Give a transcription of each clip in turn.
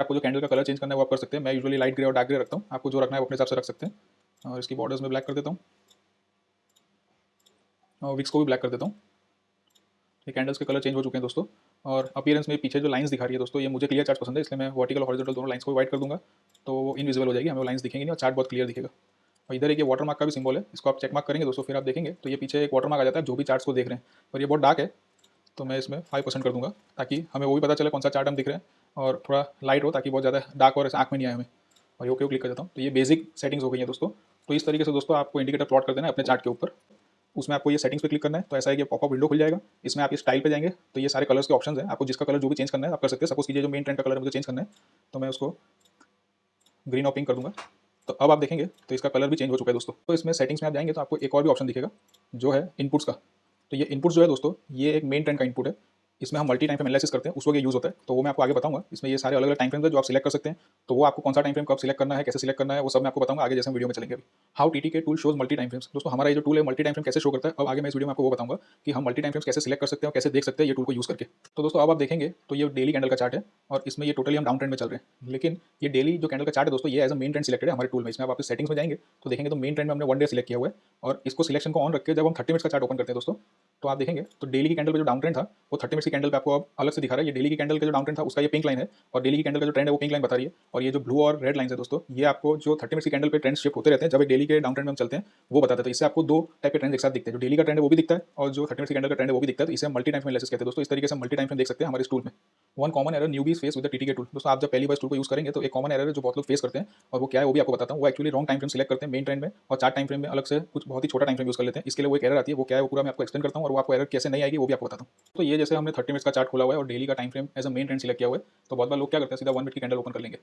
आपको जो कैंडल का कलर चेंज करना है वो आप कर सकते हैं। मैं यूजुअली लाइट ग्रे और डार्क ग्रे रखता हूँ, आपको जो रखना है वो अपने हिसाब से रख सकते हैं। और इसकी बॉर्डर्स में ब्लैक कर देता हूँ और विक्स को भी ब्लैक कर देता हूँ। ये कैंडल्स के कलर चेंज हो चुके हैं दोस्तों। और अपीयरेंस में पीछे जो लाइंस दिखा रही है दोस्तों, ये मुझे क्लियर चार्ट पसंद है, इसलिए मैं वर्टिकल और हॉरिजॉन्टल दोनों लाइंस को वाइट कर दूंगा, तो वो इनविजिबल हो जाएगी, हमें वो लाइंस दिखेंगी नहीं और चार्ट बहुत क्लियर दिखेगा। और इधर एक ये वाटर मार्क का भी सिंबल है, इसको आप चेक मार्क करेंगे दोस्तों, फिर आप देखेंगे तो ये पीछे एक वाटर मार्क आ जाता है जो भी चार्ट्स को देख रहे हैं। और ये बहुत डार्क है, तो मैं इसमें 5% कर दूंगा, ताकि हमें वो भी पता चले कौन सा चार्ट हम दिख रहे हैं, और थोड़ा लाइट हो ताकि बहुत ज़्यादा डार्क और आँख में नहीं आए हमें। और ओके क्लिक कर देता हूँ। तो ये बेसिक सेटिंग्स हो गई है दोस्तों। तो इस तरीके से दोस्तों आपको इंडिकेटर प्लॉट कर देना है अपने चार्ट के ऊपर। उसमें आपको ये सेटिंग्स पे क्लिक करना है, तो ऐसा है कि पॉपअप विंडो खुल जाएगा। इसमें आप ये स्टाइल पे जाएंगे तो ये सारे कलर्स के ऑप्शंस हैं, आपको जिसका कलर जो भी चेंज करना है आप कर सकते हैं। सपोज कीजिए जो मेन ट्रेंड का कलर मुझे चेंज करना है, तो मैं उसको ग्रीन और पिंक कर दूंगा। तो अब आप देखेंगे तो इसका कलर भी चेंज हो चुका है दोस्तों। तो इसमें सेटिंग्स में आप जाएंगे तो आपको एक और भी ऑप्शन दिखेगा जो है इनपुट्स का। तो ये इनपुट जो है दोस्तों, ये एक मेन ट्रेंड का इनपुट है। इसमें हम मल्टी टाइम फ्रेम एनालिसिस करते हैं, उस वक्त ये यूज़ होता है, तो वो मैं आपको आगे बताऊंगा। इसमें ये सारे अलग अलग टाइम फ्रेम है जो आप सिलेक्ट कर सकते हैं, तो वो आपको कौन सा टाइम फ्रेम कब सिलेक्ट करना है, कैसे सिलेक्ट करना है, वो सब मैं आपको बताऊंगा आगे, जैसे हम वीडियो में चलेंगे। अभी how TTK tool shows multi time frames. दोस्तों हमारा ये जो टूल है मल्टी टाइम फ्रेम कैसे शो करता है, अब आगे मैं इस वीडियो में आपको वो बताऊंगा कि हम मल्टी टाइम फ्रेम्स कैसे सिलेक्ट कर सकते हैं और कैसे देख सकते हैं ये टूल को यूज़ करके। तो दोस्तों अब आप देखेंगे तो ये डेली कैंडल का चार्ट है, और इसमें ये टोटली हम डाउन ट्रेंड में चल रहे हैं। लेकिन ये डेली जो कैंडल का चार्ट है दोस्तों, ये as a main trend selected है हमारे टूल में। इसमें आप वापस सेटिंग्स में जाएंगे तो देखेंगे तो मेन ट्रेंड में हमने 1 डे सिलेक्ट किया हुआ है, और इसको सिलेक्शन को ऑन रख के जब हम 30 मिनट्स का चार्ट ओपन करते हैं दोस्तों, तो आप देखेंगे तो डेली की कैंडल पे जो डाउन ट्रेंड था वो 30 मिनट्स की कैंडल पे आपको अब अलग से दिखा रहा है। ये डेली की कैंडल का जो डाउन ट्रेंड था उसका ये पिंक लाइन है, और डेली की कैंडल का जो ट्रेंड है वो पिंक लाइन बता रही है। और ये जो ब्लू और रेड लाइन है दोस्तों, ये आपको जो 30 मिनट्स की कैंडल पे ट्रेंड शिफ्ट होते रहते हैं, जब एक डेली के डाउन ट्रेंड में हम चलते हैं वो बताते हैं। तो इससे आपको दो टाइप के ट्रेंड एक साथ दिखते हैं, जो डेली का ट्रेंड है वो भी दिखता है और जो 30 मिनट्स की कैंडल का ट्रेंड है वो भी दिखता है। तो इसे हम मल्टी टाइम फ्रेम एनालिसिस कहते हैं दोस्तों। इस तरीके से मल्टी टाइम फ्रेम देख सकते हैं हमारे इस टूल में। One common error newbies face with the TTK tool. दोस्तों आप जब पहली बार इस टूल को यूज करेंगे तो एक कॉमन एरर है जो बहुत लोग फेस करते हैं, और वो क्या है वो भी आपको बताता हूँ। वो actually wrong time frame select करते हैं मेन ट्रेंड में, और चार्ट टाइम फ्रेम में अलग से कुछ बहुत ही छोटा टाइम फ्रेम यूज कर लेते हैं। इसके लिए वो एक एरर आती है, वो क्या है वो पूरा मैं आपको एक्सप्लेन करता हूँ, और वो आपको एरर कैसे नहीं आएगी वो भी आपको बताता हूँ। तो ये जैसे हमने 30 मिनट्स का चार्ट खोला हुआ है और डेली का time frame as a main trend select किया हुआ है, तो बहुत बार लोग क्या करते हैं सीधा 1 मिनट की कैंडल ओपन कर लेंगे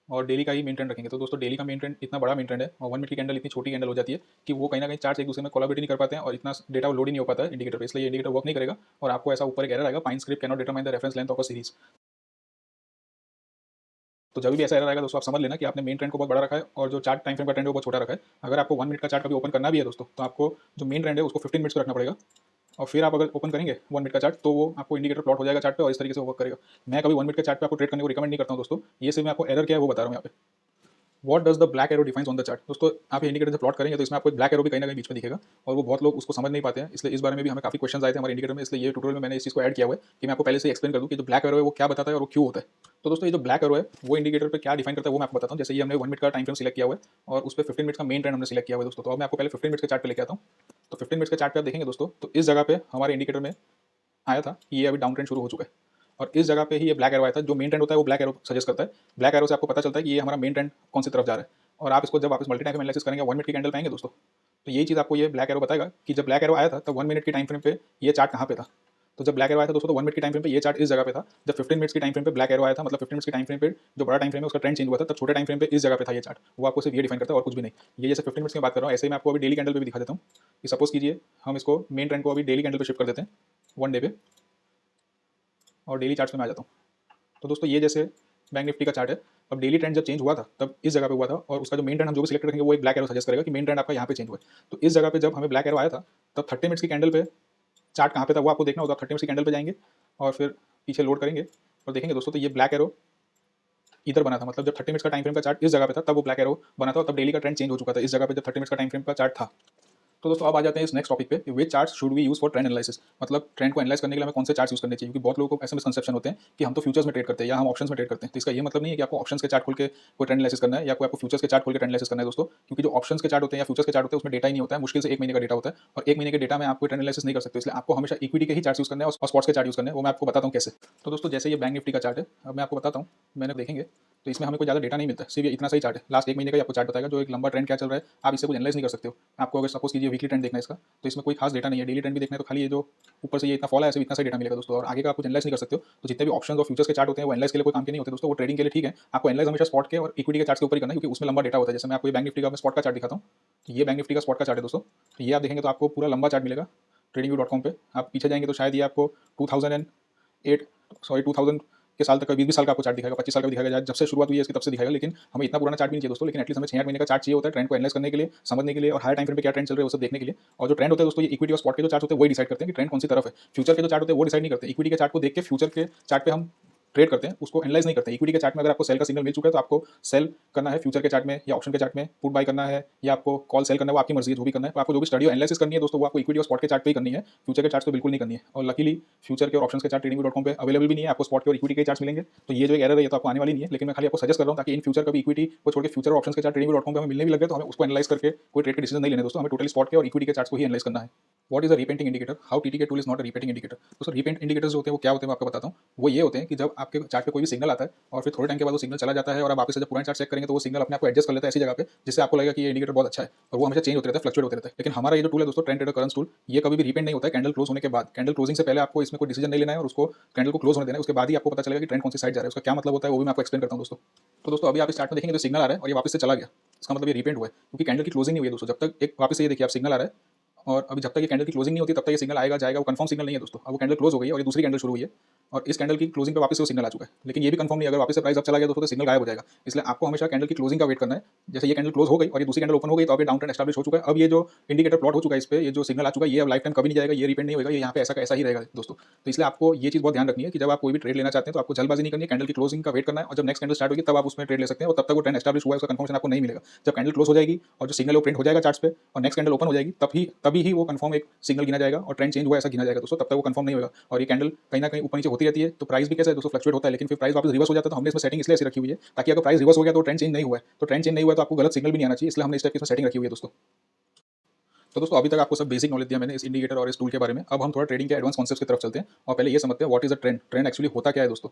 और डेली का ही मेन ट्रेंड रखेंगे। तो दोस्तों डेली का मेन ट्रेंड इतना बड़ा मेन ट्रेंड है और 1 मिनट की कैंडल इतनी छोटी कैंडल हो जाती है कि वो कहीं ना कहीं चार्ट एक दूसरे में कोलैबोरेट नहीं कर पाते हैं और इतना डेटा लोड ही नहीं हो पाता है इंडिकेटर पे, इसलिए इंडिकेटर वर्क नहीं करेगा और आपको ऐसा ऊपर एक एरर आएगा, pine script can not determine the reference length of a series. तो जब भी ऐसा एरर आएगा दोस्तों आप समझ लेना कि आपने मेन ट्रेंड को बहुत बड़ा रखा है और जो चार्ट टाइम फ्रेम का ट्रेंड है वो बहुत छोटा रखा है। अगर आपको 1 मिनट का चार्ट कभी ओपन करना भी है दोस्तों, तो आपको जो मेन ट्रेंड है उसको 15 मिनट्स पर रखना पड़ेगा, और फिर आप अगर ओपन करेंगे 1 मिनट का चार्ट तो वो आपको इंडिकेटर प्लॉट हो जाएगा चार्ट पे और इस तरीके से वर्क करेगा। मैं कभी 1 मिनट के चार्ट पे आपको ट्रेड करने को रिकमेंड नहीं करता हूं दोस्तों, ये सिर्फ मैं आपको एरर क्या है वो बता रहा हूं यहाँ पे। What does the black arrow defines on the chart. दोस्तों आप इंडिकेटर से प्लॉट करेंगे तो इसमें आपको एक ब्लैक एरो भी कहीं ना कहीं बीच में दिखेगा, और वो बहुत लोग उसको समझ नहीं पाते हैं, इसलिए इस बारे में भी हमें काफी क्वेश्चन आए थे हमारे इंडिकेटर में, इसलिए ये ट्यूटोरियल में मैंने इस चीज को ऐड किया हुआ है कि मैं आपको पहले से एक्सप्लेन कर दूं कि जो ब्लैक एरो है वो क्या बताता है और वो क्यों होता है। तो दोस्तों ये जो ब्लैक एरो है वो इंडिकेटर पे क्या डिफाइन करता है वो मैं आपको बताता हूँ। जैसे ये हमने 1 मिनट का टाइम फ्रेम सिलेक्ट किया हुआ है और उस पर 15 मिनट का मेन ट्रेंड हमने सिलेक्ट किया हुआ है दोस्तों। तो अब मैं आपको पहले 15 मिनट के चार्ट पे लेके आता हूँ। तो 15 मिनट के चार्ट पे आप देखेंगे दोस्तों, तो इस जगह पे हमारे इंडिकेटर में आया था कि ये अभी डाउन ट्रेंड शुरू हो चुका है, और इस जगह पे ही ये ब्लैक एरो आया था। जो मेन ट्रेंड होता है वो ब्लैक एरो सजेस्ट करता है। ब्लैक एरो से आपको पता चलता है कि ये हमारा मेन ट्रेंड कौन सी तरफ जा रहा है, और आप इसको जब वापस मल्टी टाइम एनालिसिस करेंगे 1 मिनट की कैंडल पाएंगे दोस्तों, तो यही चीज़ आपको ये ब्लैक एरो बताएगा कि जब ब्लैक एरो आया था तब 1 मिनट की टाइम फ्रेम पे ये चार्ट कहाँ पे था। तो जब ब्लैक एरो आया था दोस्तों तो 1 मिनट की टाइम फ्रेम पे ये चार्ट इस जगह पे था। जब 15 मिनट्स की टाइम फ्रेम पे ब्लैक एरो आया था, मतलब 15 मिनट्स की टाइम फ्रेम पे जो बड़ा टाइम फ्रेम है उसका ट्रेंड चेंज हुआ था, तब छोटे टाइम फ्रेम पे इस जगह पे था ये चार्ट। वो आपको सिर्फ ये डिफाइन करता है और कुछ भी नहीं। ये जैसे 15 मिनट्स की बात कर रहा हूँ, ऐसे ही मैं आपको अभी डेली कैंडल पे भी दिखा देता हूँ कि सपोज कीजिए हम इसको मेन ट्रेंड को अभी डेली कैंडल पे शिफ्ट कर देते हैं 1 डे पे, और डेली चार्ट्स में आ जाता हूँ। तो दोस्तों ये जैसे बैंक निफ्टी का चार्ट है, अब डेली ट्रेंड जब चेंज हुआ था तब इस जगह पे हुआ था, और उसका जो मेन ट्रेंड हम जो भी सिलेक्ट रखेंगे वो एक ब्लैक एरो सजेस्ट करेगा कि मेन ट्रेंड आपका यहाँ पे चेंज हुआ है। तो इस जगह पे जब हमें ब्लैक एरो आया था तब 30 मिनट्स की कैंडल पे चार्ट कहाँ पे था वो आपको देखना होगा। 30 मिनट्स की कैंडल पे जाएंगे और फिर पीछे लोड करेंगे और देखेंगे दोस्तों, तो ये ब्लैक एरो इधर बना था, मतलब जब 30 मिनट्स का टाइम फ्रेम का चार्ट इस जगह पे था तब वो ब्लैक एरो बना था, और तब डेली का ट्रेंड चेंज हो चुका था इस जगह पे जब 30 मिनट्स का टाइम फ्रेम का चार्ट था। तो दोस्तों अब आ जाते हैं इस नेक्स्ट टॉपिक पे, which charts should we use for trend analysis. मतलब ट्रेंड को एनालाइज करने के लिए हमें कौन से चार्ट्स यूज करने चाहिए, क्योंकि बहुत लोगों को ऐसे मिसकंसेप्शन होते हैं कि हम तो फ्यूचर्स में ट्रेड करते हैं या हम ऑप्शंस में ट्रेड करते हैं। तो इसका ये मतलब नहीं है कि आपको ऑप्शंस के चार्ट खोल के कोई ट्रेंड एनालिसिस करना है या कोई आपको फ्यूचर्स के चार्ट खोल के ट्रेंड एनालिसिस करना है दोस्तों, क्योंकि जो ऑप्शंस के चार्ट होते हैं या फ्यूचर्स के चार्ट होते हैं उसमें डेटा ही नहीं होता है, मुश्किल से 1 महीने का डेटा होता है, और 1 महीने के डेटा में आप कोई ट्रेंड एनालिसिस नहीं कर सकते। इसलिए आपको हमेशा इक्विटी के ही चार्ट यूज करने हैं और स्पॉट्स के चार्ट यूज करने हैं, वो मैं आपको बताता हूँ कैसे। तो दोस्तों जैसे ये बैंक निफ्टी का चार्ट है, अब मैं आपको बताता हूँ, मैंने देखेंगे तो इसमें हमें कोई ज़्यादा डेटा नहीं मिलता, सिर्फ ये इतना सही चार्ट है, लास्ट 1 महीने का ही आपको चार्ट बताएगा जो एक लंबा ट्रेंड क्या चल रहा है, आप इससे कुछ एनालाइज नहीं कर सकते हो। आपको अगर सपोज कीजिए वीकली ट्रेंड देखना है इसका, तो इसमें कोई खास डेटा नहीं है, डेली ट्रेंड भी देखना है तो खाली ये जो ऊपर से ये इतना फॉल है ऐसे इतना सही डेटा मिलेगा दोस्तों, और आगे का आप कुछ एनालाइज नहीं कर सकते हो। तो जितने भी ऑप्शंस और फ्यूचर्स के चार्ट होते हैं वो एनालाइज के लिए कोई काम के नहीं होते दोस्तों, वो ट्रेडिंग के लिए ठीक है। आपको एनालाइज हमेशा स्पॉट के और इक्विटी के चार्ट के ऊपर ही करना है, क्योंकि उसमें लंबा डेटा होता है। जैसे मैं आपको ये बैंक निफ्टी का स्पॉट का चार्ट दिखाता हूँ, तो ये बैंक निफ्टी का स्पॉट का चार्ट है दोस्तों। तो ये आप देखेंगे तो आपको पूरा लंबा चार्ट मिलेगा tradingview.com पे। आप पीछे जाएंगे तो शायद ये आपको 2000 के साल तक का 20 साल का आपको चार्ट दिखाएगा, 25 साल का भी दिखाएगा, जब से शुरुआत हुई है इसकी तब से दिखाएगा। लेकिन हमें इतना पुराना चार्ट भी नहीं चाहिए दोस्तों, लेकिन एटलीस्ट हमें 6-8 महीने का चार्ट चाहिए होता है ट्रेंड को एनालाइज करने के लिए, समझने के लिए, और हाई टाइम फ्रेम पे क्या ट्रेंड चल रहा है वो सब देखने के लिए। और जो ट्रेंड होता है दोस्तों, ये इक्विटी और स्पॉट के जो चार्ट होते हैं वही डिसाइड करते हैं कि ट्रेंड कौन सी तरफ है। फ्यूचर के जो चार्ट होते हैं वो डिसाइड नहीं करते, इक्विटी के चार्ट को देख के फ्यूचर के चार्ट पे हम ट्रेड करते हैं उसको एनालाइज नहीं करते। इक्विटी के चार्ट में अगर आपको सेल का सिग्नल मिल चुका है तो आपको सेल करना है, फ्यूचर के चार्ट में या ऑप्शन के चार्ट में पुट बाय करना है या आपको कॉल सेल करना है, वो आपकी मर्जी है, जो भी करना है। तो आपको जो भी स्टडी और एनालिसिस करनी है दोस्तों वो आपको इक्विटी और स्पॉट के चार्ट पे ही करनी है, फ्यूचर के चार्ट पे बिल्कुल नहीं करनी है। और लकीली फ्यूचर के और ऑप्शन के चार्ट ट्रेडिंग.com पे अवेलेबल भी नहीं है, आपको स्पॉट के और इक्विटी के चार्ट मिलेंगे। तो ये जो एक एरर है ये तो आपको आने वाली नहीं है, लेकिन मैं खाली आपको सजेस्ट कर रहा हूँ ताकि इन फ्यूचर कभी इक्विटी को छोड़ के फ्यूचर और ऑप्शन के चार्ट ट्रेडिंग.com पे हमें मिलने भी लगे तो हमें उसको एनालाइज करके कोई ट्रेड के डिसीजन नहीं लेने दोस्तों, हमें टोटली स्पॉट के और इक्विटी के चार्ट्स को ही एनालाइज करना है। What is a repainting indicator, how TTK tool is not a repainting indicator. दोस्तों रीपेंट इंडिकेटर्स जो होते हैं वो क्या होते हैं मैं आपको बताता हूँ। वो ये होते हैं कि जब आपके चार्ट पे कोई भी सिग्नल आता है और फिर थोड़े टाइम के बाद वो सिग्नल चला जाता है और आप वापस से जब पुराना चार्ट चेक करेंगे तो वो सिग्नल अपने आप को एडजस्ट कर लेता है ऐसी जगह पे जिससे आपको लगेगा कि ये इंडिकेटर बहुत अच्छा है, और वो हमेशा चेंज होते रहता है, फ्लक्चुएट होते रहता है। लेकिन हमारा ये जो टूल है दोस्तों, ट्रेंड ट्रेडर करंस टूल, ये कभी भी रीपेंट नहीं होता है कैंडल क्लोज होने के बाद। कैंडल क्लोजिंग से पहले आपको इसमें कोई डिसीजन नहीं लेना है और उसको कैंडल को क्लोज होने देना है, उसके बाद ही आपको पता चलेगा कि ट्रेंड कौन सी साइड जा रहा है। उसका क्या मतलब होता है वो भी मैं आपको एक्सप्लेन करता हूँ दोस्तों। तो दोस्तों अभी आप इस चार्ट में देखेंगे तो सिग्नल आ रहा है और ये वापस से चला गया, इसका मतलब ये रीपेंट हुआ है क्योंकि कैंडल की क्लोजिंग नहीं हुई है दोस्तों। जब तक एक वापस से ये देखिए आप सिग्नल आ रहा है और अभी जब तक ये कैंडल की क्लोजिंग नहीं होती तब तक ये सिग्नल आएगा जाएगा, वो कंफर्म सिग्नल नहीं है दोस्तों। अब वो कैंडल क्लोज हो गई है और ये दूसरी कैंडल शुरू हुई है और इस कैंडल की क्लोजिंग पे वापस से वो सिग्नल आ चुका है, लेकिन ये भी कंफर्म नहीं, अगर वापस से प्राइस अब चला गया दोस्तों तो सिग्नल गायब हो जाएगा। इसलिए आपको हमेशा कैंडल की क्लोजिंग का वेट करना है। जैसे ये कैंडल क्लोज हो गई और ये दूसरी कैंडल ओपन हो गई तो अब ये डाउन ट्रेंड एस्टैब्लिश हो चुका है। अब ये जो इंडिकेटर प्लॉट हो चुका है इस पे, ये जो सिग्नल आ चुका है ये अब लाइफ टाइम कभी नहीं जाएगा, ये रिपेंड नहीं होगा, ये यहाँ पे ऐसा का ऐसा ही रहेगा दोस्तों। तो इसलिए आपको ये चीज़ बहुत ध्यान रखनी है कि जब आप कोई भी ट्रेड लेना चाहते हैं तो आपको जल्दबाजी नहीं करनी है, कैंडल की क्लोजिंग का वेट करना है और जब नेक्स्ट कैंडल स्टार्ट होगी तब आप उसमें ट्रेड ले सकते हैं और तब तक वो ट्रेंड एस्टैब्लिश हुआ है उसका कंफर्मेशन आपको नहीं मिलेगा। जब कैंडल क्लोज हो जाएगी और जो सिग्नल वो प्रिंट हो जाएगा चार्ट्स पे और नेक्स्ट कैंडल ओपन हो जाएगी तभी ही वो कंफर्म एक सिग्नल गिना जाएगा और ट्रेंड चेंज हुआ ऐसा गिना जाएगा दोस्तों, तब तक वो कंफर्म नहीं होगा। और ये कैंडल कहीं ना कहीं ऊपर नीचे होती रहती है तो प्राइस भी कैसे है दोस्तों, फ्लक्चुएट होता है, लेकिन फिर प्राइस वापस रिवर्स हो जाता है। तो हमने इसमें सेटिंग इसलिए ऐसी रखी हुई है ताकि अगर प्राइस रिवर्स हो गया तो ट्रेंड चेंज नहीं हुआ है, तो ट्रेंड चेंज नहीं हुआ तो आपको गलत सिग्नल भी नहीं आना चाहिए, इसलिए हमने इस टाइप की इसमें सेटिंग रखी हुई है दोस्तों। तो दोस्तों अभी तक आपको सब बेसिक नॉलेज दिया मैंने इस इंडिकेटर और इस टूल के बारे में। अब हम थोड़ा ट्रेडिंग के एडवांस कॉन्सेप्ट्स की तरफ चलते हैं और पहले ये समझते हैं what is a trend, trend actually होता क्या है दोस्तों।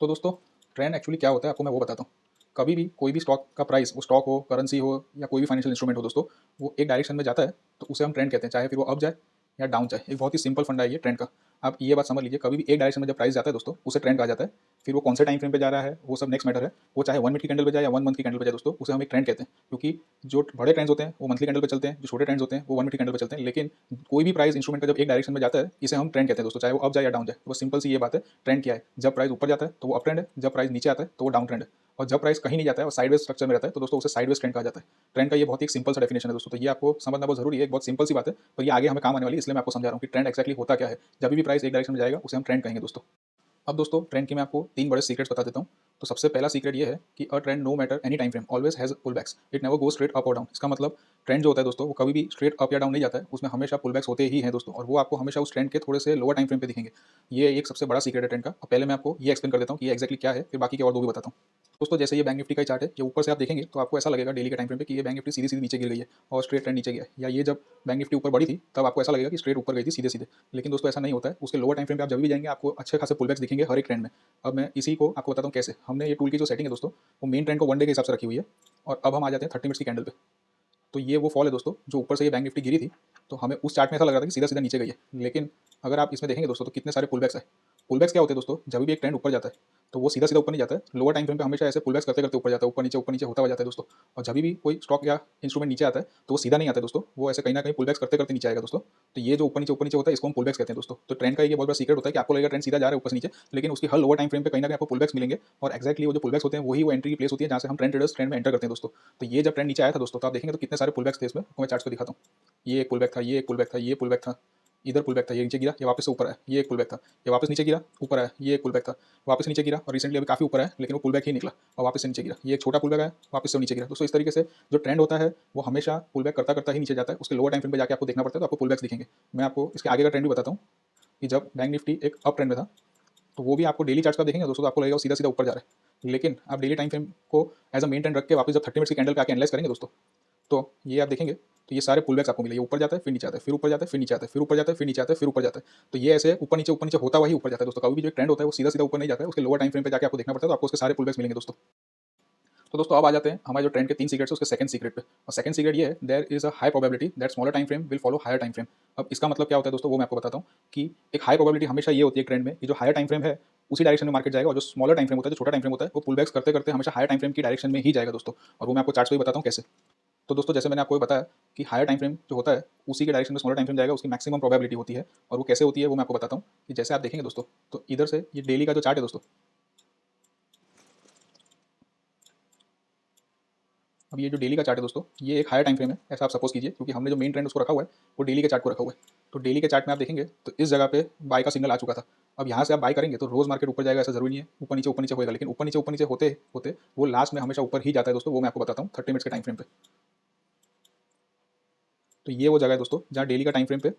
तो दोस्तों ट्रेंड एक्चुअली क्या होता है आपको मैं वो बताता हूँ। कभी भी कोई भी स्टॉक का प्राइस, वो स्टॉक हो, करेंसी हो या कोई भी फाइनेंशियल इंस्ट्रूमेंट हो दोस्तों, वो एक डायरेक्शन में जाता है तो उसे हम ट्रेंड कहते हैं, चाहे फिर वो अप जाए या डाउन जाए। एक बहुत ही सिंपल फंडा है ये ट्रेंड का। आप ये बात समझ लीजिए, कभी भी एक डायरेक्शन में जब प्राइस जाता है दोस्तों उसे ट्रेंड कहा जाता है। फिर वो कौन से टाइम फ्रेम पे जा रहा है वो सब नेक्स्ट मैटर है, वो चाहे 1 मिनट की कैंडल पे जाए या 1 मंथ की कैंडल पे जाए दोस्तों, उसे हम एक ट्रेंड कहते हैं। क्योंकि जो बड़े ट्रेंड्स होते हैं वो मंथली कैंडल पे चलते हैं, जो छोटे ट्रेंड्स होते हैं वो 1 मिनट की कैंडल पे चलते हैं। लेकिन कोई भी प्राइस इंस्ट्रूमेंट का जब एक डायरेक्शन में जाता है इसे हम ट्रेंड कहते हैं दोस्तों, चाहे वो अप जाए या डाउन जाए। तो सिंपल सी ये बात है, ट्रेंड क्या है, जब प्राइस ऊपर जाता है तो वो अप ट्रेंड है, जब प्राइस नीचे आता है तो वो डाउन ट्रेंड है, और जब प्राइस कहीं नहीं जाता है और साइडवेज स्ट्रक्चर में रहता है तो दोस्तों उसे साइडवेज ट्रेंड कहा जाता है। ट्रेंड का ये बहुत ही सिंपल सा डेफिनेशन है दोस्तों, तो ये आपको समझना बहुत जरूरी है, एक बहुत सिंपल सी बात है पर ये आगे हमें काम आने वाली है, इसलिए मैं आपको समझा रहा हूँ कि ट्रेंड एक्जैक्टली होता क्या है। जब भी प्राइस एक डायरेक्शन में जाएगा उसे हम ट्रेंड कहेंगे दोस्तों। अब दोस्तों ट्रेंड के मैं आपको 3 बड़े सीक्रेट्स बता देता हूँ। तो सबसे पहला सीक्रेट ये है कि a trend no matter any time frame always has pullbacks, it never go straight up और डाउन। इसका मतलब ट्रेंड जो होता है दोस्तों वो कभी भी स्ट्रेट अप या डाउन नहीं जाता है, उसमें हमेशा पुलबैक्स होते ही हैं दोस्तों, और वो आपको हमेशा उस ट्रेंड के थोड़े से लोअर टाइम फ्रेम पे दिखेंगे। ये एक सबसे बड़ा सीक्रेट है ट्रेंड का। अब पहले मैं आपको ये एक्सप्लेन कर देता हूँ कि ये एक्जैक्टली क्या है, फिर बाकी के और दो भी बताता हूँ। दोस्तों जैसे ये बैंक निफ्टी का चार्ट है, ये ऊपर से आप देखेंगे तो आपको ऐसा लगेगा डेली के टाइम फ्रेम पे कि ये बैंक निफ्टी सीधी सीधी नीचे गिर गई है और स्ट्रेट ट्रेंड नीचे गया है, या ये जब बैंक निफ्टी ऊपर बढ़ी थी तब आपको ऐसा लगेगा कि स्ट्रेट ऊपर गई थी सीधे सीधे। लेकिन दोस्तों ऐसा नहीं होता है, उसके लोअर टाइम फ्रेम पे आप जब भी जाएंगे आपको अच्छे खासे पुलबैक्स दिखेंगे हर एक ट्रेंड में। अब मैं इसी को आपको बताता हूँ कैसे। हमने ये टूल की जो सेटिंग है दोस्तों वो मेन ट्रेंड को 1 डे के हिसाब से रखी हुई है, और अब हम आ जाते हैं 30 मिनट्स की कैंडल पे। तो ये वो फॉल है दोस्तों जो ऊपर से ये बैंक निफ्टी गिरी थी, तो हमें उस चार्ट में ऐसा लग रहा था कि सीधा सीधा नीचे गई है, लेकिन अगर आप इसमें देखेंगे दोस्तों तो कितने सारे पुलबैक्स है। पुलबैक्स क्या होते हैं दोस्तों, जब भी एक ट्रेंड ऊपर जाता है तो वो सीधा सीधा ऊपर नहीं जाता है, लोअर टाइम फ्रेम पे हमेशा ऐसे पुलबैक्स करते करते ऊपर जाता है, ऊपर नीचे होता हुआ जाता है दोस्तों। और जब भी कोई स्टॉक या इंस्ट्रूमेंट नीचे आता है तो वो सीधा नहीं आता है दोस्तों, वो ऐसे कहीं ना कहीं पुलबैक्स करते करते नीचे आएगा दोस्तों। तो ये जो ऊपर नीचे होता है इसको हम पुलबैक्स कहते हैं दोस्तों। तो ट्रेंड का ये बहुत बड़ा सीक्रेट होता है कि आपको लगेगा ट्रेंड सीधा जा रहा है ऊपर से नीचे, लेकिन उसकी हर लोअर टाइम फ्रेम पे कहीं ना कहीं आपको पुलबैक्स मिलेंगे, और एक्जैक्टली वो जो पुलबैक्स होते हैं वही वो एंट्री की प्लेस होती है जहाँ से हम ट्रेंड ट्रेडर्स ट्रेंड में एंटर करते हैं दोस्तों। तो ये जब ट्रेंड नीचे आया था दोस्तों तो आप देखेंगे तो कितने सारे पुलबैक्स थे इसमें, आपको मैं चार्ट्स को दिखाता हूँ। ये एक पुलबैक था, ये एक पुलबैक था, ये पुलबैक था, इधर पुलबैक था, ये नीचे गिरा, ये वापस से ऊपर आया, ये एक पुलबैक था, ये वापस नीचे गिरा, ऊपर आया, ये एक पुलबैक था, वापस नीचे गिरा, और रिसेंटली अभी काफी ऊपर आया लेकिन वो पुलबैक ही निकला और वापस से नीचे गिरा, ये एक छोटा पुलबैक आया, वापस से नीचे गिरा। दोस्तों इस तरीके से जो ट्रेंड होता है वो हमेशा पुलबैक करता करता ही नीचे जाता है, उसके लोअर टाइम फ्रेम पे जाके आपको देखना पड़ता है तो आपको पुलबैक्स दिखेंगे। मैं आपको इसके आगे का ट्रेंड भी बताता हूँ कि जब बैंक निफ्टी एक अप ट्रेंड में था तो वो भी आपको डेली चार्ट का देखेंगे दोस्तों तो आपको लगेगा सीधा सीधा ऊपर जा रहा है, लेकिन आप डेली टाइम फ्रेम को एज अ मेन ट्रेंड रख के वापस जब 30 मिनट्स की कैंडल पे आके एनालाइज करेंगे दोस्तों तो ये आप देखेंगे तो ये सारे पुलबैक्स आपको मिले, ये ऊपर जाता है फिर नीचे आता है, फिर ऊपर जाता है फिर नीचे आता है, फिर ऊपर जाता है फिर नीचे आता है, फिर ऊपर जाता है। तो ये ऐसे ऊपर नीचे होता हुआ ही ऊपर जाता है दोस्तों। कभी भी जो ट्रेंड होता है वो सीधा सीधा ऊपर नहीं जाता है, उसके लोअर टाइम फ्रेम पे जाके आपको देखना पड़ता है तो आपको उसके सारे पुलबैक्स मिलेंगे दोस्तों। तो दोस्तों अब आ जाते हैं हमारे जो ट्रेंड के 3 सीक्रेट्स है उसके सेकंड सीक्रेट पे, और सेकंड सीक्रेट ये है there is a high probability that smaller time frame will follow higher time frame. अब इसका मतलब क्या होता है दोस्तों वो मैं आपको बताता हूँ कि एक हाई प्रोबेबिलिटी हमेशा ये होती है ट्रेंड में कि जो हायर टाइम फ्रेम है उसी डायरेक्शन में मार्केट जाएगा, और जो स्मॉलर टाइम फ्रेम होता है, जो छोटा टाइम फ्रेम होता है, वो पुलबैक्स करते करते हमेशा हायर टाइम फ्रेम की डायरेक्शन में ही जाएगा दोस्तों। और वो मैं आपको चार्ट्स पे भी बताता हूँ कैसे। तो दोस्तों जैसे मैंने आपको ये बताया कि हायर टाइम फ्रेम जो होता है उसी के डायरेक्शन में स्मॉलर टाइम फ्रेम जाएगा, उसकी मैक्सिमम प्रोबेबिलिटी होती है। और वो कैसे होती है वो मैं आपको बताता हूँ कि जैसे आप देखेंगे दोस्तों तो इधर से ये डेली का जो चार्ट है दोस्तों, अब ये जो डेली का चार्ट है दोस्तों ये एक हायर टाइम फ्रेम है ऐसा आप सपोज कीजिए, क्योंकि हमने जो मेन ट्रेंड उसको रखा हुआ है वो डेली के चार्ट को रखा हुआ है। तो डेली के चार्ट में आप देखेंगे तो इस जगह पे बाय का सिग्नल आ चुका था, अब यहाँ से आप बाय करेंगे तो रोज़ मार्केट ऊपर जाएगा ऐसा ज़रूरी नहीं है, ऊपर नीचे होएगा, लेकिन ऊपर नीचे होते होते वो लास्ट में हमेशा ऊपर ही जाता है दोस्तों। वो मैं आपको बताता हूँ 30 मिनट्स के टाइम फ्रेम पे। तो ये वो जगह है दोस्तों जहाँ डेली का टाइम फ्रेम पे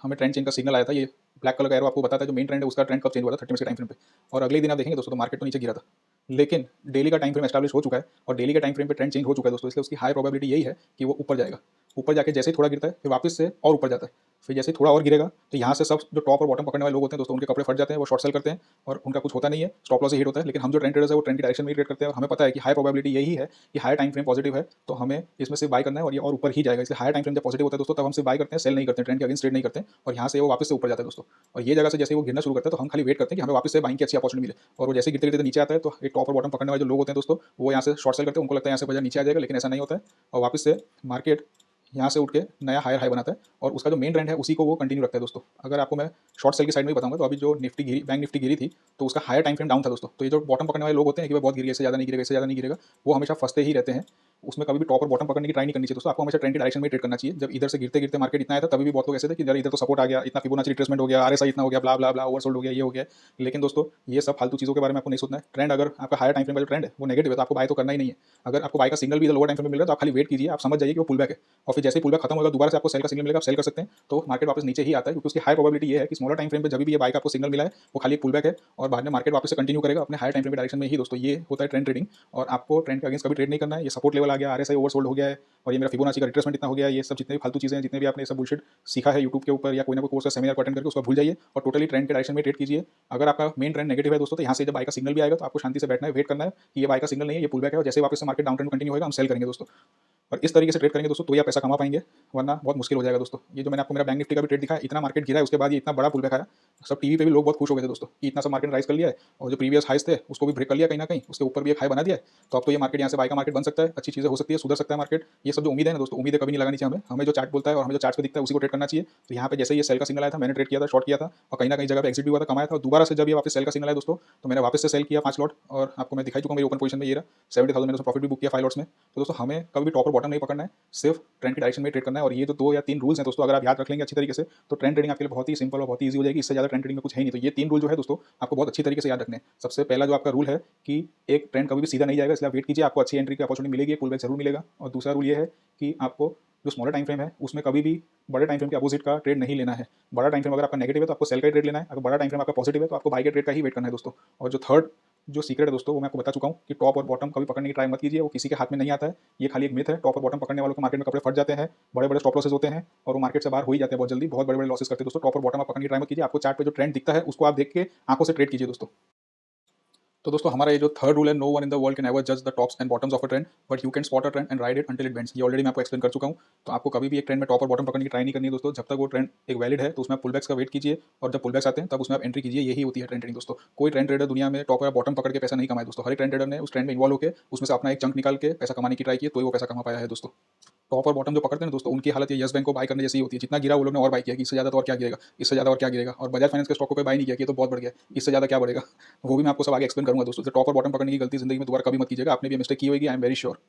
हमें ट्रेंड चेंज का सिग्नल आया था। ये ब्लैक कलर का एरो आपको बताता है जो मेन ट्रेंड है उसका ट्रेंड कब चेंज हुआ था 30 मिनट्स के टाइम फ्रेम पे। और अगले दिन आप देखेंगे दोस्तों तो मार्केट तो नीचे गिरा था, लेकिन डेली का टाइम फ्रेम एस्टैब्लिश हो चुका है और डेली के टाइम फ्रेम पे ट्रेंड चेंज हो चुका है दोस्तों, इसलिए उसकी हाई प्रोबेबिलिटी यही है कि वो ऊपर जाएगा। ऊपर जाके जैसे ही थोड़ा गिरता है फिर वापस से और ऊपर जाता है, फिर जैसे ही थोड़ा और गिरेगा तो यहाँ से सब जो टॉप और बॉटम पकड़ने वाले लोग होते हैं दोस्तों उनके कपड़े फट जाते हैं, वो शॉर्ट सेल करते हैं और उनका कुछ होता नहीं है, स्टॉप लॉस ही हिट होता है। लेकिन हम जो ट्रेंड ट्रेडर्स है वो ट्रेंड की डायरेक्शन में ही ट्रेड करते हैं और हमें पता है कि हाई प्रोबेबिलिटी यही है कि हाई टाइम फ्रेम पॉजिटिव है तो हमें इसमें से बाय करना है और ये और ऊपर ही जाएगा। इसलिए हाई टाइम फ्रेम जब पॉजिटिव होता है दोस्तों तब हम से बाय करते हैं, सेल नहीं करते हैं, ट्रेंड के अगेंस्ट ट्रेड नहीं करते हैं और यहाँ से वो वापस से ऊपर जाता है दोस्तों। और ये जगह से जैसे वो गिरना शुरू करता है तो हम खाली वेट करते हैं कि हमें वापस से बाइंग की अच्छी अपॉर्चुनिटी मिले, और वो जैसे गिरते गिरते नीचे आता है तो एक टॉप और बॉटम पकड़ने वाले जो लोग होते हैं दोस्तों वो यहाँ से शॉर्ट सेल करते हैं, उनको लगता है यहाँ से बाजार नीचे आ जाएगा, लेकिन ऐसा नहीं होता है और वापस से मार्केट यहाँ से उठ के नया हायर हाई बनाता है और उसका जो मेन ट्रेंड है उसी को वो कंटिन्यू रखता है दोस्तों। अगर आपको मैं शॉर्ट सेल की साइड में भी बताऊंगा तो अभी जो निफ्टी गिरी, बैंक निफ्टी गिरी थी तो उसका हायर टाइम फ्रेम डाउन था दोस्तों। तो ये जो बॉटम पकड़ने वाले लोग होते हैं कि भाई बहुत गिरी है, इससे ज़्यादा नहीं गिरेगा, इससे ज़्यादा नहीं गिरेगा, वो हमेशा फंसते ही रहते हैं। उसमें कभी भी टॉप और बॉटम पकड़ने की ट्राई नहीं करनी चाहिए दोस्तों। आपको हमेशा ट्रेंड की डायरेक्शन में ट्रेड करना चाहिए। जब इधर से गिरते गिरते मार्केट इतना आया था तभी भी बहुत लोग ऐसे थे कि यार इधर तो सपोर्ट आ गया, इतना फिबोनाची रिट्रेसमेंट हो गया, आरएसआई इतना हो गया, ब्ला ब्ला ब्ला, ओवरसोल्ड हो गया, ये हो गया। लेकिन दोस्तों ये सब फालतू चीज़ों के बारे में आपको नहीं सोचना है। ट्रेंड अगर आपका हायर टाइम फ्रेम का जो ट्रेंड है वो नेगेटिव है तो आपको बाय तो करना ही नहीं है। अगर आपको बाय का सिग्नल भी लोअर टाइम फ्रेम में मिल रहा है तो आप खाली वेट कीजिए, आप समझ जाइए कि वो पुल बैक है और फिर जैसे ही पुल बैक खत्म होगा दोबारा से आपको सेल का सिग्नल मिलेगा, आप सेल कर सकते हैं तो मार्केट वापस नीचे ही आता है, क्योंकि उसकी हाई प्रोबेबिलिटी ये है कि स्मॉलर टाइम फ्रेम पे जब भी ये बाय का आपको सिग्नल मिला है वो खाली पुल बैक है और बाद में मार्केट वापस से कंटिन्यू करेगा अपने हाई टाइम फ्रेम के डायरेक्शन में ही दोस्तों। ये होता है ट्रेंड ट्रेडिंग और आपको ट्रेंड के अगेंस्ट कभी ट्रेड नहीं करना है। ये सपोर्ट लेवल आ गया, आरएसआई ओवरसोल्ड हो गया है और ये मेरा फिबोनाची का रिट्रेसमेंट इतना हो गया है, ये सब जितने भी फालतू चीज़ें हैं, जितने भी आपने सब बुलशिट सीखा है यूट्यूब के ऊपर या कोई ना कोई कोर्स का सेमिनार को अटेंड करके उसको भूल जाइए और टोटली ट्रेंड के डायरेक्शन में ट्रेड कीजिए। अगर आपका मेन ट्रेंड नेगेटिव है दोस्तों तो यहाँ से जब बाय का सिग्नल भी आएगा तो आपको शांति से बैठना है, वेट करना है कि ये बाय का सिग्नल नहीं है, ये पुल बैक है और जैसे वापस से मार्केट डाउन ट्रेंड कंटिन्यू होगा हम सेल करेंगे दोस्तों। और इस तरीके से ट्रेड करेंगे दोस्तों तो ही आप पैसा कमा पाएंगे, वरना बहुत मुश्किल हो जाएगा दोस्तों। ये जो मैंने आपको मेरा बैंक निफ्टी का भी ट्रेड दिखाया, इतना मार्केट गिरा है उसके बाद ये इतना बड़ा पुल बैक आया, सब टीवी पे भी लोग बहुत खुश हो गए थे दोस्तों कि इतना सा मार्केट राइज कर लिया है और जो प्रीवियस हाइस थे उसको भी ब्रेक कर लिया कहीं ना कहीं, उसके ऊपर भी एक हाई बना दिया है। तो अब तो ये मार्केट यहाँ से बाय का मार्केट बन सकता है, अच्छी चीज़ें हो सकती है, सुधर सकता है मार्केट। ये सब जो उम्मीद है ना दोस्तों, उम्मीदें कभी नहीं लगानी चाहिए हमें, हमें जो चार्ट बोलता है और हमें जो चार्ट पे दिखता है उसी को ट्रेड करना चाहिए। तो यहाँ पे जैसे ये सेल का सिग्नल आया था मैंने ट्रेड किया था, शॉर्ट किया था और कहीं ना कहीं जगह पे एग्जिट भी हुआ था, कमाया था। और दोबारा से जब ये वापस सेल का सिग्नल आया दोस्तों तो मैंने वापस से सेल किया 5 लॉट और आपको मैं दिखाई चुका हूँ मेरी ओपन पोजीशन में ये रहा 70,000 मैंने प्रॉफिट भी बुक किया 5 लॉट्स में। तो दोस्तों हमें कभी भी टॉप और बॉटम नहीं पकड़ना है, सिर्फ ट्रेंड की डायरेक्शन में ट्रेड करना है। और ये जो 2 या 3 रूल्स हैं दोस्तों अगर आप याद रख लेंगे अच्छी तरीके से तो ट्रेंड ट्रेडिंग आपके लिए बहुत ही सिंपल और बहुत ही ईजी हो जाएगी। इससे ज़्यादा ट्रेंड ट्रेडिंग में कुछ है नहीं। तो ये 3 रूल जो है दोस्तों आपको बहुत अच्छी तरीके से याद रखने हैं। सबसे पहला जो आपका रूल है कि एक ट्रेंड कभी भी सीधा नहीं जाएगा, इसलिए आप वेट कीजिए, आपको अच्छी एंट्री की अपॉर्चुनिटी मिलेगी, पुल बैक जरूर मिलेगा। और दूसरा रूल ये है कि आपको जो स्मॉलर टाइम फ्रेम है उसमें कभी भी बड़े टाइम फ्रेम के अपोजिट का ट्रेड नहीं लेना है। बड़ा टाइम फ्रेम अगर आपका नेगेटिव है तो आपको सेल का ही ट्रेड लेना है, अगर बड़ा टाइम फ्रेम आपका पॉजिटिव है तो आपको बाय के ट्रेड का ही वेट करना है दोस्तों। और जो थर्ड जो सीक्रेट है दोस्तों वो मैं आपको बता चुका हूँ कि टॉप और बॉटम कभी पकड़ने की ट्राई मत कीजिए, वो किसी के हाथ में नहीं आता है, ये खाली एक मिथ है। टॉप और बॉटम पकड़ने वालों को मार्केट में कपड़े फट जाते हैं, बड़े बड़े स्टॉप लॉसेस होते हैं और वो मार्केट से बाहर हो ही जाते हैं बहुत जल्दी, बहुत बड़े बड़े लॉसेस करते हैं दोस्तों। टॉप और बॉटम आप पकड़ने की ट्राई मत कीजिए, आपको चार्ट पे जो ट्रेंड दिखता है उसको आप देख के आंखों से ट्रेड कीजिए दोस्तों। तो दोस्तों हमारा ये जो थर्ड रूल है, no one in the world can ever जज the tops and bottoms of a trend but you can spot a trend and ride it until it bends. ये ऑलरेडी मैं आपको एक्सप्लेन कर चुका हूँ। तो आपको कभी भी एक ट्रेंड में टॉप और बॉटम पकड़ने की ट्राई नहीं करनी है दोस्तों। जब तक वो ट्रेंड एक वैलिड है तो उसमें आप पुलबैक्स का वेट कीजिए और जब पुलबैक्स आते हैं तब उसमें आप एंट्री कीजिए। यही होती है ट्रेंड ट्रेडिंग दोस्तों। कोई ट्रेंड ट्रेडर दुनिया में टॉप या बॉटम पकड़ के पैसा नहीं कमाया दोस्तों। हर एक ट्रेंड ट्रेडर ने उस ट्रेंड में इन्वॉल्व होकर उसमें से अपना एक चंक निकाल के पैसा कमाने की ट्राई की तो वो पैसा कमा पाया है दोस्तों। टॉप और बॉटम जो पकड़ते हैं दोस्तों उनकी हालत ये यस बैंक को बाय करने जैसी होती है, जितना गिरा वो लोग ने और बाय किया कि इससे ज़्यादा तो और क्या गिरेगा, इससे ज़्यादा और क्या गिरेगा। और बजाज फाइनेंस के स्टॉक को कोई बाय नहीं किया कि ये तो बहुत बढ़ गया, इससे ज़्यादा क्या बढ़ेगा। वो भी मैं आपको सब आगे एक्सप्लेन करूंगा दोस्तों। टॉप और बॉटम पकड़ने की गलती जिंदगी में दोबारा कभी मत कीजिएगा, आपने भी मिस्टेक की होगी, आई एम वेरी श्योर।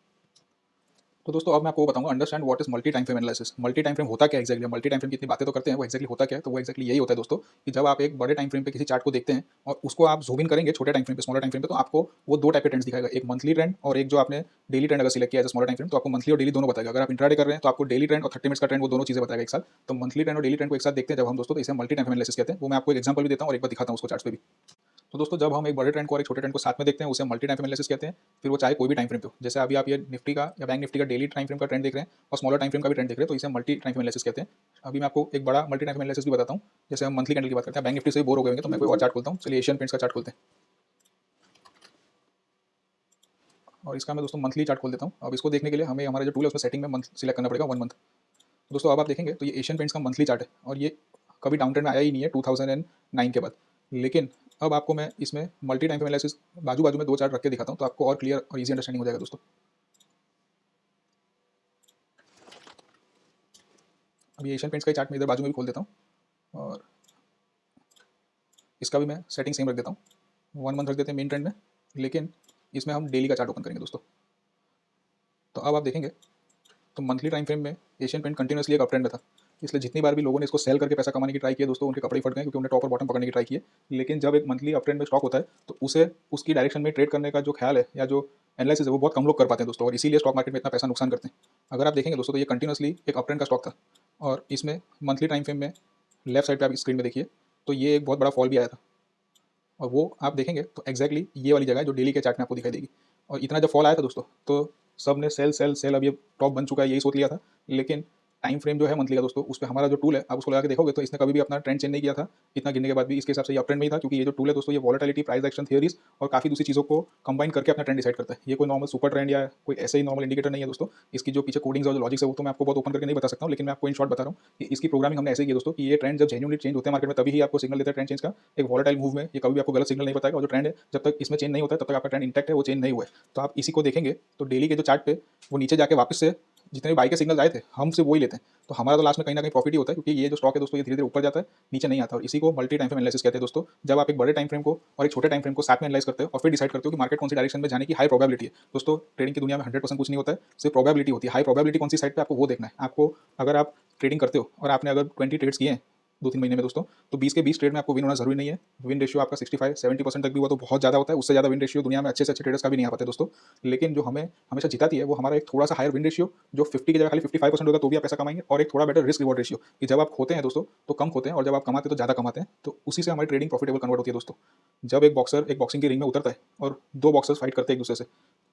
तो दोस्तों अब मैं आपको बताऊंगा understand what is multi time frame analysis. Multi time frame होता क्या एक्जैक्टली, मल्टी टाइम फ्रेम की इतनी बातें तो करते हैं, वो एक्जैक्टली होता क्या है। तो वो एक्जैक्टली यही होता है दोस्तों कि जब आप एक बड़े टाइम फ्रेम पे किसी चार्ट को देखते हैं और उसको आप जूम इन करेंगे छोटे टाइम फ्रेम पे, स्मॉलर टाइम फ्रेम पे, तो आपको वो 2 टाइप के ट्रेंड्स दिखाएगा, एक मंथली ट्रेंड और एक जो आपने डेली ट्रेंड अगर सिलेक्ट किया है स्मॉलर टाइम फ्रेम तो आपको मंथली और डेली दोनों बताएगा। अगर आप इंट्राडे कर रहे हैं तो आपको डेली ट्रेंड और 30 मिनट्स का ट्रेंड वो दोनों चीजें बताएगा एक साथ। तो मंथली ट्रेंड और डेली ट्रेंड को एक साथ देखते हैं जब हम दोस्तों तो इसे मल्टी टाइम फ्रेम एनालिसिस कहते हैं। वो मैं आपको एक एग्जांपल भी देता हूं और एक बार दिखाता हूं उसको चार्ट्स पे भी। तो दोस्तों जब हम एक बड़े ट्रेंड को और एक छोटे ट्रेंड को साथ में देखते हैं उसे मल्टी टाइम फ्रेम एनालिसिस कहते हैं। फिर वो चाहे कोई भी टाइम फ्रेम पे हो, जैसे अभी आप ये निफ्टी का या बैंक निफ्टी का डेली टाइम फ्रेम का ट्रेंड देख रहे हैं और स्मॉलर टाइम फ्रेम का भी ट्रेंड देख रहे हैं तो इसे मल्टी टाइम फ्रेम एनालिसिस कहते हैं। अभी मैं आपको एक बड़ा मल्टी टाइम फ्रेम एनालिसिस भी बताता हूँ। जैसे हम मंथली कैंडल की बात करते हैं, बैंक निफ्टी से बोर हो गए होंगे तो मैं कोई और चार्ट खोलता हूँ। चलिए एशियन पेंट्स का चार्ट खोलते हैं और इसका मैं दोस्तों मंथली चार्ट खोल देता हूँ। अब इसको देखने के लिए हमें हमारा जो टूल है उसमें सेटिंग में मंथ सिलेक्ट करना पड़ेगा, 1 मंथ। दोस्तों अब आप देखेंगे तो ये एशियन पेंट्स का मंथली चार्ट है और ये कभी डाउन ट्रेंड में आया ही नहीं है 2009 के बाद। लेकिन अब आपको मैं इसमें मल्टी टाइम फ्रेम एनालिसिस बाजू बाजू में 2 चार्ट रख के दिखाता हूँ तो आपको और क्लियर और इजी अंडरस्टैंडिंग हो जाएगा दोस्तों। अब ये एशियन पेंट्स का चार्ट मैं इधर बाजू में भी खोल देता हूँ और इसका भी मैं सेटिंग सेम रख देता हूँ, 1 मंथ रख देते हैं मेन ट्रेंड में, लेकिन इसमें हम डेली का चार्ट ओपन करेंगे दोस्तों। तो अब आप देखेंगे तो मंथली टाइम फ्रेम में एशियन पेंट कंटिन्यूसली एक अप ट्रेंड में था, इसलिए जितनी बार भी लोगों ने इसको सेल करके पैसा कमाने की ट्राई की है दोस्तों, उनके कपड़े फट गए क्योंकि उन्हें टॉप और बॉटम पकड़ने की ट्राई की है। लेकिन जब एक मंथली अप ट्रेंड में स्टॉक होता है तो उसे उसकी डायरेक्शन में ट्रेड करने का जो ख्याल है या जो एनालिसिस है वो बहुत कम लोग कर पाते हैं दोस्तों, और इसीलिए स्टॉक मार्केट में इतना पैसा नुकसान करते हैं। अगर आप देखेंगे दोस्तों तो ये कंटिन्यूअसली एक अप ट्रेंड का स्टॉक था, और इसमें मंथली टाइम फ्रेम में लेफ्ट साइड पे आप स्क्रीन में देखिए तो ये एक बहुत बड़ा फॉल भी आया था, और वो आप देखेंगे तो एक्जैक्टली ये वाली जगह है जो डेली के चार्ट में आपको दिखाई देगी। और इतना जब फॉल आया था दोस्तों तो सब ने सेल सेल सेल, अब ये टॉप बन चुका है यही सोच लिया था। लेकिन टाइम फ्रेम जो है मंथली का दोस्तों, उस पर हमारा जो टूल है आप उसको लगा के देखोगे तो इसने कभी भी अपना ट्रेंड चेंज नहीं किया था। इतना गिरने के बाद भी इसके हिसाब से ये अप ट्रेंड में ही था, क्योंकि ये जो टूल है दोस्तों ये वॉलेटिलिटी, प्राइस एक्शन थियरीज और काफ़ी दूसरी चीज़ों को कंबाइन करके अपना ट्रेंड डिसाइड करता है। ये कोई नॉर्मल सुपर ट्रेंड या कोई ऐसे ही नॉर्मल इंडिकेटर नहीं है दोस्तों। इसकी जो पीछे कोडिंग्स और जो लॉजिक्स है वो तो मैं आपको बहुत ओपन करके नहीं बता सकता हूँ, लेकिन मैं आपको इन शॉर्ट बता रहा हूँ कि इसकी प्रोग्रामिंग हमने ऐसे ही की दोस्तों कि ये ट्रेंड जब जेन्युइनली चेंज होते हैं मार्केट में तभी ही आपको सिग्नल देता है ट्रेंड चेंज का। एक वॉलेटाइल मूव में ये कभी भी आपको गलत सिग्नल नहीं बताएगा, और जो ट्रेंड है जब तक इसमें चेंज नहीं होता है तब तक आपका ट्रेंड इंटैक्ट है, वो चेंज नहीं हुआ है। तो आप इसी को देखेंगे तो डेली के जो चार्ट पे वो नीचे जाके वापस से जितने भी बाई के सिग्नल्स आए थे हम सिर्फ वही लेते हैं, तो हमारा तो लास्ट में कहीं ना कहीं प्रॉफिट ही होता है, क्योंकि ये जो स्टॉक है दोस्तों ये धीरे धीरे ऊपर जाता है नीचे नहीं आता। और इसी को मल्टी टाइम फ्रेम एनालिसिस कहते हैं दोस्तों। जब आप एक बड़े टाइम फ्रेम को और एक छोटे टाइम फ्रेम को साथ में एनालाइज करते हो और फिर डिसाइड करते हो कि मार्केट कौन सी डायरेक्शन में जाने की हाई प्रोबेबिलिटी है। दोस्तों ट्रेडिंग की दुनिया में 100% कुछ नहीं होता है, सिर्फ प्रोबेबिलिटी होती है। हाई प्रोबेबिलिटी कौन सी साइड पे आपको वो देखना है। आपको अगर आप ट्रेडिंग करते हो और आपने अगर 20 ट्रेड्स किए हैं 2-3 महीने में दोस्तों, तो 20 के 20 ट्रेड में आपको विन होना जरूरी नहीं है। विन रेशियो आपका 65-70% तक भी हुआ तो बहुत ज़्यादा होता है। उससे ज़्यादा विन रेशियो दुनिया में अच्छे से अच्छे ट्रेडर्स का भी नहीं आ पाते दोस्तों। लेकिन जो हमें हमेशा जिताती है वो हमारा एक थोड़ा सा हायर विन रेशियो, जो 50 की जगह खाली 55% होगा तो भी आप पैसा कमाएंगे, और एक थोड़ा बेटर रिस्क रिवॉर्ड रेशियो कि जब आप खोते हैं दोस्तों तो कम खोते हैं और जब आप कमाते हैं तो ज़्यादा कमाते हैं। तो उसी से हमारी ट्रेडिंग प्रॉफिटेबल कन्वर्ट होती है दोस्तों। जब एक बॉक्सर एक बॉक्सिंग की रिंग में उतरता है और दो बॉक्सर्स फाइट करते हैं एक दूसरे से,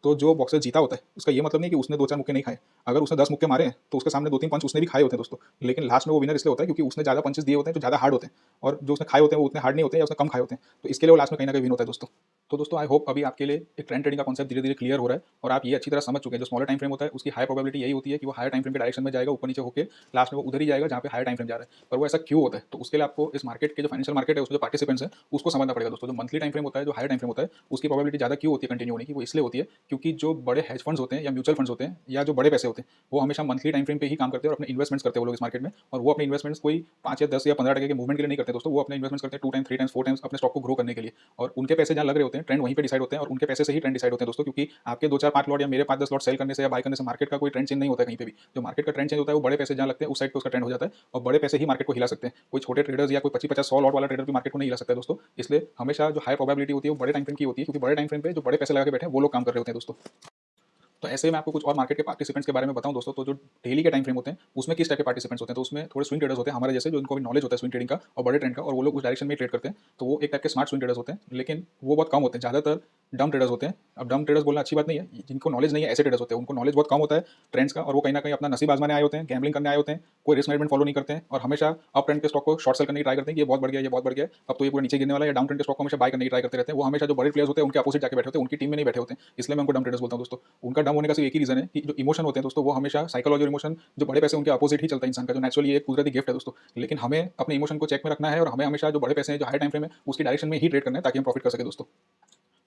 तो जो बॉक्सर जीता होता है उसका ये मतलब नहीं कि उसने 2-4 मुक्के नहीं खाए। अगर उसने 10 मुक्के मारे हैं तो उसके सामने 2-3 पंच उसने भी खाए होते हैं दोस्तों, लेकिन लास्ट में वो विनर इसलिए होता है क्योंकि उसने ज़्यादा पंचेस दिए होते हैं जो ज़्यादा हार्ड होते हैं, और जो उसने खाए होते हैं वो उतने हार्ड नहीं होते हैं या उसने कम खाए होते हैं, तो इसके लिए वो लास्ट में कहीं ना कहीं विन होता है दोस्तों। तो दोस्तों आई होप अभी आपके लिए एक ट्रेंड ट्रेडिंग का कॉन्सेप्ट धीरे धीरे क्लियर हो रहा है, और आप ये अच्छी तरह समझ चुके हैं जो स्मॉलर टाइम फ्रेम होता है उसकी हाई प्रोबेबिलिटी यही होती है कि वो हायर टाइम फ्रेम के डायरेक्शन में जाएगा, ऊपर नीचे होकर लास्ट में वो उधर ही जाएगा जहाँ पे हायर टाइम फ्रेम जा रहा है। पर वो ऐसा क्यों होता है, तो उसके लिए आपको इस मार्केट के जो फाइनेंशियल मार्केट है उसमें जो पार्टिसिपेंट्स है उसको समझना पड़ेगा दोस्तों। जो मंथली टाइम फ्रेम होता है, जो हायर टाइम फ्रेम होता है, उसकी प्रोबेबिलिटी ज़्यादा क्यों होती है कंटिन्यू होने की, वो इसलिए होती है क्योंकि जो बड़े हेज फंड्स होते हैं या म्यूचुअल फंड्स होते हैं या जो बड़े पैसे होते हैं वो हमेशा मंथली टाइम फ्रेम पे ही काम करते हैं और अपने इन्वेस्टमेंट्स करते हैं वो लोग इस मार्केट में। और वो अपने इन्वेस्टमेंट्स कोई 5 या 10 या 15% के मूवमेंट के लिए नहीं करते दोस्तों, वो अपने इन्वेस्टमेंट्स करते हैं 2 टाइम्स 3 टाइम्स 4 टाइम्स अपने स्टॉक को ग्रो करने के लिए। और उनके पैसे जहाँ लग रहे होते हैं ट्रेंड वहीं पे डिसाइड होते हैं, और उनके पैसे से ही ट्रेंड डिसाइड होते हैं दोस्तों। क्योंकि आपके 2-4-5 लॉट या मेरे 5-10 लॉट सेल करने से या बाय करने से मार्केट का कोई ट्रेंड चेंज नहीं होता है कहीं पे भी। जो मार्केट का ट्रेंड चेंज होता है वो बड़े पैसे जहाँ लगते हैं उस साइड पे उसका ट्रेंड हो जाता है, और बड़े पैसे ही मार्केट को हिला सकते हैं। कोई छोटे ट्रेडर्स या कोई 25-50-100 लॉट वाला ट्रेडर भी मार्केट को नहीं हिला सकता है दोस्तों। इसलिए हमेशा जो हाई प्रोबेबिलिटी होती है वो बड़े टाइम फ्रेम की होती है, क्योंकि बड़े टाइम फ्रेम पे जो बड़े पैसे लगा के बैठे हैं वो लोग काम कर रहे होते हैं दोस्तों। तो ऐसे में आपको कुछ और मार्केट के पार्टिसिपेंट्स के बारे में बताऊं दोस्तों, तो जो डेली के टाइम फ्रेम होते हैं उसमें किस टाइप के पार्टिसिपेंट्स होते हैं, तो उसमें थोड़े स्विंग ट्रेडर्स होते हैं हमारे जैसे, जो इनको भी नॉलेज होता है स्विंग ट्रेडिंग का और बड़े ट्रेंड का, और वो लोग उस डायरेक्शन में ट्रेड करते हैं। तो वो एक टाइप के स्मार्ट स्विंग ट्रेडर्स होते हैं, लेकिन वो बहुत कम होते हैं, ज़्यादातर डम ट्रेडर्स होते हैं। अब डम ट्रेडर्स बोलना अच्छी बात नहीं है, जिनको नॉलेज नहीं है ऐसे ट्रेडर्स होते हैं, उनको नॉलेज बहुत कम होता है ट्रेंड्स का, और वो कहीं ना कहीं अपना नसीब आजमाने आए होते हैं, गैम्बलिंग करने आए होते हैं, कोई रिस्क मैनेजमेंट फॉलो नहीं करते हैं, और हमेशा अप ट्रेंड के स्टॉक को शॉर्ट सेल करने की ट्राई करते हैं कि ये बहुत बढ़ गया, ये बहुत बढ़ गया, अब तो ये पूरा नीचे गिरने वाला है, या डाउन ट्रेंड के स्टॉक को हमेशा बाय करने की ट्राई करते रहते हैं। वो हमेशा जो बड़े प्लेयर्स होते हैं उनके अपोजिट जाके बैठे होते हैं, उनकी टीम में नहीं बैठे होते हैं, इसलिए मैं उनको डम ट्रेडर्स बोलता हूं दोस्तों। उनका डम होने का सिर्फ एक ही रीजन है कि जो इमोशन होते हैं दोस्तों वो हमेशा साइकोलॉजी और इमोशन, जो बड़े पैसे उनके अपोजिट ही चलता है इंसान का, जो नेचुरली एक कुदरती गिफ्ट है दोस्तों। लेकिन हमें अपने इमोशन को चेक में रखना है, और हमें हमेशा जो बड़े पैसे हैं जो हाई टाइम फ्रेम है उसकी डायरेक्शन में ही ट्रेड करना है ताकि हम प्रॉफिट कर सके दोस्तों।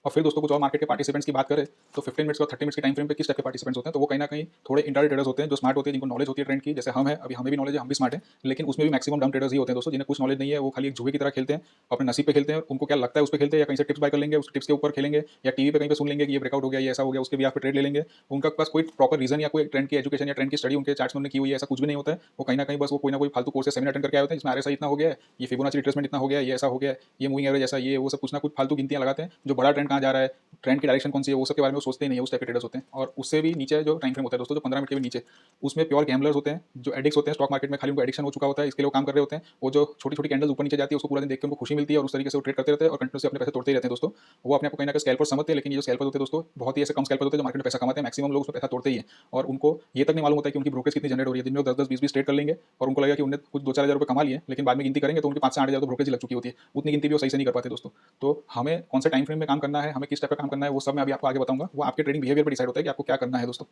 और फिर दोस्तों कुछ और मार्केट के पार्टिसिपेंट्स की बात करें तो 15 मिनट्स और 30 मिनट्स के टाइम फ्रेम पे किस टाइप के पार्टिसिपेंट्स होते हैं, तो वो कहीं ना कहीं थोड़े इंट्राडे ट्रेडर्स होते हैं जो स्मार्ट होते हैं, जिनको नॉलेज होती है ट्रेंड की, जैसे हम हैं, अभी हमें भी नॉलेज है, हम भी स्मार्ट हैं, लेकिन उसमें भी मैक्सिमम डम ट्रेडर्स ही होते हैं दोस्तों, जिन्हें कुछ नॉलेज नहीं है, वो खाली एक जुए की तरह खेलते हैं, अपने नसीब पे खेलते हैं, उनको क्या लगता है उस पर खेलते हैं, या कहीं से टिप्स बाय कर लेंगे, उस टिप्स के ऊपर खेलेंगे, या टीवी पे कहीं पे सुन लेंगे कि ये ब्रेकआउट हो गया, ये ऐसा हो गया, उसके भी आप ट्रेड ले लेंगे। उनका पास कोई प्रॉपर रीजन या कोई ट्रेंड की एजुकेशन या ट्रेंड की स्टडी उनके चार्ट्स में की हुई है ऐसा कुछ भी नहीं होता है। वो कहीं ना कहीं बस वो कोई ना कोई फालतू कोर्स सेमिनार अटेंड करके आए होते हैं, इसमें आरएसआई इतना हो गया है, ये फिबोनाची रिट्रेसमेंट इतना हो गया, ये ऐसा हो गया, ये मूविंग एवरेज ऐसा, ये वो सब कुछ ना कुछ फालतू गिनतियां लगाते हैं। जो बड़ा ट्रेंड कहाँ जा रहा है, ट्रेंड की डायरेक्शन कौन सी है, वो सब के बारे में सोचते ही नहीं है, उस टाइप के ट्रेडर्स होते हैं। और उससे भी नीचे जो टाइम फ्रेम होता है दोस्तों, जो 15 मिनट के भी नीचे, उसमें प्योर गैम्बलर्स होते हैं, जो एडिक्ट्स होते हैं स्टॉक मार्केट में, खाली उनको एडिक्शन हो चुका होता है, इसके लिए वो काम कर रहे होते हैं। वो जो छोटी छोटी कैंडल्स ऊपर नीचे जाती है उसको पूरा दिन देख के उनको खुशी मिलती है, और उस तरीके से वो ट्रेड करते रहते हैं और कंटिन्यूसली अपने पैसे तोड़ते ही रहते हैं दोस्तों। वो अपने आप को कहीं ना कहीं स्कैल्पर समझते हैं, लेकिन ये जो स्कैल्पर होते हैं दोस्तों बहुत ही ऐसे कम स्कैल्पर होते हैं जो मार्केट में पैसा कमाते हैं, मैक्सिमम लोग उसमें पैसा तोड़ते ही हैं, और उनको ये तक नहीं मालूम होता है कि उनकी ब्रोकेज कितनी जनरेट हो रही है। दिन में 10-10 20-20 ट्रेड कर लेंगे और उनको लगेगा कि उन्हें कुछ 2-4 हज़ार रुपये कमा लिए, लेकिन बाद में गिनती करेंगे तो उनकी 5 से 8 हज़ार तो ब्रोकेज लग चुकी होती है, उतनी गिनती भी वो सही से नहीं कर पाते दोस्तों। तो हमें कौन से टाइम फ्रेम में काम करना है, हमें किस टाइप का काम करना है, वो सब मैं अभी आपको आगे बताऊंगा। वो आपके ट्रेडिंग बिहेवियर पर डिसाइड होता है कि आपको क्या करना है दोस्तों।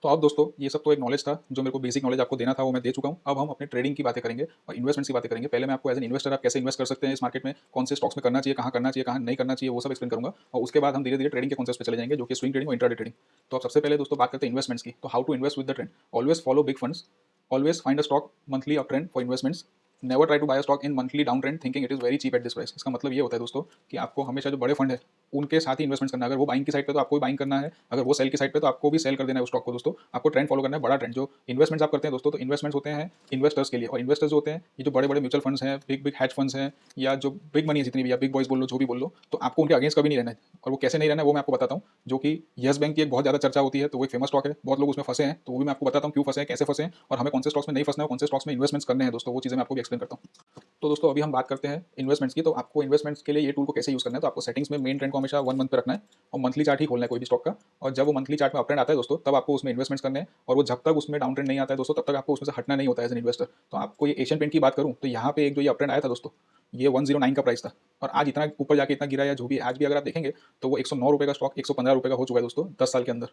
तो अब दोस्तों ये सब तो एक नॉलेज था जो मेरे को बेसिक नॉलेज आपको देना था, वो मैं दे चुका हूँ। अब हम अपने ट्रेडिंग की बातें करेंगे और इन्वेस्टमेंट्स की बातें करेंगे। पहले मैं आपको एज एन इन्वेस्टर आप कैसे इन्वेस्ट कर सकते हैं इस मार्केट में, कौन से स्टॉक्स में करना चाहिए, कहाँ नहीं करना चाहिए, वो सब एक्सप्लेन करूंगा। और उसके बाद हम धीरे धीरे ट्रेडिंग के कॉन्सेप्ट पे चले जाएंगे, जो कि स्विंग ट्रेडिंग और इंट्राडे ट्रेडिंग। तो अब सबसे पहले दोस्तों बात करते हैं इन्वेस्टमेंट्स की। तो how to invest with the trend. Always follow big funds, always find a stock monthly up trend for investments, never try to buy stock in monthly down trend thinking it is very cheap at this price. इसका मतलब ये होता है दोस्तों कि आपको हमेशा जो बड़े फंड है उनके साथ ही इन्वेस्टमेंट करना है। अगर वो बाइंग की साइड पे तो आपको भी बाइंग करना है, अगर वो सेल की साइड पे तो आपको भी सेल कर देना है उस स्टॉक को दोस्तों। आपको ट्रेंड फॉलो करना है, बड़ा ट्रेंड। जो इन्वेस्टमेंट्स आप करते हैं दोस्तों, तो इन्वेस्टमेंट्स होते हैं इन्वेस्टर्स के लिए, और इन्वेस्टर्स होते हैं ये जो बड़े बड़े म्यूचुअल फंड्स हैं, बिग बिग हैज फंड्स हैं, या जो बिग मनी है जितनी भी, या बिग बॉयज बोल लो, जो भी बोल लो, तो आपको उनके अगेंस्ट कभी नहीं रहना है। और वो कैसे नहीं रहना है वो मैं आपको बताता हूँ। जो कि येस बैंक की एक बहुत ज़्यादा चर्चा होती है, तो वो एक फेमस स्टॉक है, बहुत लोग उसमें फंसे हैं, तो वो भी मैं आपको बताता हूँ क्यों फंसे हैं, कैसे फंसे हैं, और हमें कौन से स्टॉक्स में नहीं फंसना है, कौन से स्टॉक्स में इन्वेस्टमेंट्स करने हैं दोस्तों, वो चीज़ें मैं आपको भी एक्सप्लेन करता हूँ। तो दोस्तों अभी हम बात करते हैं इन्वेस्टमेंट्स की। तो आपको इन्वेस्टमेंट्स के लिए ये टूल को कैसे यूज़ करना है, तो आपको सेटिंग्स में मेन ट्रेंड को हमेशा 1 मंथ पे रखना है, और मंथली चार्ट ही खोलना है कोई भी स्टॉक का। और जब वो मंथली चार्ट में अप ट्रेंड आता है दोस्तों, तब आपको उसमें इन्वेस्टमेंट्स करने हैं, और वो जब तक उसमें डाउन ट्रेंड नहीं आता है दोस्तों, तब तक आपको उसमें से हटना नहीं होता है एज एन इन्वेस्टर। तो आपको ये एशियन पेंट की बात करूँ तो यहाँ पे एक जो ये अप ट्रेंड आया था दोस्तों, ये 109 का प्राइस था, और आज इतना ऊपर जाके इतना गिरा, या जो भी आज भी अगर आप देखेंगे तो वो 109 रुपये का स्टॉक 115 रुपये का हो चुका है दोस्तों 10 साल के अंदर।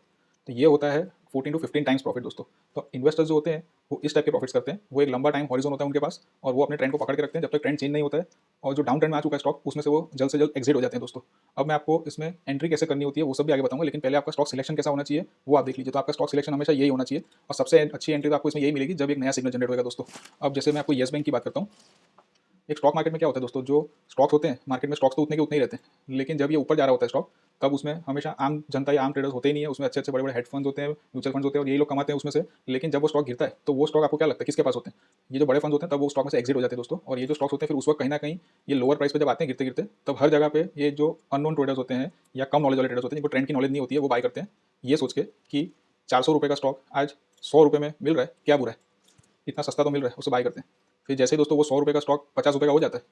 तो ये होता है 14 टू 15 टाइम्स प्रॉफिट दोस्तों। तो इन्वेस्टर्स जो होते हैं वो इस टाइप के प्रॉफिट्स करते हैं। वो एक लंबा टाइम हॉरिजॉन होता है उनके पास, और वो अपने ट्रेंड को पकड़ के रखते हैं जब तक ट्रेंड चेंज नहीं होता है, और जो डाउन ट्रेंड में आ चुका है स्टॉक उसमें से वो जल्द से जल्द एग्जिट हो जाते हैं दोस्तों। अब मैं आपको इसमें एंट्री कैसे करनी होती है वो सब भी आगे बताऊंगा, लेकिन पहले आपका स्टॉक सिलेक्शन कैसा होना चाहिए वो आप देख लीजिए। तो आपका स्टॉक सिलेक्शन हमेशा यही होना चाहिए, और सबसे अच्छी एंट्री तो आपको इसमें यही मिलेगी जब एक नया सिग्नल जनरेट होगा दोस्तों। अब जैसे मैं आपको येस बैंक की बात करता हूँ। एक स्टॉक मार्केट में क्या होता है दोस्तों, जो स्टॉक्स होते हैं मार्केट में, स्टॉक्स तो उतने के उतने ही रहते हैं, लेकिन जब ये ऊपर जा रहा होता है स्टॉक, तब उसमें हमेशा आम जनता या आम ट्रेडर्स होते ही नहीं है, उसमें अच्छे अच्छे बड़े बड़े हेड फंड्स होते हैं, म्यूचुअल फंड्स होते हैं, और यही लोग कमाते हैं उसमें से। लेकिन जब वो स्टॉक गिरता है तो वो स्टॉक आपको क्या लगता है किसके पास होते हैं, ये जो बड़े फंड्स होते हैं, तब वो स्टॉक में से एग्जिट हो जाते हैं दोस्तों। और ये जो स्टॉक्स होते हैं फिर उस वक्त कहीं ना कहीं ये लोअर प्राइस पे जब आते हैं गिरते गिरते, तब हर जगह पे ये जो अननोन ट्रेडर्स होते हैं या कम नॉलेज वाले ट्रेडर्स होते हैं, जिनको ट्रेंड की नॉलेज नहीं होती है, वो बाय करते हैं ये सोच के कि 400 रुपये का स्टॉक आज 100 रुपये में मिल रहा है, क्या बुरा है, इतना सस्ता तो मिल रहा है, उसे बाय करते हैं। फिर जैसे ही दोस्तों वो 100 रुपये का स्टॉक 50 रुपये का हो जाता है,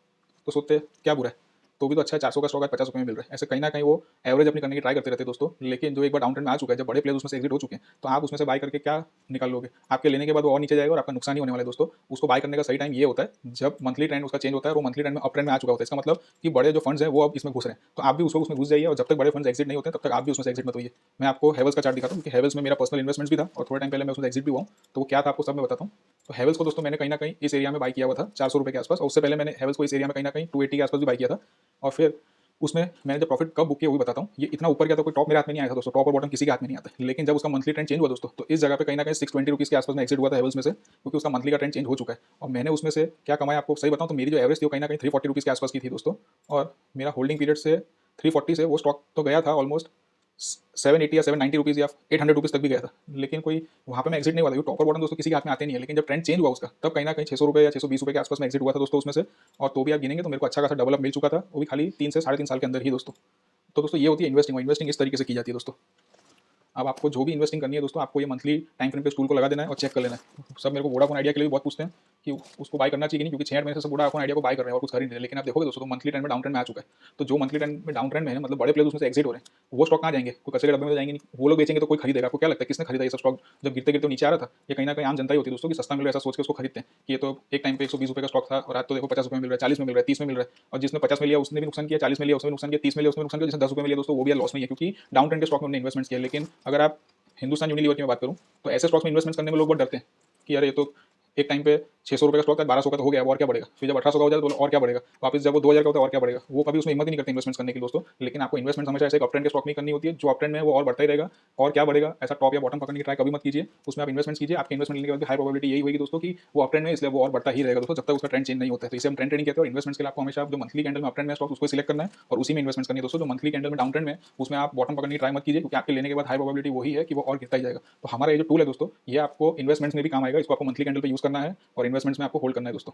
तो सोचते हैं क्या बुरा है, तो भी तो अच्छा है, 400 का स्टॉक आज 50 रुपये में मिल रहा है। ऐसे कहीं ना कहीं वो एवरेज अपनी करने की ट्राई करते रहते हैं दोस्तों। लेकिन जो एक बार डाउन ट्रेंड में आ चुका है, जब बड़े प्लेयर्स उसमें से एग्जिट हो चुके हैं, तो आप उसमें से बाय करके क्या निकाल लोगे, आपके लेने के बाद वो और नीचे जाएगा और आपका नुकसान ही होने वाला है दोस्तों। उसको बाय करने का सही टाइम ये होता है जब मंथली ट्रेंड उसका चेंज होता है, और वो मंथली ट्रेंड में अप ट्रेंड में आ चुका होता है। इसका मतलब कि बड़े जो फंड्स हैं वो अब इसमें घुस रहे हैं, तो आप भी उसमें घुस जाइए, और जब तक बड़े फंड्स एग्जिट नहीं होते तब तक आप भी उसमें से एग्जिट मत होइए। मैं आपको हेवल्स का चार्ट दिखाता हूँ कि हेवल्स में मेरा पर्सनल इन्वेस्टमेंट्स भी था, और थोड़े टाइम पहले मैं उसमें एग्जिट भी हुआ हूँ, तो वो क्या था आपको सब मैं बताता हूँ। तो हेवल्स को दोस्तों मैंने कहीं ना कहीं इस एरिया में बाय किया हुआ था 400 रुपये के आसपास, और उससे पहले मैंने हेवल्स को इस एरिया में कहीं ना कहीं 280 के आसपास भी बाय किया था। और फिर उसमें मैंने जब प्रॉफिट कब बुक किया वो भी बताता हूँ। ये इतना ऊपर गया तो कोई टॉप मेरे हाथ में नहीं आया था दोस्तों, टॉप और बॉटम किसी के हाथ में नहीं आता। लेकिन जब उसका मंथली ट्रेंड चेंज हुआ दोस्तों, तो इस जगह पे कहीं ना कहीं 620 रुपीज़ के आसपास में एग्जिट हुआ था हेवल्स में से, क्योंकि उसका मंथली का ट्रेंड चेंज हो चुका है। और मैंने उसमें से क्या कमाया आपको सही बताऊँ, तो मेरी जो एवरेज थी वो कहीं ना कहीं 340 रुपीज़ के आसपास की थी दोस्तों। और मेरा होल्डिंग पीरियड से 340 से वो स्टॉक तो गया था ऑलमोस्ट 780 या 790 रुपीज़ या 800 रुपीज़ तक भी गया था, लेकिन कोई वहाँ पे मैं एग्जिट नहीं हुआ था, क्योंकि टॉप और बॉटम दोस्तों किसी के हाथ में आते नहीं है। लेकिन जब ट्रेंड चेंज हुआ उसका, तब कहीं ना कहीं 600 रुपये या 620 रुपये के आसपास में एग्जिट हुआ था दोस्तों उसमें से। और तो भी आप गिनेंगे तो मेरे को अच्छा खासा डेवलप मिल चुका था, वो भी खाली 3 से 3.5 साल के अंदर ही दोस्तों। तो दोस्तों ये होती है इन्वेस्टिंग, और इन्वेस्टिंग इस तरीके से की जाती है दोस्तों। अब आपको जो भी इन्वेस्टिंग करनी है दोस्तों, आपको ये मंथली टाइम फ्रेम पे टूल को लगा देना है और चेक कर लेना है। सब मेरे को वोडाफोन आइडिया के लिए भी बहुत पूछते हैं कि उसको बाय करना चाहिए कि नहीं, क्योंकि 6 महीने से सब वोडाफोन आइडिया को बाय कर रहे हैं और कुछ खरीद रहे हैं। लेकिन आप देखोगे दोस्तों, तो मंथली ट्रेंड में डाउन ट्रेंड में आ चुका है। तो जो मंथली ट्रेंड में डाउन ट्रेंड में है, मतलब बड़े प्लेयर्स उसमें से एग्जिट हो रहे हैं, वो स्टॉक कहाँ जाएंगे, कोई कचरे के डब्बे में जाएंगे नहीं, वो लोग बेचेंगे तो कोई खरीदेगा। आपको क्या लगता है किसने खरीदा ये सब स्टॉक, जब गिरते गिरते नीचे आ रहा था? ये कहीं ना कहीं आम जनता ही होती है दोस्तों, कि सस्ता मिल रहा है ऐसा सोच के उसको खरीदते हैं कि ये तो एक टाइम पे 120 रुपये का स्टॉक था, और आज तो देखो 50 रुपये मिल रहा है, 40 में मिल रहा है, 30 में मिल रहा है। और जिसने 50 में लिया उसने भी नुकसान किया, 40 में लिया उसने नुकसान किया, 30 में लिया उसने नुकसान किया, जिसने 10 रुपये में लिया दोस्तों वो भी लॉस में है, क्योंकि डाउन ट्रेंड के स्टॉक में उन्होंने इन्वेस्टमेंट किया। लेकिन अगर आप हिंदुस्तान यूनिलीवर की मैं बात करूं, तो ऐसे स्टॉक्स में इन्वेस्टमेंट करने में लोग बहुत डरते हैं कि यार ये तो एक टाइम पे 600 रुपये का स्टॉक था, 1200 का तो हो गया, और क्या बढ़ेगा। फिर जब 1800 का हो जाए तो और क्या बढ़ेगा, वापस जब वो 2000 का होता है और क्या बढ़ेगा। वो कभी उसमें हिम्मत ही नहीं करते इन्वेस्टमेंट करने की दोस्तों। लेकिन आपको इन्वेस्टमेंट हमेशा ऐसे अप ट्रेंड के स्टॉक में करनी होती है, जो अप ट्रेंड में है वो और बढ़ता ही रहेगा, और क्या बढ़ेगा, ऐसा टॉप या बॉटम पकड़ने की ट्राई कभी मत कीजिए। उसमें आप इन्वेस्टमेंट कीजिए, आपके इन्वेस्टमेंट लेने के बाद हाई प्रोबेबिलिटी यही होगी दोस्तों कि वो अप ट्रेंड में, इसलिए वो और बढ़ता ही रहेगा दोस्तों, जब तक उसका ट्रेंड चेंज नहीं होता है। तो इसे हम ट्रेंड ट्रेडिंग कहते हैं। और इन्वेस्टमेंट्स के लिए आपको हमेशा जो मंथली कैंडल में अप ट्रेंड में स्टॉक उसको सिलेक्ट करना है और उसी में इन्वेस्टमेंट करनी है दोस्तों। जो मंथली कैंडल में डाउन ट्रेंड में उसमें आप बॉटम पकड़ने की ट्राई मत कीजिए, क्योंकि आपके लेने के बाद हाई प्रोबेबिलिटी वही है कि वो और गिरता ही जाएगा। तो हमारा ये जो टूल है दोस्तों, ये आपको इन्वेस्टमेंट्स में भी काम आएगा। इसको आपको मंथली कैंडल पे यूज करना है और इन्वेस्टमेंट्स में आपको होल्ड करना है दोस्तों।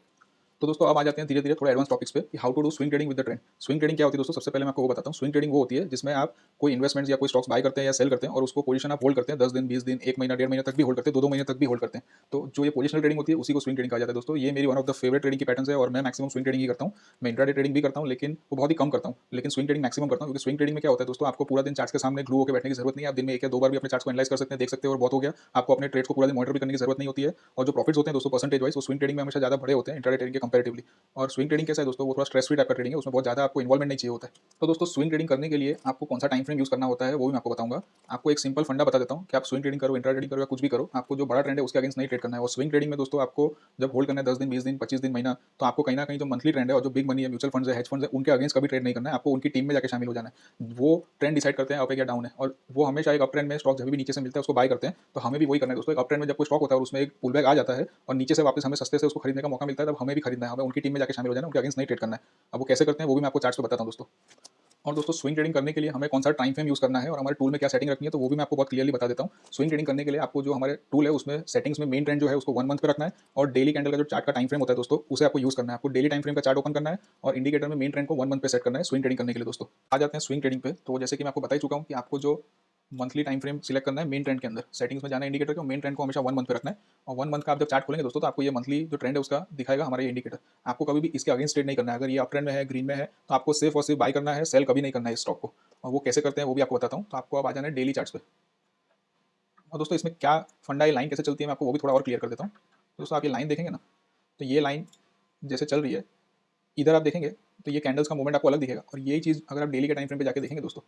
तो दोस्तों अब आ जाते हैं धीरे धीरे थोड़ा एडवांस टॉपिक्स पे कि how to do swing trading with the trend. Swing trading क्या होती है दोस्तों, सबसे पहले मैं आपको वो बताता हूँ। स्विंग ट्रेडिंग वो होती है जिसमें आप कोई इन्वेस्टमेंट्स या कोई स्टॉक्स बाय करते हैं या सेल करते हैं, और उसको पोजीशन आप होल्ड करते हैं 10 दिन, 20 दिन, 1 महीना, 1.5 महीने तक भी होल्ड करते हैं, 2 महीने तक भी होल्ड करते हैं। तो जो ये पोजिशनल ट्रेडिंग होती है उसी को स्विंग ट्रेडिंग कहा जाता है दोस्तों। ये मेरी one of the favourite trading की पैटर्न है, और मैं मैक्सिमम स्विंग ट्रेडिंग ही करता हूँ। मैं इंट्राडे ट्रेडिंग भी करता हूँ, लेकिन वो बहुत ही कम करता हूँ। लेकिन स्विंग ट्रेडिंग मैक्सिमम करता हूँ, क्योंकि स्विंग ट्रेडिंग में क्या होता है दोस्तों, आपको पूरा दिन चार्ट्स के सामने ग्लू होकर बैठने की जरूरत नहीं है। आप दिन में 1 या 2 बार भी अपने चार्ट्स को एनालाइज कर सकते हैं, देख सकते हैं, और बहुत हो गया। आपको अपने ट्रेड्स को पूरा दिन मॉनिटर भी करने की जरूरत नहीं होती है। और जो प्रॉफिट्स होते हैं दोस्तों परसेंटेज वाइज, वो स्विंग ट्रेडिंग में हमेशा ज़्यादा बड़े होते हैं इंट्राडे ट्रेडिंग के कंपैरेटिवली। और स्विंग ट्रेडिंग कैसा है दोस्तों, वो थोड़ा स्ट्रेस फ्री टाइप का ट्रेडिंग है, उसमें बहुत ज़्यादा आपको इन्वॉल्वमेंट नहीं चाहिए होता है। तो दोस्तों स्विंग ट्रेडिंग करने के लिए आपको कौन सा टाइम फ्रेम यूज़ करना होता है वो भी मैं आपको बताऊंगा। आपको एक सिंपल फंडा बता देता हूँ कि आप स्विंग ट्रेडिंग करो, इंट्रा ट्रेडिंग करो या कुछ भी करो, आपको जो बड़ा ट्रेंड है उसके अगेंस्ट नहीं ट्रेड करना है। और स्विंग ट्रेडिंग में दोस्तों आपको जब होल्ड करना है 10 दिन, 20 दिन, 25 दिन, महीना, तो आपको कहीं ना कहीं जो मंथली ट्रेंड है और जो बिग मनी है, म्यूचुअल फंड्स है, हेज फंड्स है, उनके अगेंस्ट कभी ट्रेड नहीं करना है। आपको उनकी टीम में जाकर शामिल हो जाना है। वो ट्रेंड डिसाइड करते हैं अप है या डाउन है, और वो हमेशा एक अप ट्रेंड में स्टॉक जब भी नीचे से मिलता है उसको बाय करते हैं। तो हमें भी वही करना है दोस्तों। एक अप ट्रेंड में जब कोई स्टॉक होता है और उसमें एक पुल बैक आ जाता है और नीचे से वापस हमें सस्ते से उसको खरीदने का मौका मिलता है, तब हमें भी खरीदना खरीदना है, हमें उनकी टीम में जाके शामिल हो जाना है, उनके अगेंस्ट नहीं ट्रेड करना है। अब वो कैसे करते हैं वो भी मैं आपको चार्ट्स पे बताता हूँ दोस्तों। और दोस्तों स्विंग ट्रेडिंग करने के लिए हमें कौन सा टाइम फ्रेम यूज़ करना है और हमारे टूल में क्या सेटिंग रखनी है, तो वो भी मैं आपको बहुत क्लियरली बता देता हूँ। स्विंग ट्रेडिंग करने के लिए आपको जो हमारे टूल है उसमें सेटिंग्स में मेन ट्रेंड जो है उसको 1 मंथ पे रखना है, और डेली कैंडल का जो चार्ट का टाइम फ्रेम होता है दोस्तों उसे आपको यूज़ करना है। आपको डेली टाइम फ्रेम का चार्ट ओपन करना है और इंडिकेटर में मेन ट्रेंड को 1 मंथ पे सेट करना है स्विंग ट्रेडिंग करने के लिए दोस्तों। आ जाते हैं स्विंग ट्रेडिंग पे। तो जैसे कि मैं आपको बता ही चुका हूँ कि आपको जो मंथली टाइम फ्रेम सिलेक्ट करना है मेन ट्रेंड के अंदर, सेटिंग्स में जाना है इंडिकेटर के, मेन ट्रेंड को हमेशा 1 मंथ पे रखना है। और 1 मंथ का आप जब चार्ट खोलेंगे दोस्तों तो आपको ये मंथली जो ट्रेंड है उसका दिखाएगा हमारा ये इंडिकेटर। आपको कभी भी इसके अगेंस्ट ट्रेड नहीं करना है। अगर ये अप ट्रेंड में है, ग्रीन में है, तो आपको सिर्फ और सिर्फ बाय करना है, सेल कभी नहीं करना है इस स्टॉक को। और वो कैसे करते हैं वो भी आपको बताता हूँ। तो आपको अब आ जाना है डेली चार्ट्स पे। और दोस्तों इसमें क्या फंडा, ये लाइन कैसे चलती है मैं आपको वो भी थोड़ा और क्लियर कर देता हूँ। दोस्तों आप ये लाइन देखेंगे ना, तो ये लाइन जैसे चल रही है, इधर आप देखेंगे तो ये कैंडल्स का मूवमेंट आपको अलग दिखेगा, और यही चीज़ अगर आप डेली के टाइम फ्रेम पे जाके देखेंगे दोस्तों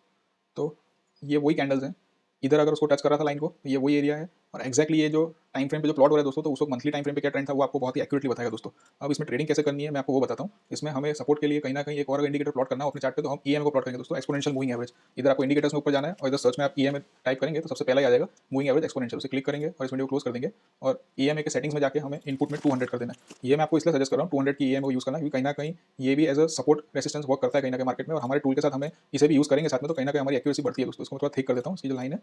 तो ये वही कैंडल्स हैं। इधर अगर उसको टच कर रहा था लाइन को तो ये वही एरिया है, और एक्जैक्टली ये जो टाइम फ्रेम पे जो प्लॉट हो रहा है दोस्तों, तो उसको मंथली टाइम फ्रेम पे क्या ट्रेंड था वो आपको बहुत ही एक्यूरेटली बताएगा दोस्तों। अब इसमें ट्रेडिंग कैसे करनी है मैं आपको वो बताता हूँ। इसमें हमें सपोर्ट के लिए कहीं ना कहीं एक और इंडिकेटर प्लॉट करना हो अपने चार्ट पे, तो हम ईएम को प्लॉट करेंगे दोस्तों, एक्सपोनेंशियल मूविंग एवरेज। इधर आपको इंडिकेटर्स में ऊपर जाना है और इधर सर्च में आप ईएम टाइप करेंगे तो सबसे पहला ही आ जाएगा मूविंग एवरेज एक्सपोनेंशियल, उसे क्लिक करेंगे और इस वीडियो को क्लोज कर देंगे। और ईएमए के सेटिंग्स में जाके हमें इनपुट में 200 कर देना है। ये मैं आपको इसलिए सजेस्ट कर रहा हूँ 200 की ईएम को यूज़ करना, क्योंकि कहीं ना कहीं ये भी as a support resistance work करता है कहीं ना कहीं मार्केट में, और हमारे टूल के साथ हमें इसे भी यूज़ करेंगे साथ में, तो कहीं ना कहीं हमारी एक्यूरेसी बढ़ती है दोस्तों। इसको मैं थोड़ा ठीक कर देता हूँ, इसकी जो लाइन है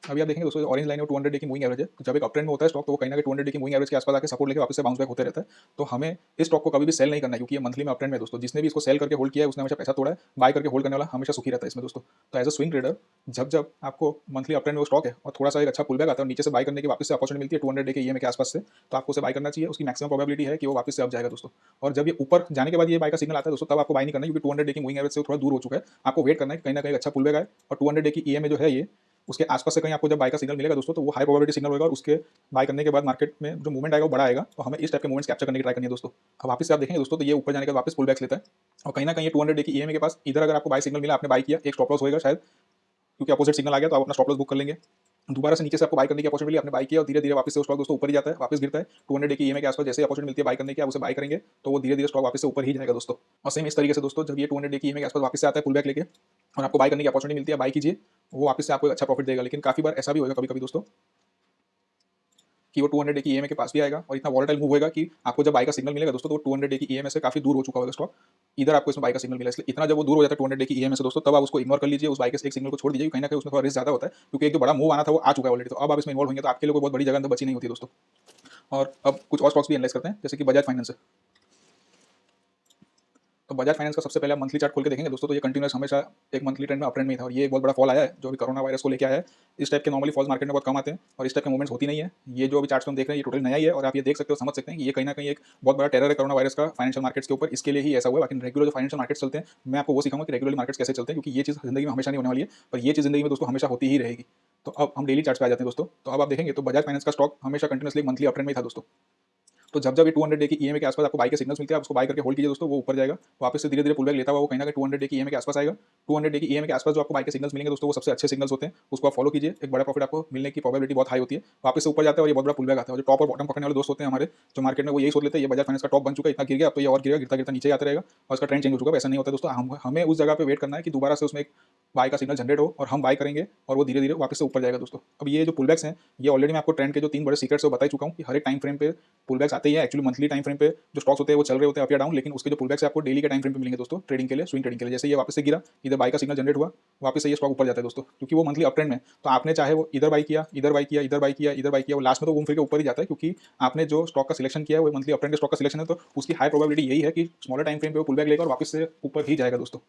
अभी आप देखेंगे दोस्तों, ऑरेंज लाइन है 200 डे की मूविंग एवरेज है। तो जब एक अप ट्रेंड में होता है स्टॉक तो वो कहीं ना कहीं 200 डे की मूविंग एवरेज के आसपास आके सपोर्ट लेके वापस से बाउंस बैक होते रहता है। तो हमें इस स्टॉक को कभी भी सेल नहीं करना है, क्योंकि ये मंथली में अप ट्रेंड में दोस्तों, जिसने भी इसको सेल करके होल्ड किया है उसने हमेशा पैसा तोड़ा है। बाय करके होल्ड करने वाला हमेशा सुखी रहता है इसमें दोस्तों। तो एज अ स्विंग ट्रेडर जब जब आपको मंथली अप ट्रेंड में वो स्टॉक है और थोड़ा सा एक अच्छा पुल बैक आता है और नीचे से बाय करने की वापस से अपॉर्चुनिटी मिलती है 200 डे के ईएमए के आसपास से, तो आपको उसे बाय करना चाहिए। उसकी मैक्सिमम प्रोबेबिलिटी है कि वो वापस से अप जाएगा दोस्तों। और जब ये ऊपर जाने के बाद ये बाय का सिग्नल आता है दोस्तों, तब आपको बाय नहीं करना है, क्योंकि 200 डे की मूविंग एवरेज से थोड़ा दूर हो चुका है। आपको वेट करना है कहीं ना कहीं अच्छा पुल बैक आए और 200 डे की ईएमए जो है ये उसके आसपास से कहीं आपको जब बाय का सिग्नल मिलेगा दोस्तों, तो वो हाई प्रोबेबिलिटी सिग्नल होगा, और उसके बाय करने के बाद मार्केट में जो मूवमेंट आएगा वो बड़ा आएगा। तो हमें इस टाइप के मूवमेंट्स कैप्चर करने की ट्राई करनी है दोस्तों। अब वापस से आप देखेंगे दोस्तों तो ये ऊपर जाने के बाद वापस पुल बैक्स लेता है, और कहीं ना कहीं ये 200 डे की ईएमए के पास इधर अगर आपको बाय सिग्नल मिला, आपने बाय किया, एक स्टॉप लॉस होगा शायद, क्योंकि अपोजिट सिग्नल आ गया तो आप अपना स्टॉप लॉस बुक कर लेंगे। दोबारा से नीचे से आपको बाय करने की अपॉर्चुनिटी मिली, आपने बाय किया और धीरे धीरे वापस से स्टॉक दोस्तों ऊपर ही जाता है, वापस गिरता है 200 डे की ईएमए के आसपास। जैसे अपॉर्चुनिटी मिलती है बाय करने की, आप उसे बाय करेंगे तो वो धीरे धीरे स्टॉक वापस से ऊपर ही जाएगा दोस्तों। और सेम इस तरीके से दोस्तों जब ये 200 डे की ईएमए के आसपास वापस से आता है पुल बैक लेके और आपको बाय करने की अपॉर्चुनिटी मिलती है, बाय कीजिए, वो वापस से आपको एक अच्छा प्रॉफिट देगा। लेकिन काफी बार ऐसा भी होगा कभी कभी दोस्तों कि वो 200 डे की ईएमए के पास भी आएगा और इतना वॉलेटाइल मूव होगा कि आपको जब बाय का सिग्नल मिलेगा दोस्तों तो वो 200 डे की ईएमए से काफी दूर हो चुका होगा स्टॉक। इधर आपको इसमें बाय का सिग्नल मिला, इसलिए इतना जब वो दूर हो जाता है 200 डे की ईएमए से दोस्तों, तब आप उसको इग्नोर कर लीजिए, उस बाय के एक सिग्नल को छोड़ दीजिए। कहीं ना कहीं उसमें थोड़ा रिस्क ज्यादा होता है, क्योंकि एक जो बड़ा मूव आना था वो आ चुका है ऑलरेडी। तो अब आप इसमें इन्वॉल्व होंगे तो आपके लिए कोई बहुत बड़ी जगह अंदर बची नहीं होती दोस्तों। और अब कुछ और स्टॉक्स भी एनालाइज करते हैं, जैसे कि बजाज फाइनेंस है। तो बजाज फाइनेंस का सबसे पहले आप मंथली चार्ट खोल के देखेंगे दोस्तों, तो ये कंटिन्यूस हमेशा एक मंथली ट्रेंड में अप ट्रेंड में था, और ये एक बहुत बड़ा फॉल आया है जो अभी कोरोना वायरस को लेके आया है। इस टाइप के नॉर्मली फॉल्स मार्केट में बहुत कम आते हैं और इस टाइप के मूवमेंट्स होती नहीं है। ये जो अभी चार्ट्स हम देख रहे हैं ये टोटल नया ही है, और आप ये देख सकते हो, समझ सकते हैं कि ये कहीं ना कहीं एक बहुत बड़ा टेरर है कोरोना वायरस का फाइनेंशियल मार्केट्स के ऊपर, इसके लिए ही ऐसा हुआ है। बाकी रेगुलर जो फाइनेंशियल मार्केट्स चलते हैं मैं आपको वो सिखाऊंगा कि रेगुलर मार्केट्स कैसे चलते हैं, क्योंकि ये चीज़ जिंदगी में हमेशा नहीं होने वाली है, पर ये चीज़ जिंदगी में दोस्तों हमेशा होती ही रहेगी। तो अब हम डेली चार्ट्स पे आ जाते हैं दोस्तों। तो अब आप देखेंगे तो बजाज फाइनेंस का स्टॉक हमेशा कंटिन्यूसली मंथली अप ट्रेंड में ही था दोस्तों। तो जब जब ये 200 डे की ईएमए के आसपास आपको बाय के सिग्नल्स मिलते हैं, आप उसको बाय करके होल्ड कीजिए दोस्तों, वो ऊपर जाएगा, वापस से धीरे धीरे पुल बैक लेता हुआ वो कहीं ना कहीं 200 डे की ईएमए के आसपास आएगा। 200 डे की ईएमए के आसपास जो आपको बाय के सिग्नल्स मिलेंगे दोस्तों वो सबसे अच्छे सिग्नल्स होते हैं, उसको आप फॉलो कीजिए, एक बड़ा प्रॉफिट आपको मिलने की प्रोबेबिलिटी बहुत हाई होती है। वापस से ऊपर जाता है और ये बहुत बड़ा पुल बैक आता है। और जो टॉप और बॉटम पकड़ने वाले दोस्त होते हैं हमारे जो मार्केट में, वो यही सोच लेते हैं ये बजाज फाइनेंस का टॉप बन चुका है, इतना गिर गया, अब तो ये और गिरेगा, गिरता गिरता नीचे आता रहेगा और इसका ट्रेंड चेंज हो चुका है। ऐसा नहीं होता दोस्तों, हमें उस जगह पे वेट करना है कि दोबारा से उसमें एक बाय का सिग्नल जनरेट हो और हम बाय करेंगे और वो धीरे धीरे वापस से ऊपर जाएगा दोस्तों। अब ये जो पुलबैक्स हैं ये ऑलरेडी मैं आपको ट्रेंड के जो 3 बड़े सीक्रेट्स है वो बता ही चुका हूँ कि हर एक टाइम फ्रेम पे पुलबैक्स आते ही है। एक्चुअली मंथली टाइम फ्रेम पे जो स्टॉक्स होते हैं वो चल रहे होते हैं अप या डाउन, लेकिन उसके जो पुलबैक्स आपको डेली के टाइम फ्रेम पे मिलेंगे दोस्तों ट्रेडिंग के लिए, स्विंग ट्रेडिंग के लिए। जैसे ये वापस से गिरा, इधर बाय का सिग्नल जनरेट हुआ, वापस से ये स्टॉक ऊपर जाता है दोस्तों, क्योंकि वो मंथली अप ट्रेंड में है। तो आपने चाहे वो इधर बाय किया, इधर बाय किया, इधर बाय किया, इधर बाय किया, वो लास्ट में तो घूम फिर के ऊपर ही जाता है, क्योंकि आपने जो स्टॉक का सिलेक्शन किया है वो मंथली अप ट्रेंड के स्टॉक का सिलेक्शन है। तो उसकी हाई प्रोबेबिलिटी यही है कि स्मॉलर टाइम फ्रेम पे वो पुलबैक लेगा और वापस से ऊपर ही जाएगा दोस्तों।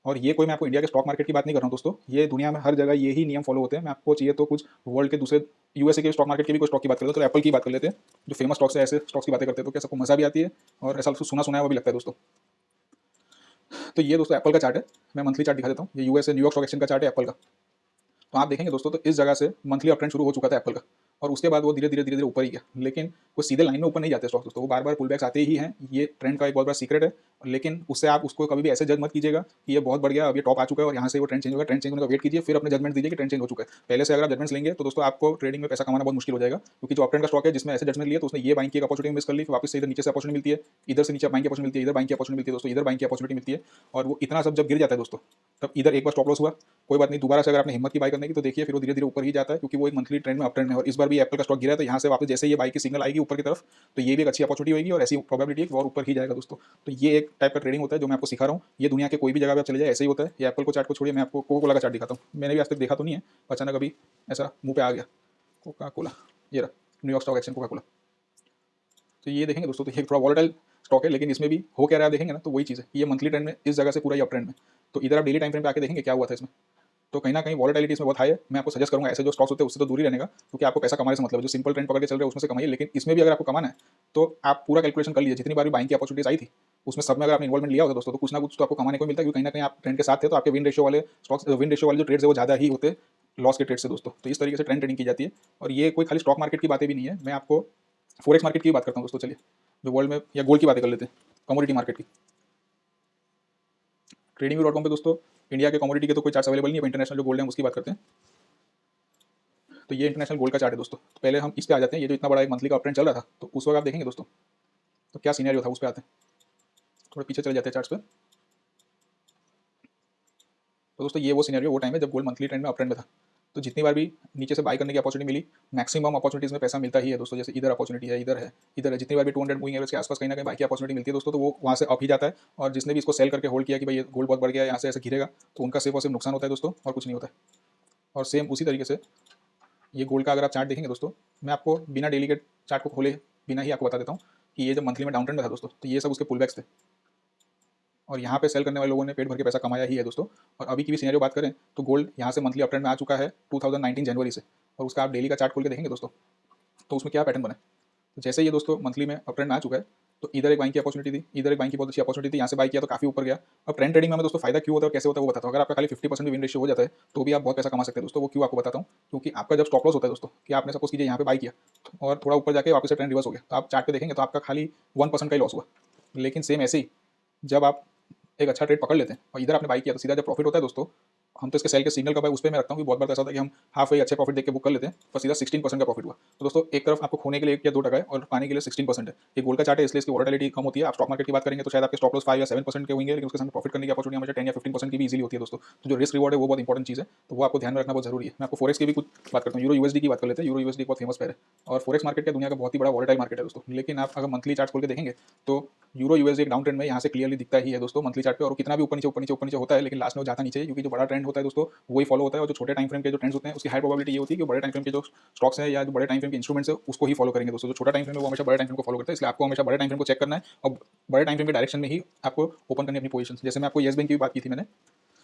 और ये कोई मैं आपको इंडिया के स्टॉक मार्केट की बात नहीं कर रहा हूँ दोस्तों, ये दुनिया में हर जगह यही नियम फॉलो होते हैं। मैं आपको चाहिए तो कुछ वर्ल्ड के दूसरे यूएसए के स्टॉक मार्केट के भी कोई स्टॉक की बात कर लेते हैं, तो एप्पल की बात कर लेते हैं, जो फेमस स्टॉक्स है, ऐसे स्टॉक्स की बातें करते हैं, तो क्या सबको मजा भी आती है और ऐसा सुना सुना हुआ भी लगता है दोस्तों। तो ये दोस्तों एप्पल का चार्ट है, मैं मंथली चार्ट दिखा देता हूँ। ये यूएसए न्यूयॉर्क स्टॉक एक्सचेंज का चार्ट है एप्पल का। तो आप देखेंगे दोस्तों तो इस जगह से मंथली अप ट्रेंड शुरू हो चुका था एप्पल का, और उसके बाद वो धीरे धीरे ऊपर ही गया, लेकिन वो सीधे लाइन में ऊपर नहीं जाते स्टॉक दोस्तों, वो बार बार पुल बैक्स आते ही हैं। ये ट्रेंड का एक बहुत बड़ा सीक्रेट है, लेकिन उससे आप उसको कभी भी ऐसे जज मत कीजिएगा कि ये बहुत बढ़ गया, अब ये टॉप आ चुका है और यहाँ से वो ट्रेंड चेंज होगा। ट्रेंड चेंज होने का वेट कीजिए, फिर अपने जजमेंट दीजिए कि ट्रेंड चेंज हो चुका है। पहले से अगर आप जजमेंट्स लेंगे तो दोस्तों आपको ट्रेडिंग में पैसा कमाना बहुत मुश्किल हो जाएगा, क्योंकि जो अप ट्रेंड का स्टॉक है जिसमें ऐसे जजमेंट लिए तो उसने ये बाइंग की अपॉर्चुनिटी मिस कर ली, फिर वापस से इधर नीचे से अपॉर्चुनिटी मिलती है, इधर से नीचे बाइंग की अपॉर्चुनिटी मिलती है, इधर बाइंग की अपॉर्चुनिटी मिलती है दोस्तों, इधर बाइंग की अपॉर्चुनिटी मिलती है, और वो इतना सब जब गिर जाता है दोस्तों, तब इधर एक बार स्टॉप लॉस हुआ, कोई बात नहीं, दोबारा से अगर आपने हिम्मत की बाय करने की तो देखिए फिर वो धीरे धीरे ऊपर ही जाता है, क्योंकि वो एक मंथली ट्रेंड में अप ट्रेंड है। और इस बार भी अभी एप्पल का स्टॉक गिरा है तो यहाँ से वापस जैसे ये बाई की सिग्नल आएगी ऊपर की तरफ तो ये भी एक अच्छी अपॉर्चुनिटी होगी और ऐसी प्रोबेबिलिटी है कि और ऊपर ही जाएगा दोस्तों। तो ये एक टाइप का ट्रेडिंग होता है जो मैं आपको सिखा रहा हूँ। ये दुनिया के कोई भी जगह पे आप चले जाए ऐसे ही होता है। ये एप्पल को चार्ट को छोड़िए, मैं आपको कोका कोला का चार्ट दिखाता हूँ। मैंने भी आज तक देखा तो नहीं है, अचानक अभी ऐसा मुंह पे आ गया कोका कोला, ये रहा New York stock exchange Coca Cola. तो ये देखेंगे दोस्तों, तो ये थोड़ा वॉलेटाइल स्टॉक है, लेकिन इसमें भी हो क्या रहा है देखेंगे ना, तो वही चीज़ है कि ये मंथली ट्रेंड में इस जगह से पूरा ही अप ट्रेंड में। तो इधर आप डेली टाइम फ्रेम पे आके देखेंगे क्या हुआ था इसमें, तो कहीं ना कहीं वॉलेटिलिटी इसमें बहुत हाई है। मैं आपको सजेस्ट करूंगा ऐसे जो स्टॉक्स होते हैं उससे तो दूर ही रहने का, क्योंकि आपको पैसा कमाने से मतलब है। जो सिंपल ट्रेंड पकड़ के चल रहे हैं उसमें से कमाइए, लेकिन इसमें भी अगर आपको कमाना है तो आप पूरा कैलकुलेशन कर लीजिए। जितनी बार भी बाइंग की अपॉर्चुनिटीज आई थी उसमें सब में अगर आपने इन्वॉल्वमेंट लिया होगा दोस्तों, तो कुछ ना कुछ तो आपको कमाने को मिलता है, क्योंकि कहीं ना कहीं आप ट्रेंड के साथ थे तो आपके विन रेशियो वाले स्टॉक्स, विन रेशियो वाले जो ट्रेड्स है वो ज़्यादा ही होते लॉस के ट्रेड से दोस्तों। तो इस तरीके से ट्रेंड ट्रेडिंग की जाती है। और ये कोई खाली स्टॉक मार्केट की बातें भी नहीं है, मैं आपको फॉरेक्स मार्केट की बात करता हूँ दोस्तों। चलिए जो वर्ल्ड में, या गोल्ड की बातें कर लेते हैं, कमोडिटी मार्केट की। trading.com पे दोस्तों इंडिया के कमोडिटी के तो कोई चार्ट्स अवेलेबल नहीं है, इंटरनेशनल जो गोल्ड है उसकी बात करते हैं। तो ये इंटरनेशनल गोल्ड का चार्ट है दोस्तों। तो पहले हम इस पे आ जाते हैं। ये जो इतना बड़ा एक मंथली का अपट्रेंड चल रहा था, तो उस वक्त आप देखेंगे दोस्तों तो क्या सीनरियो था, उस पे आते हैं। थोड़ा पीछे चले जाते हैं चार्ट्स पे। तो दोस्तों ये वो सीनरियो, वो टाइम है जब गोल्ड मंथली ट्रेंड में अपट्रेंड में था। तो जितनी बार भी नीचे से बाई करने की अपॉर्चुनिटी मिली, मैक्सिमम अपॉर्चुनिटीज में पैसा मिलता ही है दोस्तों। जैसे इधर अपॉर्चुनिटी है, इधर है, इधर है। जितनी बार भी 200 मूविंग एवरेज के आसपास कहीं ना कहीं बाई की अपॉर्चुनिटी मिलती है दोस्तों, तो वो वहाँ से अप ही जाता है। और जिसने भी इसको सेल करके होल्ड किया कि भाई ये गोल्ड बहुत बढ़ गया, यहाँ से ऐसे गिरेगा, तो उनका सिर्फ और सिर्फ नुकसान होता है दोस्तों, और कुछ नहीं होता है। और सेम उसी तरीके से ये गोल्ड का अगर आप चार्ट देखेंगे दोस्तों, मैं आपको बिना डेली के चार्ट को खोले बिना ही आपको बता देता हूँ कि ये जब मंथली में डाउन ट्रेंड में था दोस्तों, तो ये सब उसके पुल बैक्स थे। और यहाँ पे सेल करने वाले लोगों ने पेट भर के पैसा कमाया ही है दोस्तों। और अभी की भी सीनियर बात करें तो गोल्ड यहाँ से मंथली अपट्रेंड में आ चुका है 2019 जनवरी से। और उसका आप डेली का चार्ट खोल के देखेंगे दोस्तों, तो उसमें क्या पैटर्न बना है। तो जैसे ये दोस्तों मंथली में अपट्रेंड में आ चुका है, तो इधर एक बाइंग की अपॉर्चुनिटी थी, इधर एक बाइंग की बहुत अच्छी अपॉर्चुनिटी थी, यहाँ से बाई किया तो काफी ऊपर गया। अब ट्रेंड ट्रेडिंग में दोस्तों फायदा क्यों होता है और कैसे होता है वो बताता हूँ। अगर आपका खाली 50% भी विन रेशियो हो जाता है तो भी आप बहुत पैसा कमा सकते हैं दोस्तों। वो क्यों आपको बताता हूँ, क्योंकि आपका जब स्टॉप लॉस होता है दोस्तों, कि आपने सपोज कीजिए यहाँ पे बाई किया और थोड़ा ऊपर जाके वापस से ट्रेंड रिवर्स हो गया, तो आप चार्ट पे देखेंगे तो आपका खाली 1% का ही लॉस हुआ। लेकिन सेम ऐसे ही जब आप एक अच्छा ट्रेड पकड़ लेते हैं और इधर आपने बाई किया, तो सीधा जब प्रॉफिट होता है दोस्तों, हम तो इसके सेल के सिग्नल का भाई उस पर मैं रखता हूँ कि बहुत बार ऐसा होता है कि हम हाफ वे अच्छे प्रॉफिट देख के बुक कर लेते हैं, पर सीधा 16% का प्रॉफिट हुआ। तो दोस्तों एक तरफ आपको खोने के लिए 1 या 2 टका है और पाने के लिए 16% है। ये गोल्ड का चार्ट है, इसलिए इसकी वोलेटिलिटी कम होती है। आप स्टॉक मार्केट की बात करेंगे तो शायद आपके स्टॉप लॉस 5 या 7% के होंगे, लेकिन उसके सामने प्रॉफिट करने की अपॉर्चुनिटी हमेशा 10 या 15% की भी इजीली होती है दोस्तों। तो जो रिस्क रिवॉर्ड है वो बहुत इंपॉर्टेंट चीज़ है, तो वो आपको ध्यान में रखना बहुत जरूरी है। मैं आपको फोरेक्स की भी कुछ बात करता हूँ। यूरो यूएसडी की बात कर लेते हैं। यूरो यूएसडी बहुत फेमस पेयर है और फोरेक्स मार्केट का दुनिया का बहुत ही बड़ा वोलेटाइल मार्केट है दोस्तों। लेकिन आप अगर मंथली चार्ट खोल के देखेंगे तो यूरो यूएसडी एक डाउन ट्रेंड में यहाँ से क्लियरली दिखता ही है दोस्तों मंथली चार्ट पे। और कितना भी ऊपर नीचे ऊपर नीचे ऊपर नीचे होता है, लेकिन लास्ट में वो जाता नीचे है, क्योंकि जो बड़ा ट्रेंड होता है दोस्तों वही फॉलो होता है। और जो छोटे टाइम फ्रेम के जो ट्रेंड्स होते हैं उसकी हाई प्रोबेबिलिटी ये होती है कि बड़े टाइम फ्रेम के जो स्टॉक्स है या जो बड़े टाइम फ्रेम के इंस्ट्रूमेंट्स है उसको ही फॉलो करेंगे दोस्तों। जो छोटा टाइम फ्रेम है वो हमेशा बड़े टाइम फ्रेम को फॉलो करता है। इसलिए आपको हमेशा बड़े टाइम फ्रेम को चेक करना है और बड़े टाइम फ्रेम के डायरेक्शन में ही आपको ओपन करनी अपनी पोजीशन। जैसे मैं आपको येस बैंक की बात की थी मैंने,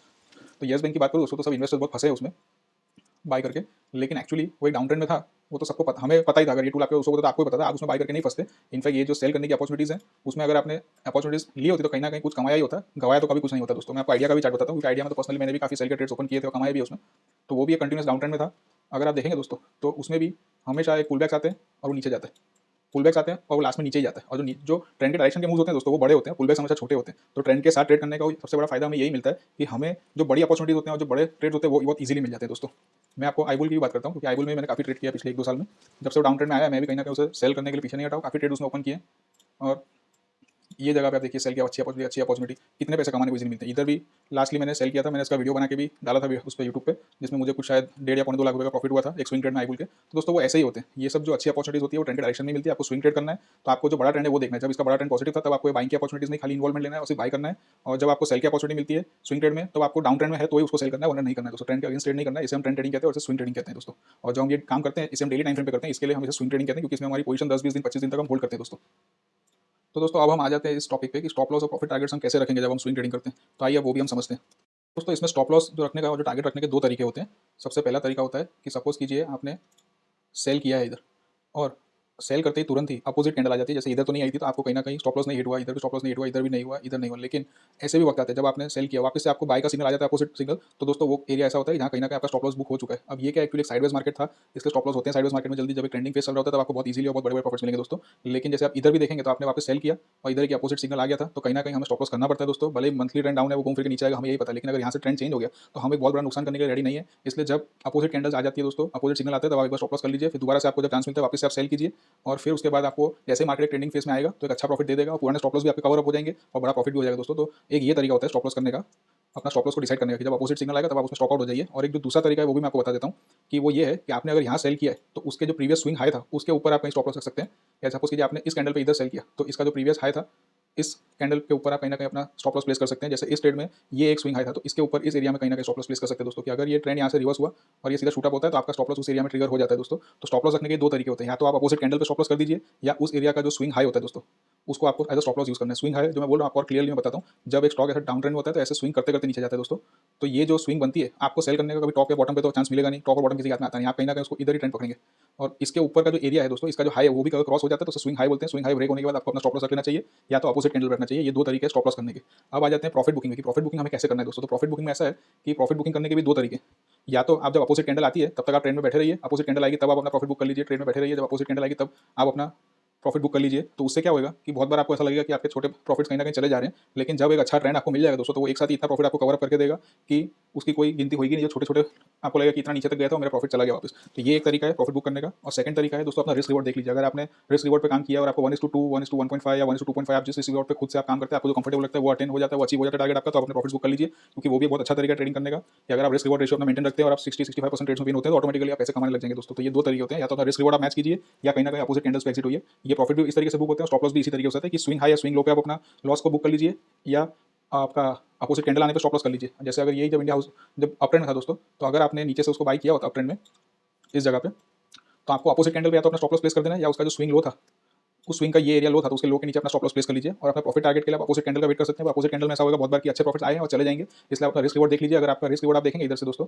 तो येस बैंक की बात करूँ दोस्तों, तो सब इन्वेस्टर्स बहुत फंसे हैं उसमें बाय करके, लेकिन एक्चुअली वो एक डाउन ट्रेंड में था। वो तो सबको पता, हमें पता ही था। अगर ये टूल आपको उसको पता, आपको पता था, आप उसमें बाय करके नहीं फंसते। इनफैक्ट ये जो सेल करने की अपॉर्चुनिटीज़ हैं उसमें अगर आपने अपॉर्चुनिटीज़ ली होती तो कहीं ना कहीं कुछ कमाया ही होता, गवाया तो कभी कुछ नहीं होता दोस्तों। मैं आपको आइडिया का भी चार्ट बताता हूँ, क्योंकि आइडिया में तो पर्सनली मैंने भी काफी सेल के ट्रेड्स ओपन किए थे और कमाए भी उसमें। तो वो भी एक कंटिन्यूस डाउन ट्रेंड में था। अगर आप देखेंगे दोस्तों तो उसमें भी हमेशा एक पुल बैक्स आते हैं और वो नीचे जाते हैं, पुल बैक्स आते हैं और वो लास्ट में नीचे ही जाता है। और जो ट्रेंड के डायरेक्शन के मूव्स होते हैं दोस्तों वो बड़े होते हैं, पुल बैक्स हमेशा छोटे होते हैं। तो ट्रेंड के साथ ट्रेड करने का सबसे बड़ा फायदा हमें यही मिलता है कि हमें जो बड़ी अपॉर्चुनिटीज होते हैं और जो बड़े ट्रेड होते हैं वो बहुत इजीली मिल जाते हैं दोस्तों। मैं आपको आईबुल की भी बात करता हूँ, क्योंकि आईबुल में मैंने काफी ट्रेड किया पिछले 1-2 साल में। जब से वो डाउन ट्रेंड में आया मैं भी कहीं ना कहीं उसे सेल करने के लिए पीछे नहीं हटा हूँ, काफी ट्रेड उसमें ओपन किए। और ये जगह पे आप देखिए सेल किया, अच्छी अपॉर्चुनिटी, कितने पैसे कमाने को इजीली मिलते हैं। इधर भी लास्टली मैंने सेल किया था, मैंने इसका वीडियो बना के भी डाला था उस पर यूट्यूब पे, जिसमें मुझे कुछ शायद 1.5 या 2.5 लाख रुपये का प्रॉफिट हुआ था एक स्विंग ट्रेड में आईबुल के। तो दोस्तों वो ऐसे ही होते हैं। ये सब जो अच्छी अपॉर्चुनिटीज होती है वो ट्रेंड के डायरेक्शन में मिलती है। आपको स्विंग ट्रेड करना है तो आपको जो बड़ा ट्रेंड है वो देखना है। जब इसका बड़ा ट्रेंड पॉजिटिव था तब आपको बाइंग की अपॉर्चुनिटीज नहीं, खाली इन्वॉल्वमेंट लेना है और सिर्फ बाई करना है। और जब आपको सेल की अपॉर्चुनिटी मिलती है स्विंग ट्रेड में, तो आपको डाउन ट्रेंड में है तो ही उसको सेल करना है, वरना नहीं करना है दोस्तों। ट्रेंड के अगेंस्ट ट्रेड नहीं करना है, इसे हम ट्रेंड ट्रेडिंग कहते हैं और इसे स्विंग ट्रेडिंग कहते हैं दोस्तों। और जो हम ये काम करते हैं इसे हम डेली टाइम फ्रेम पे करते हैं, इसके लिए हम इसे स्विंग ट्रेडिंग कहते हैं, क्योंकि इसमें हमारी पोजीशन 10-20 दिन 25 दिन तक हम होल्ड करते हैं दोस्तों। तो दोस्तों अब हम आ जाते हैं इस टॉपिक पे कि स्टॉप लॉस और प्रॉफिट टारगेट्स हम कैसे रखेंगे जब हम स्विंग ट्रेडिंग करते हैं। तो आइए वो भी हम समझते हैं दोस्तों। इसमें स्टॉप लॉस जो रखने का और जो टारगेट रखने के 2 तरीके होते हैं। सबसे पहला तरीका होता है कि सपोज कीजिए आपने सेल किया है इधर, और सेल करते ही तुरंत ही अपोजिट कैंडल आ जाती है। जैसे इधर तो नहीं आई थी तो आपको कहीं ना कहीं स्टॉप लॉस नहीं हिट हुआ, इधर भी स्टॉप लॉस नहीं हिट हुआ, इधर भी नहीं हुआ, इधर नहीं हुआ। लेकिन ऐसे भी वक्त आते हैं जब आपने सेल किया वापस से आपको बाय का सिग्नल आ जाता है, अपोजिट सिग्नल। तो दोस्तों वो एरिया ऐसा होता है जहाँ कहीं ना कहीं आपका स्टॉप लॉस बुक हो चुका है। अब ये क्या एक्चुअली साइडवेज मार्केट था, इसके स्टॉप लॉस होते हैं साइडवेज मार्केट में जल्दी। जब एक ट्रेंडिंग फेस चल रहा होता है तब आपको बहुत इजीली और बहुत बड़े बड़े प्रॉफिट्स मिलेंगे दोस्तों। लेकिन जैसे आप इधर भी देखेंगे तो आपने वापस सेल किया और इधर की अपोजिट सिग्नल आ गया था, तो कहीं ना कहीं हमें स्टॉप लॉस करना पड़ता है दोस्तों। भले मंथली ट्रेंड डाउन है वो घूम फिर के नीचे आएगा, हमें यही पता है। लेकिन अगर यहाँ से ट्रेंड चेंज हो गया तो हमें बहुत बड़ा नुकसान करने के लिए रेडी नहीं है। इसलिए जब अपोजिट कैंडल्स आ जाती है दोस्तों, अपोजिट सिग्नल आता है, तब आप एक बार स्टॉप लॉस कर लीजिए। फिर दोबारा से आपको जब चांस मिलता है वापस से आप सेल कीजिए, और फिर उसके बाद आपको जैसे मार्केट ट्रेंडिंग फेस में आएगा तो एक अच्छा प्रॉफिट दे देगा और पुराने स्टॉप लॉस भी आपके कवर अप हो जाएंगे और बड़ा प्रॉफिट भी हो जाएगा दोस्तों। तो एक ये तरीका होता है स्टॉप लॉस करने का। अपना स्टॉप लॉस को डिसाइड करने का कि जब अपोजिट सिग्नल आएगा तब आप उसमें स्टॉप आउट हो जाइए। और एक जो दूसरा तरीका है वो भी मैं आपको बता देता हूँ कि वो ये है कि आपने अगर यहाँ सेल किया है तो उसके जो प्रीवियस स्विंग हाई था उसके ऊपर आप कहीं स्टॉप लॉस रख सकते हैं। या सपोज कीजिए आपने इस कैंडल पे इधर सेल किया तो इसका जो प्रीवियस हाई था इस कैंडल के ऊपर आप कहीं ना कहीं अपना स्टॉप लॉस प्लेस कर सकते हैं। जैसे इस ट्रेड में ये एक स्विंग हाई था तो इसके ऊपर इस एरिया में कहीं ना कहीं स्टॉप लॉस प्लेस कर सकते हैं दोस्तों, कि अगर ये ट्रेंड यहाँ से रिवर्स हुआ और ये सीधा शूट अप होता है तो आपका स्टॉप लॉस उस एरिया में ट्रिगर हो जाता है दोस्तों। तो स्टॉप लॉस रखने के दो तरीके होते हैं, या तो आप अपोजिट कैंडल पे स्टॉप लॉस कर दीजिए या उस एरिया का जो स्विंग हाई होता है दोस्तों उसको आपको as a stop loss use करना है। स्विंग हाई जो मैं बोल रहा हूँ आपको और क्लियरली मैं बताता हूँ, जब एक स्टॉक ऐसा डाउन ट्रेंड होता है तो ऐसे स्विंग करते करते नीचे जाता है दोस्तों। तो ये जो स्विंग बनती है आपको सेल करने का कभी टॉप या बॉटम पे तो चांस मिलेगा नहीं, टॉप और बॉटम किसी के हाथ में आता नहीं, आप कहीं ना कहीं उसको इधर ही ट्रेंड पकड़ेंगे। और इसके ऊपर का जो एरिया है दोस्तों, इसका जो हाई है वो भी कभी क्रॉस हो जाता है तो उसे स्विंग हाई बोलते हैं। स्विंग हाई ब्रेक होने के बाद आपको अपना स्टॉप लॉस रख लेना चाहिए या तो अपोजिट कैंडल रखना चाहिए। ये दो तरीके स्टॉप लॉस करने के। अब आ जाते हैं प्रॉफिट बुकिंग में कि प्रॉफिट बुकिंग हमें कैसे करना है दोस्तों। तो प्रॉफिट बुकिंग में ऐसा है कि प्रॉफिट बुकिंग करने के भी दो तरीके, या तो आप जब अपोजिट कैंडल आती है तब तक आप ट्रेंड में बैठे रहिए, अपोजिट कैंडल आएगी तब आप अपना प्रॉफिट बुक कर लीजिए, ट्रेड में बैठे रहिए, जब अपोजिट कैंडल आएगी तब आप अपना प्रॉफिट बुक कर लीजिए। तो उससे क्या होगा कि बहुत बार आपको ऐसा लगेगा कि आपके छोटे प्रॉफिट्स कहीं ना कहीं चले जा रहे हैं, लेकिन जब एक अच्छा ट्रेंड आपको मिल जाएगा दोस्तों तो वो एक साथ ही इतना प्रॉफिट आपको कवर अप करके देगा कि उसकी कोई गिनती होगी नहीं। जो छोटे छोटे आपको लगेगा कि इतना नीचे तक गया था और मेरा प्रॉफिट चला गया वापस। तो ये एक तरीका है प्रॉफिट बुक करने का। और सेकंड तरीका है दोस्तों अपना रिस्क रिवॉर्ड देख लीजिए। अगर आपने रिस्क रिवॉर्ड पे काम किया और आपको 1:2, 1:1.5 या 1:2.5 आप जिस रिस्क रिवॉर्ड पे खुद से आप काम करते हैं, आपको जो कंफर्टेबल लगता है वो अटेंड हो जाता है, वो अचीव हो जाता है टारगेट आपका, तो आप अपने प्रॉफिट्स बुक कर लीजिए, क्योंकि वो भी बहुत अच्छा तरीका है ट्रेडिंग करने का। कि अगर आप रिस्क रिवॉर्ड रेशियो अपना मेंटेन रखते हैं और आप 60-65% ट्रेड्स में विन होते हैं तो ऑटोमेटिकली आप पैसे कमाने लग जाएंगे दोस्तों। तो ये दो तरीके होते हैं, या तो अपना रिस्क रिवॉर्ड आप मैच कीजिए या कहीं ना कहीं अपोजिट कैंडल्स पे एग्जिट होइए। ये प्रॉफिट भी इस तरीके से बुक होते हैं, स्टॉप लॉस भी इसी तरीके से होता है कि स्विंग हाई या स्विंग लो पे आप अपना लॉस को बुक कर लीजिए या आपका अपोजिट कैंडल आने पे स्टॉप लॉस कर लीजिए। जैसे अगर यही जब इंडिया हाउस जब अप ट्रेंड में था दोस्तों, तो अगर आपने नीचे से उसको बाई किया होता अप ट्रेंड में इस जगह पे, तो आपको अपोजिट कैंडल पे या तो अपना स्टॉप लॉस प्लेस कर देना है या उसका जो स्विंग लो था उस स्विंग का ये एरिया लो था तो उसके लो के नीचे अपना स्टॉप लॉस प्लेस कर लीजिए और अपना प्रॉफिट टारगेट के लिए आप अपोजिट कैंडल का वेट कर सकते हैं। अपोजिट कैंडल में ऐसा होगा बहुत बार कि अच्छे प्रॉफिट्स आए हैं और चले जाएंगे, इसलिए अपना रिस्क रिवॉर्ड देख लीजिए। अगर आपका रिस्क रिवॉर्ड आप देखेंगे इधर से दोस्तों,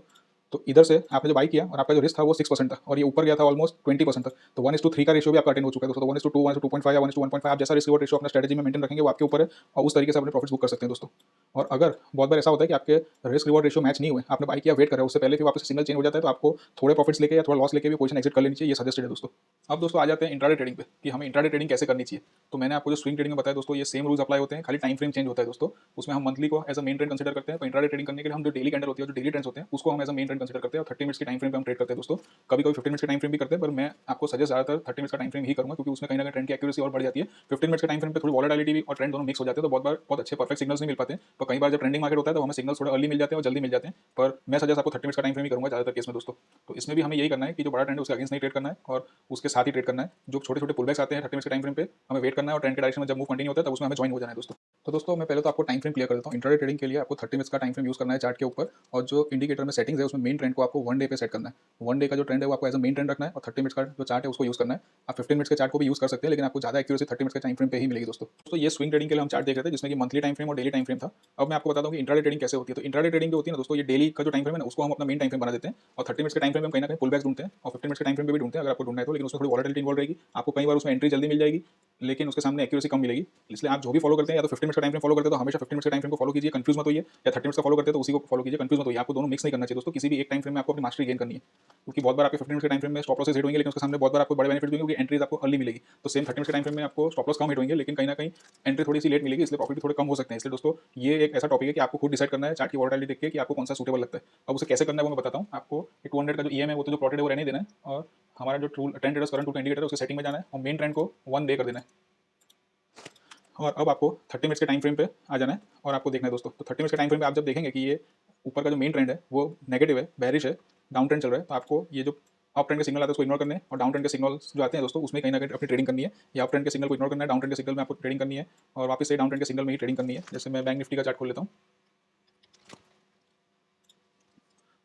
तो इधर से आपने जो बाई किया और आपका जो रिस्क था वो 6% था और ये ऊपर गया था ऑलमोस्ट 20% तक, तो 1:3 का रेशियो भी आपका अटेंड हो चुका है दोस्तों। 1:2, 1:2.5 या 1:1.5 आप जैसा रिस्क रिवॉर्ड रेशियो अपना स्ट्रेटजी में मेंटेन रखेंगे वो आपके ऊपर है और उस तरीके से अपने प्रॉफिट्स बुक कर सकते हैं दोस्तों। और अगर बहुत बार ऐसा होता है कि आपके रिस्क रिवॉर्ड रेशियो मैच नहीं हुए, आपने बाई किया वेट कर रहे हो, उससे पहले फिर वापस सिग्नल चेंज हो जाता है, तो आपको थोड़े प्रॉफिट्स लेके या थोड़ा लॉस लेके भी पोजीशन एग्जिट कर लेनी चाहिए, ये सजेस्टेड है दोस्तों। अब दोस्तों आ जाते हैं इंट्राडे ट्रेडिंग पे कि हमें इंट्राडे ट्रेडिंग कैसे करनी चाहिए। तो मैंने आपको जो स्विंग ट्रेडिंग में बताया दोस्तों, ये सेम रूल्स अप्लाई होते हैं, खाली टाइम फ्रेम चेंज होता है दोस्तों। उसमें हम मंथली को as a main trend consider करते हैं, तो इंट्राडे ट्रेडिंग करने के लिए हम जो डेली कैंडल होती है, जो डेली ट्रेंड्स होते हैं उसको हम as a main trend consider करते हैं और 30 मिनट्स की टाइम फ्रेम पे हम ट्रेड करते हैं दोस्तों। कभी कभी 15 मिनट्स के टाइम फ्रेम भी करते हैं, पर मैं आपको सजेस्ट ज़्यादातर 30 मिनट्स का टाइम फ्रेम ही करूँगा, क्योंकि उसमें कहीं ना कहीं ट्रेंड की एक्यूरेसी और बढ़ जाती है। 15 मिनट्स के टाइम फ्रेम पे थोड़ी वॉलेटिलिटी भी और ट्रेंड दोनों मिक्स हो जाते हैं, तो बहुत अच्छे परफेक्ट सिग्नल्स नहीं मिल पाते हैं। पर कई बार जब ट्रेंडिंग मार्केट होता है तो हमें सिग्नल्स थोड़े अर्ली मिल जाते हैं और जल्दी मिल जाते हैं। पर मैं सजेस्ट आपको 30 मिनट्स का टाइम फ्रेम ही करूँगा ज़्यादातर केस में दोस्तों। तो इसमें भी हमें यही करना है कि जो बड़ा ट्रेंड है उसके अगेंस्ट नहीं ट्रेड करना है और उसके साथ ही ट्रेड करना है। जो छोटे छोटे पुलबैक्स आते हैं 30 मिनट्स के टाइम फ्रेम पे हमें वेट करना है और ट्रेंड के डायरेक्शन में जब मूव कंटिन्यू होता है तब उसमें हमें ज्वाइन हो जाना है दोस्तों। तो दोस्तों मैं पहले तो आपको टाइम फ्रेम क्लियर कर देता हूँ। इंट्राडे ट्रेडिंग के लिए आपको 30 मिनट्स का टाइम फ्रेम यूज़ करना है चार्ट के ऊपर, और जो इंडिकेटर में सेटिंग्स है उसमें मेन ट्रेंड को आपको 1 डे पे सेट करना है। 1 डे का जो ट्रेंड है वो आपको एज अ मेन ट्रेंड रखना है और 30 मिनट्स का जो चार्ट है उसको यूज़ करना है। आप 15 मिनट्स के चार्ट को भी यूज़ कर सकते हैं, लेकिन आपको ज़्यादा एक्यूरेसी 30 मिनट्स के टाइम फ्रेम पे ही मिलेगी दोस्तों। तो ये स्विंग ट्रेडिंग के लिए हम चार्ट देख रहे थे जिसमें कि मंथली टाइम फ्रेम और डेली टाइम फ्रेम था। अब मैं आपको बताता हूँ कि इंट्राडे ट्रेडिंग कैसे होती है। तो इंट्राडे ट्रेडिंग जो होती है ना दोस्तों, ये डेली का जो टाइम फ्रेम है ना उसको हम अपना मेन टाइम फ्रेम बना देते हैं और 30 मिनट्स के टाइम फ्रेम में हम कहीं ना कहीं पुलबैक्स ढूंढते हैं और 15 मिनट्स के टाइम फ्रेम पे भी ढूंढते हैं अगर आपको ढूंढना है तो, लेकिन उसमें थोड़ी वॉलेटिलिटी इन्वॉल्व रहेगी। आपको कई बार उसमें एंट्री जल्दी मिल जाएगी लेकिन उसके सामने एक्यूरेसी कम मिलेगी। इसलिए आप जो भी फॉलो करते हैं या तो 15 मिनट्स का टाइम फ्रेम फॉलो करते हैं तो हमेशा 15 मिनट्स के टाइम फ्रेम को फॉलो कीजिए, कंफ्यूज मत होइए, या 30 मिनट्स का फॉलो करते हैं तो उसी को फॉलो कीजिए, कंफ्यूज मत होइए। आपको दोनों मिक्स नहीं करना चाहिए दोस्तों। किसी भी एक टाइम फ्रेम में आपको अपनी मास्टरी गेन करनी है, क्योंकि बहुत बार आपके 15 मिनट्स के टाइम फ्रेम में स्टॉप लॉसेस हिट होंगे लेकिन उसके सामने बहुत बार आपको बड़े बेनिफिट देंगे क्योंकि एंट्रीज आपको अर्ली मिलेगी। तो सेम 30 मिनट्स के टाइम फ्रेम में आपको स्टॉप लॉस कम हिट होंगे लेकिन कहीं ना कहीं एंट्री थोड़ी सी लेट मिलेगी, इसलिए प्रॉफिट थोड़े कम हो सकते हैं। इसलिए दोस्तों ये एक ऐसा टॉपिक है कि आपको खुद डिसाइड करना है चार्ट की वॉलेटिलिटी देख के कि आपको कौन सा सूटेबल लगता है। अब उसे कैसे करना है वो मैं बताता हूँ आपको। 200 का जो ईएम है वो तो जो प्लॉटेड है वो रहने देना है और हमारा जो ट्रेंड ट्रेडर्स करंट टूल का इंडिकेटर है उसके सेटिंग में जाना है और मेन ट्रेंड को 1 डे कर देना है। और अब आपको 30 मिनट्स के टाइम फ्रेम पे आ जाना है और आपको देखना है दोस्तों। तो 30 मिनट्स के टाइम फ्रेम पे आप जब देखेंगे कि ये ऊपर का जो मेन ट्रेंड है वो नेगेटिव है, बेरिश है, डाउन ट्रेंड चल रहा है, तो आपको ये जो अप ट्रेंड के सिग्नल आते हैं उसको इग्नोर करने हैं और डाउन ट्रेंड के सिग्नल्स जो आते हैं दोस्तों उसमें कहीं ना कहीं अपनी ट्रेडिंग करनी है। या अप ट्रेंड के सिग्नल को इग्नोर करना है, डाउन ट्रेंड के सिग्नल में आपको ट्रेडिंग करनी है और वापस से डाउन ट्रेंड के सिग्नल में ही ट्रेडिंग करनी है। जैसे मैं बैंक निफ्टी का चार्ट खोल लेता हूँ।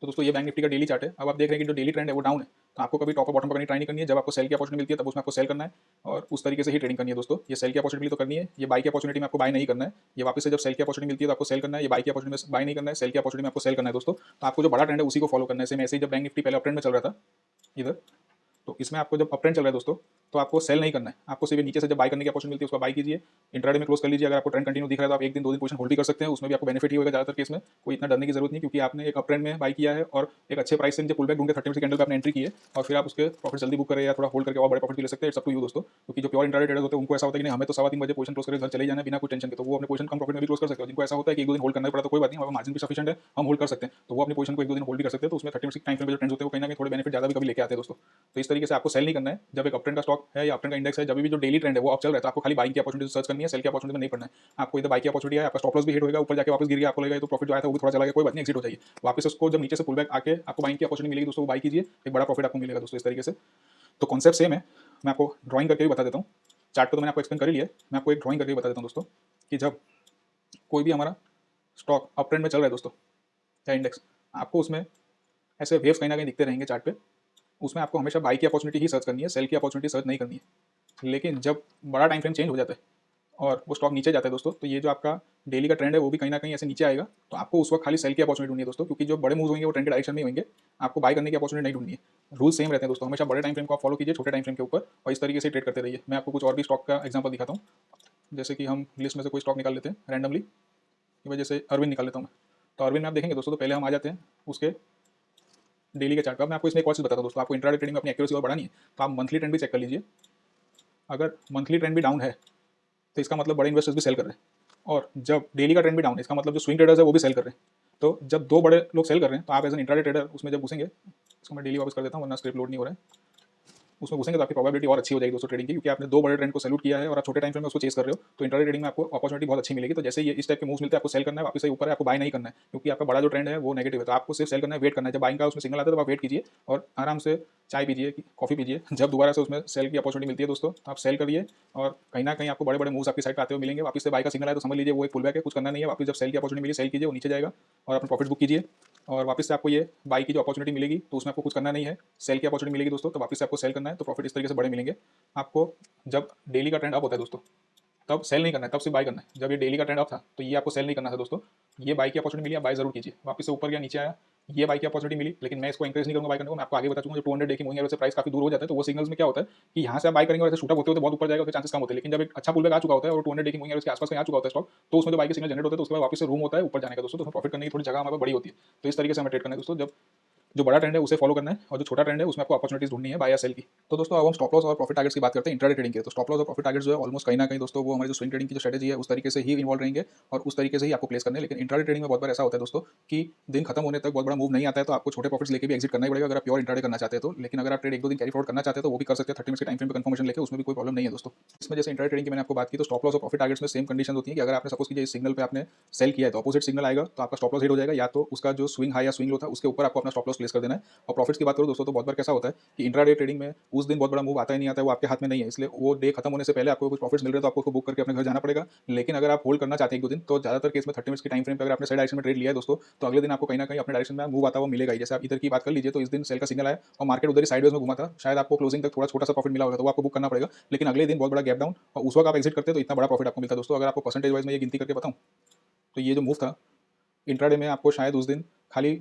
तो दोस्तों ये बैंक निफ्टी का डेली चार्ट है। अब आप देख रहे हैं कि जो डेली ट्रेंड है वो डाउन है, तो आपको कभी टॉप और बॉटम पकड़नी ट्राई नहीं करनी है। जब आपको सेल की अपॉर्चुनिटी मिलती है तब उसमें आपको सेल करना है और उस तरीके से ही ट्रेडिंग करनी है दोस्तों। ये सेल की अपॉर्चुनिटी तो करनी है, ये बाई की अपॉर्चुनिटी में आपको बाय नहीं करना है। ये वापस से जब सेल की अपॉर्चुनिटी मिलती है तो आपको सेल करना है, ये बाई की अपॉर्चुनिटी में बाय नहीं करना है, सेल की अपॉर्चुनिटी में आपको सेल करना है दोस्तों। तो आपको जो बड़ा ट्रेंड है उसी को फॉलो करना है। सेम ऐसे ही जब बैंक निफ्टी पहले अप ट्रेंड में चल रहा था इधर, तो इसमें आपको जब अप ट्रेंड चल रहा है दोस्तों तो आपको सेल नहीं करना है, आपको सिर्फ नीचे से जब बाय करने की अपॉर्चुनिटी मिलती है उसका बाय कीजिए, इंट्राडे में क्लोज कर लीजिए। अगर आपको ट्रेंड कंटिन्यू दिख रहा है तो आप 1 दिन 2 दिन पोजीशन होल्ड भी कर सकते हैं, उसमें भी आपको बेनिफिट ही होगा। ज़्यादातर केस में कोई इतना डरने की जरूरत नहीं, क्योंकि आपने एक अप ट्रेंड में बाय किया है और एक अच्छे प्राइस से नीचे पुल बैक ढूंढ के 30 मिनट कैंडल पे आपने एंट्री की है और फिर आप उसके प्रॉफिट जल्दी बुक करें या थोड़ा होल्ड करके और बड़े प्रॉफिट ले सकते हैं। इट्स अप टू यू दोस्तों। क्योंकि जो प्योर इंट्राडे ट्रेडर्स होते हैं उनको ऐसा होता है कि नहीं हमें तो 3:15 बजे पोजीशन क्लोज करके घर चले जाना है बिना कोई टेंशन के, तो वो अपने पोजीशन कम प्रॉफिट में भी क्लोज कर सकते हैं। जिनको ऐसा होता है कि 1-2 दिन होल्ड करना पड़ा तो कोई बात नहीं, हमारा मार्जिन भी सफिशिएंट है, हम होल्ड कर सकते हैं, तो वो अपनी पोजीशन को 1-2 दिन होल्ड भी कर सकते हैं। तो उसमें 30 मिनट टाइम फ्रेम पे जो ट्रेंड्स होते हैं वो कहीं ना कहीं थोड़े बेनिफिट ज़्यादा भी कभी लेके आते हैं दोस्तों। तो इस तरीके तरीके से आपको सेल नहीं करना है। जब एक अपट्रेंड का स्टॉक है या अपट्रेंड का इंडेक्स है, जब भी जो डेली ट्रेंड है वो अप चल रहा है, तो आपको खाली बाइंग की अपॉर्चुनिटी सर्च करनी है, सेल की अपॉर्चुनिटी में नहीं पड़ना है। आपको इधर बाइंग की अपॉर्चुनिटी है, आपका स्टॉप लॉस भी हिट होगा, ऊपर जाके वापस गिर गया, आपको लगेगा तो प्रॉफिट जो आया था वो भी थोड़ा चला गया, कोई बात नहीं, एग्जिट हो जाइए। वापस उसको जब नीचे से पुल बैक आके आपको बाइंग की अपॉर्चुनिटी मिलेगी दोस्तों, वो बाई कीजिए, एक बड़ा प्रॉफिट आपको मिलेगा दोस्तों इस तरीके से। तो कॉन्सेप्ट सेम है, मैं आपको ड्राइंग करके भी बता देता हूँ। चार्ट पे तो मैंने आपको एक्सप्लेन कर ही लिया है, मैं आपको एक ड्राइंग करके भी बता देता हूँ दोस्तों कि जब कोई भी हमारा स्टॉक अप ट्रेंड में चल रहा है दोस्तों या इंडेक्स, आपको उसमें ऐसे वेव्स कहीं ना कहीं दिखते रहेंगे चार्ट पे, उसमें आपको हमेशा बाई की अपॉर्चुनिटी ही सर्च करनी है, सेल की अपॉर्चुनिटी सर्च नहीं करनी है। लेकिन जब बड़ा टाइम फ्रेम चेंज हो जाता है और वो स्टॉक नीचे जाता है दोस्तों, तो ये जो आपका डेली का ट्रेंड है वो भी कहीं ना कहीं ऐसे नीचे आएगा, तो आपको उस वक्त खाली सेल की अपॉर्चुनिटी ढूंढनी है दोस्तों, क्योंकि जो बड़े मूव होंगे वो ट्रेंड के डायरेक्शन में होंगे, आपको बाय करने की अपॉर्चुनिटी नहीं ढूंढनी है। रूल सेम रहते हैं दोस्तों, हमेशा बड़े टाइम फ्रेम को आप फॉलो कीजिए छोटे टाइम फ्रेम के ऊपर, और इस तरीके से ट्रेड करते रहिए। मैं आपको कुछ और भी स्टॉक का एग्जांपल दिखाता हूँ, जैसे कि हम लिस्ट में से कोई स्टॉक निकाल लेते हैं रैंडमली, की वजह से अरविंद निकाल लेता हूँ मैं। तो अरविंद में आप देखेंगे दोस्तों, तो पहले हम आ जाते हैं उसके डेली के चार्ट पर। मैं आपको इसमें एक और चीज़ बताता हूँ दोस्तों, आपको इंट्राडे ट्रेडिंग में अपनी एक्यूरेसी और बढ़ानी है, तो आप मंथली ट्रेंड भी चेक कर लीजिए। अगर मंथली ट्रेंड भी डाउन है तो इसका मतलब बड़े इन्वेस्टर्स भी सेल कर रहे हैं, और जब डेली का ट्रेंड भी डाउन है इसका मतलब जो स्विंग ट्रेडर्स है वो भी सेल कर रहे हैं। तो जब दो बड़े लोग सेल कर रहे हैं, तो आप एज एन इंट्राडे ट्रेडर उसमें जब घुसेंगे, इसको मैं डेली वापस कर देता हूँ वरना स्क्रिप्ट लोड नहीं हो रहा है, उसमें घुसेंगे तो आपकी प्रोबेबिलिटी और अच्छी हो जाएगी दोस्तों ट्रेडिंग की, क्योंकि आपने दो बड़े ट्रेंड को सैल्यूट किया है और आप छोटे टाइम फ्रेम में उसको चेस कर रहे हो, तो इंट्राडे ट्रेडिंग में आपको अपॉर्चुनिटी बहुत अच्छी मिलेगी। तो जैसे ये इस टाइप के मूव्स मिलते हैं, आपको सेल करना है, वापस से ऊपर है, आपको बाय नहीं करना है, क्योंकि आपका बड़ा जो ट्रेंड है वो नेगेटिव है, तो आपको सिर्फ सेल करना है, वेट करना है। जब बाइंग का उसमें सिग्नल आता है तो आप वेट कीजिए और आराम से चाय पीजिए, कॉफी पीजिए, जब दोबारा से उसमें सेल की अपॉर्चुनिटी मिलती है दोस्तों, तो आप सेल करिए, और कहीं ना कहीं आपको बड़े बड़े मूव्स आपकी साइड पे आते हुए मिलेंगे। वापस से बाय का सिग्नल आए तो समझ लीजिए वो एक पुल बैक है, कुछ करना नहीं है, वापस जब सेल की अपॉर्चुनिटी मिली सेल कीजिए, वो नीचे जाएगा और अपना प्रॉफिट बुक कीजिए, और वापस से आपको ये बाई की जो अपॉर्चुनिटी मिलेगी तो उसमें आपको कुछ करना नहीं है, सेल की अपॉर्चुनिटी मिलेगी दोस्तों, तो वापस से आपको सेल करना है, तो प्रॉफिट इस तरीके से बड़े मिलेंगे आपको। जब डेली का ट्रेंड अप होता है दोस्तों, तब सेल नहीं करना है, तब सिर्फ बाय करना है। जब ये डेली का ट्रेंड अप था तो ये आपको सेल नहीं करना था दोस्तों, ये बाई की अपॉर्चुनिटी मिली, आप बाय जरूर कीजिए। वापस से ऊपर गया नीचे आया, ये बाई की अपॉर्चुनिटी मिली, लेकिन मैं इसको इंक्रेज नहीं करूंगा बाय करने को। मैं आपको आगे बता चुका हूं, जो 200 डे की मूविंग एवरेज से प्राइस काफी दूर हो जाता है, तो वो सिग्नल्स में क्या होता है कि यहाँ से आप बाय करेंगे और ऐसे शूट अप होते होते बहुत ऊपर जाएगा, उसके चांसेस कम होते हैं। लेकिन जब एक अच्छा पुल बैक आ चुका होता है और 200 डे की मूविंग एवरेज के आसपास में आ चुका होता है स्टॉक, तो उसमें जो बाई के सिग्नल जनरेट होते हैं, तो उसके बाद वापस से रूम होता है ऊपर जाने का दोस्तों, तो उसमें प्रॉफिट करने की थोड़ी जगह हमारे बड़ी होती है। तो इस तरीके से हमें ट्रेड करना है दोस्तों, जब जो बड़ा ट्रेंड है उसे फॉलो करना है, और जो छोटा ट्रेंड है उसमें आपको अपॉर्चुनिटीज ढूंढनी है बाय या सेल की। तो दोस्तों अब हम स्टॉप लॉस और प्रॉफिट टारगेट्स की बात करते हैं इंट्राडे ट्रेडिंग के। तो स्टॉप लॉस और प्रॉफिट टारगेट्स जो है ऑलमोस्ट कहीं ना कहीं दोस्तों वो हमारी जो स्विंग ट्रेडिंग की जो स्ट्रेटेजी है उस तरीके से ही इन्वॉल्व रहेंगे और उस तरीके से ही आपको प्लेस करने हैं। लेकिन इंट्राडे ट्रेडिंग में बहुत बार ऐसा होता है दोस्तों कि दिन खत्म होने तक बहुत बड़ा मूव नहीं आता है, तो आपको छोटे प्रॉफिट्स लेके भी एग्जिट करना ही पड़ेगा अगर आप प्योर इंट्राडे करना चाहते हैं तो। लेकिन अगर आप ट्रेड एक दो दिन कैरी फॉरवर्ड करना चाहते हैं तो वो भी कर सकते हैं 30 मिनट के टाइम फ्रेम पे कंफर्मेशन लेके, उसमें भी कोई प्रॉब्लम नहीं है दोस्तों। इसमें जैसे इंट्राडे ट्रेडिंग की मैंने आपको बात की, तो स्टॉप लॉस और प्रॉफिट टारगेट्स में सेम कंडीशन होती है कि अगर आपने सपोज कीजिए इस सिग्नल पे आपने सेल किया है तो अपोजिट सिग्नल आएगा तो आपका स्टॉप लॉस हिट हो जाएगा, या तो उसका जो स्विंग हाई या स्विंग लो था उसके ऊपर आपको अपना स्टॉप लॉस प्लेस कर देना है। और प्रॉफिट्स की बात करो दोस्तों, तो बहुत बार कैसा होता है कि इंट्राडे ट्रेडिंग में उस दिन बहुत बड़ा मूव आता ही नहीं आता है, वो आपके हाथ में नहीं है, इसलिए वो डे खत्म होने से पहले आपको कुछ प्रॉफिट्स मिल रहे हैं तो आपको उसको बुक करके अपने घर जाना पड़ेगा। लेकिन अगर आप होल्ड करना चाहते हैं एक दो दिन, तो ज़्यादातर केस में 30 मिनट्स की टाइम फ्रेम पे अगर आपने सही डायरेक्शन में ट्रेड लिया है दोस्तों, तो अगले दिन आपको कहीं ना कहीं अपने डायरेक्शन में मूव आता हुआ मिलेगा ही। जैसे आप इधर की बात कर लीजिए, तो इस दिन सेल का सिग्नल आया और मार्केट उधर ही साइडवेज में घुमा था, शायद आपको क्लोजिंग तक थोड़ा छोटा सा प्रॉफिट मिला होगा, तो वो आपको बुक करना पड़ेगा। लेकिन अगले दिन बहुत बड़ा गैप डाउन और उस वक्त आप एग्जिट करते हैं तो इतना बड़ा प्रॉफिट आपको मिलता है दोस्तों। अगर आपको परसेंटेज वाइज में ये गिनती करके बताऊं, तो ये जो मूव था इंट्राडे में आपको शायद उस दिन खाली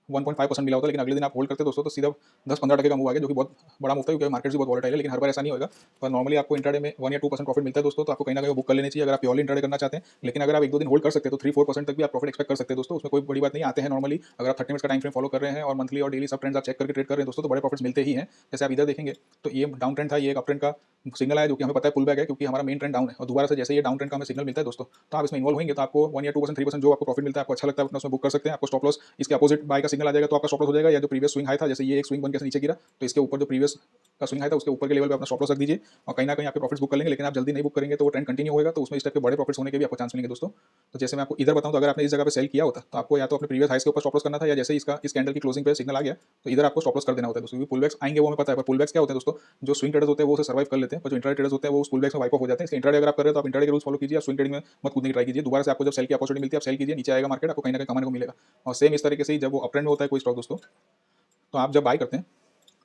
1.5% मिला होता है, लेकिन अगले दिन आप होल्ड करते दोस्तों तो सीधा 10-15% का मूव आ गया, जो कि बहुत बड़ा मूव था क्योंकि मार्केट भी बहुत वॉलेटाइल है। लेकिन हर बार ऐसा नहीं होगा, पर नॉर्मली आपको इंट्राडे में 1 या 2% प्रॉफिट मिलता है दोस्तों, तो आपको कहीं ना कहीं वो बुक कर लेनी चाहिए अगर आप प्योरली इंट्राडे करना चाहते हैं। लेकिन अगर आप एक दो दिन होल्ड कर सकते हैं तो 3-4% तक भी आप प्रॉफिट एक्सपेक्ट कर सकते हैं दोस्तों, उसमें कोई बड़ी बात नहीं। आते हैं नॉर्मली अगर आप 30 मिनट का टाइम फ्रेम फॉलो कर रहे हैं और मंथली और डेली सब ट्रेंड्स आप चेक करके ट्रेड कर रहे हैं दोस्तों, तो बड़े प्रॉफिट्स मिलते ही हैं। जैसे आप इधर देखेंगे तो ये डाउन ट्रेंड था, ये एक अप ट्रेंड का सिग्नल आया जो कि हमें पता है पुल बैक है, क्योंकि हमारा मेन ट्रेंड डाउन है, और दोबारा से जैसे ये डाउन ट्रेंड का हमें सिग्नल मिलता है दोस्तों, तो आप इसमें इन्वॉल्व होंगे तो आपको 1 या 2% 3% जो आपको प्रॉफिट मिलता है, आपको अच्छा लगता है, अपना उसमें बुक कर सकते हैं। आपको स्टॉप लॉस इसके अपोजिट बाय का सिग्नल आ जाएगा तो आपका स्टॉप लॉस हो जाएगा, या जो प्रीवियस स्विंग हाई था, जैसे ये एक स्विंग बन के नीचे गिरा तो इसके ऊपर जो प्रीवियस का स्विंग हाई था उसके ऊपर के लेवल पे अपना स्टॉप लॉस रख दीजिए, और कहीं ना कहीं आपके प्रॉफिट्स बुक कर लेंगे। लेकिन आप जल्दी नहीं बुक करेंगे तो वो ट्रेंड कंटिन्यू होगा, तो उसमें इस टाइप के बड़े प्रॉफिट्स होने के भी आपको चांस मिलेंगे दोस्तों। तो जैसे मैं आपको इधर बताऊं, तो अगर आपने इस जगह पे सेल किया होता तो आपको या तो अपने प्रीवियस हाइस के ऊपर स्टॉप लॉस करना था, या जैसे इसका इस कैंडल की क्लोजिंग पे सिग्नल आ गया तो इधर आपको स्टॉप लॉस कर देना होता है दोस्तों, क्योंकि पुल बैक्स आएंगे वो हमें पता है। पर पुल बैक्स क्या होते हैं दोस्तों, जो स्विंग ट्रेडर्स होते हैं वो उसे सर्वाइव कर लेते हैं, पर जो इंट्राडे ट्रेडर्स होते हैं वो उस पुल बैक्स में वाइप ऑफ हो जाते हैं। इसलिए इंट्राडे अगर आप कर रहे हैं तो आप इंट्राडे के रूल्स फॉलो कीजिए, स्विंग ट्रेडिंग में मत कूदने की ट्राई कीजिए। दोबारा से आपको जब सेल की अपॉर्चुनिटी मिलती है आप सेल कीजिए, नीचे आएगा मार्केट, आपको कहीं ना कहीं कमाने को मिलेगा। और सेम इस तरीके से ही जब वो अप ट्रेंड में होता है कोई स्टॉक दोस्तों, तो आप जब बाय करते हैं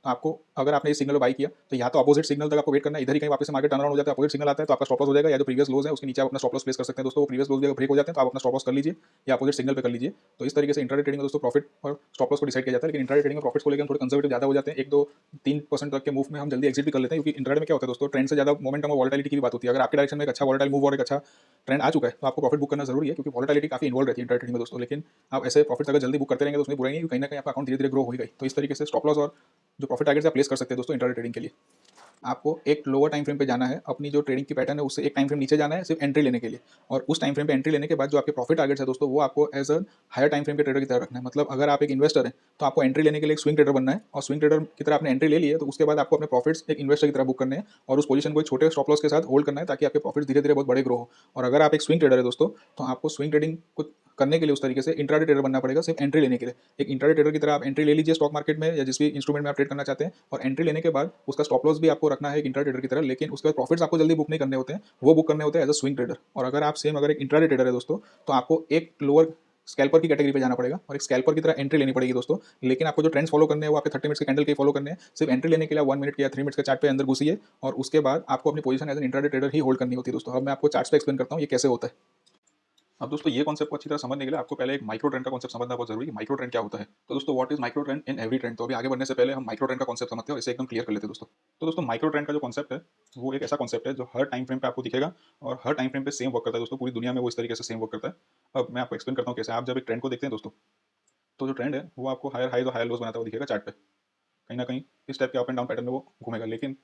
तो आपको अगर आपने इस सिग्नल बाई किया तो या तो अपोजिट सिग्नल तक आपको वेट करना है, इधर ही कहीं वापस से मार्केट टर्न अराउंड हो जाता है, अपोजिट सिग्नल आता है तो आपका स्टॉप लॉस हो जाएगा, या जो प्रीवियस लोज है उसके नीचे आप अपना स्टॉप लॉस प्लेस कर सकते हैं दोस्तों। वो प्रीवियस लोज भी अगर ब्रेक हो जाते हैं तो आप अपना स्टॉप लॉस कर लीजिए या अपोजिट सिग्नल पे कर लीजिए। तो इस तरीके से इंट्राडे ट्रेडिंग में दोस्तों प्रॉफिट और स्टॉप लॉस को डिसाइड किया जाता है। लेकिन इंट्राडे ट्रेडिंग में प्रॉफिट को लेकर थोड़े कंजर्वेटिव ज़्यादा हो जाते हैं, 1-2-3% तक के मूव में हम जल्दी एग्जिट भी कर लेते हैं, क्योंकि इंट्राडे में क्या होता है दोस्तों, ट्रेंड से ज़्यादा मोमेंटम और वॉलेटिलिटी की भी बात होती है। अगर आपके डायरेक्शन में एक अच्छा वॉलेटाइल मूव और एक अच्छा ट्रेंड आ चुका है तो आपको प्रॉफिट बुक करना जरूरी है, क्योंकि वॉलेटिलिटी काफी इन्वॉल्व रहती है इंट्राडे ट्रेडिंग में दोस्तों। लेकिन आप ऐसे प्रॉफिट अगर जल्दी बुक करते रहेंगे तो उसमें बुराई नहीं, कहीं ना कहीं आपका अकाउंट धीरे धीरे ग्रो हो गई। तो इस तरीके से स्टॉप लॉस और जो प्रॉफिट टारगेट्स आप प्लेस कर सकते हैं दोस्तों इंट्राडे ट्रेडिंग के लिए। आपको एक लोअर टाइम फ्रेम पे जाना है, अपनी जो ट्रेडिंग की पैटर्न है उससे एक टाइम फ्रेम नीचे जाना है सिर्फ एंट्री लेने के लिए, और उस टाइम फ्रेम पे एंट्री लेने के बाद जो आपके प्रॉफिट टारगेट्स है दोस्तों, वो आपको as a higher time frame के ट्रेडर की तरह रखना है। मतलब अगर आप एक इन्वेस्टर हैं तो आपको एंट्री लेने के लिए एक स्विंग ट्रेडर बनना है, और स्विंग ट्रेडर की तरह आपने एंट्री ले ली है तो उसके बाद आपको अपने प्रॉफिट्स एक इन्वेस्टर की तरह बुक करने हैं, और उस पोजीशन को एक छोटे स्टॉप लॉस के साथ होल्ड करना है ताकि आपके प्रॉफिट्स धीरे धीरे बहुत बड़े ग्रो हो। और अगर आप एक स्विंग ट्रेडर है दोस्तों, तो आपको स्विंग ट्रेडिंग को करने के लिए उस तरीके से इंट्राडे ट्रेडर बनना पड़ेगा सिर्फ एंट्री लेने के लिए। एक इंट्राडे ट्रेडर की तरह आप एंट्री ले लीजिए स्टॉक मार्केट में या जिस भी इंस्ट्रूमेंट में आप ट्रेड करना चाहते हैं, और एंट्री लेने के बाद उसका स्टॉप लॉस भी आपको रखना है एक इंट्रा ट्रेडर की तरह, लेकिन उसके बाद प्रॉफिट्स आपको जल्दी बुक नहीं करने होते हैं, वो बुक करने होते हैं एज अ स्विंग ट्रेडर। और अगर आप सेम अगर एक इंट्राडे ट्रेडर है दोस्तों, तो आपको एक लोअर स्कैल्पर की कैटेगरी पे जाना पड़ेगा और एक स्कैल्पर की तरह एंट्री लेनी पड़ेगी दोस्तों। लेकिन आपको जो ट्रेंड्स फॉलो करने हैं वो आपके 30 मिनट्स के कैंडल के फॉलो करने हैं। सिर्फ एंट्री लेने के लिए 1 मिनट के या 3 मिनट्स के चार्ट पे अंदर घुसिए, और उसके बाद आपको अपनी position as an intraday trader ही होल्ड करनी होती है दोस्तों। अब मैं आपको चार्ट्स पे एक्सप्लेन करता हूँ ये कैसे होता है। अब दोस्तों ये कॉन्सेप्ट को अच्छी तरह समझने के लिए आपको पहले एक माइक्रो ट्रेंड का कॉन्सेप्ट समझना बहुत जरूरी है। माइक्रो ट्रेंड क्या होता है? तो दोस्तों what is micro trend in every trend. तो अभी आगे बढ़ने से पहले हम माइक्रो ट्रेंड का कॉन्सेप्ट समझते हैं और इसे एकदम क्लियर कर लेते हैं दोस्तों। तो दोस्तों माइक्रो ट्रेंड का जो कॉन्सेप्ट है वो एक ऐसा कॉन्सेप्ट है जो हर टाइम फ्रेम पे आपको दिखेगा और हर टाइम फ्रेम पे सेम वर्क करता है दोस्तों। पूरी दुनिया में वो इस तरीके से सेम वर्क करता है। अब मैं आपको एक्सप्लेन करता हूँ कैसे। आप जब एक ट्रेंड को देखते हैं दोस्तों, तो जो ट्रेंड है वो आपको हायर हाइज और हायर लोज बनाता हुआ दिखेगा चार्ट पे। कहीं ना कहीं इस टाइप के अप एंड डाउन पैटर्न में वो घूमेगा, लेकिन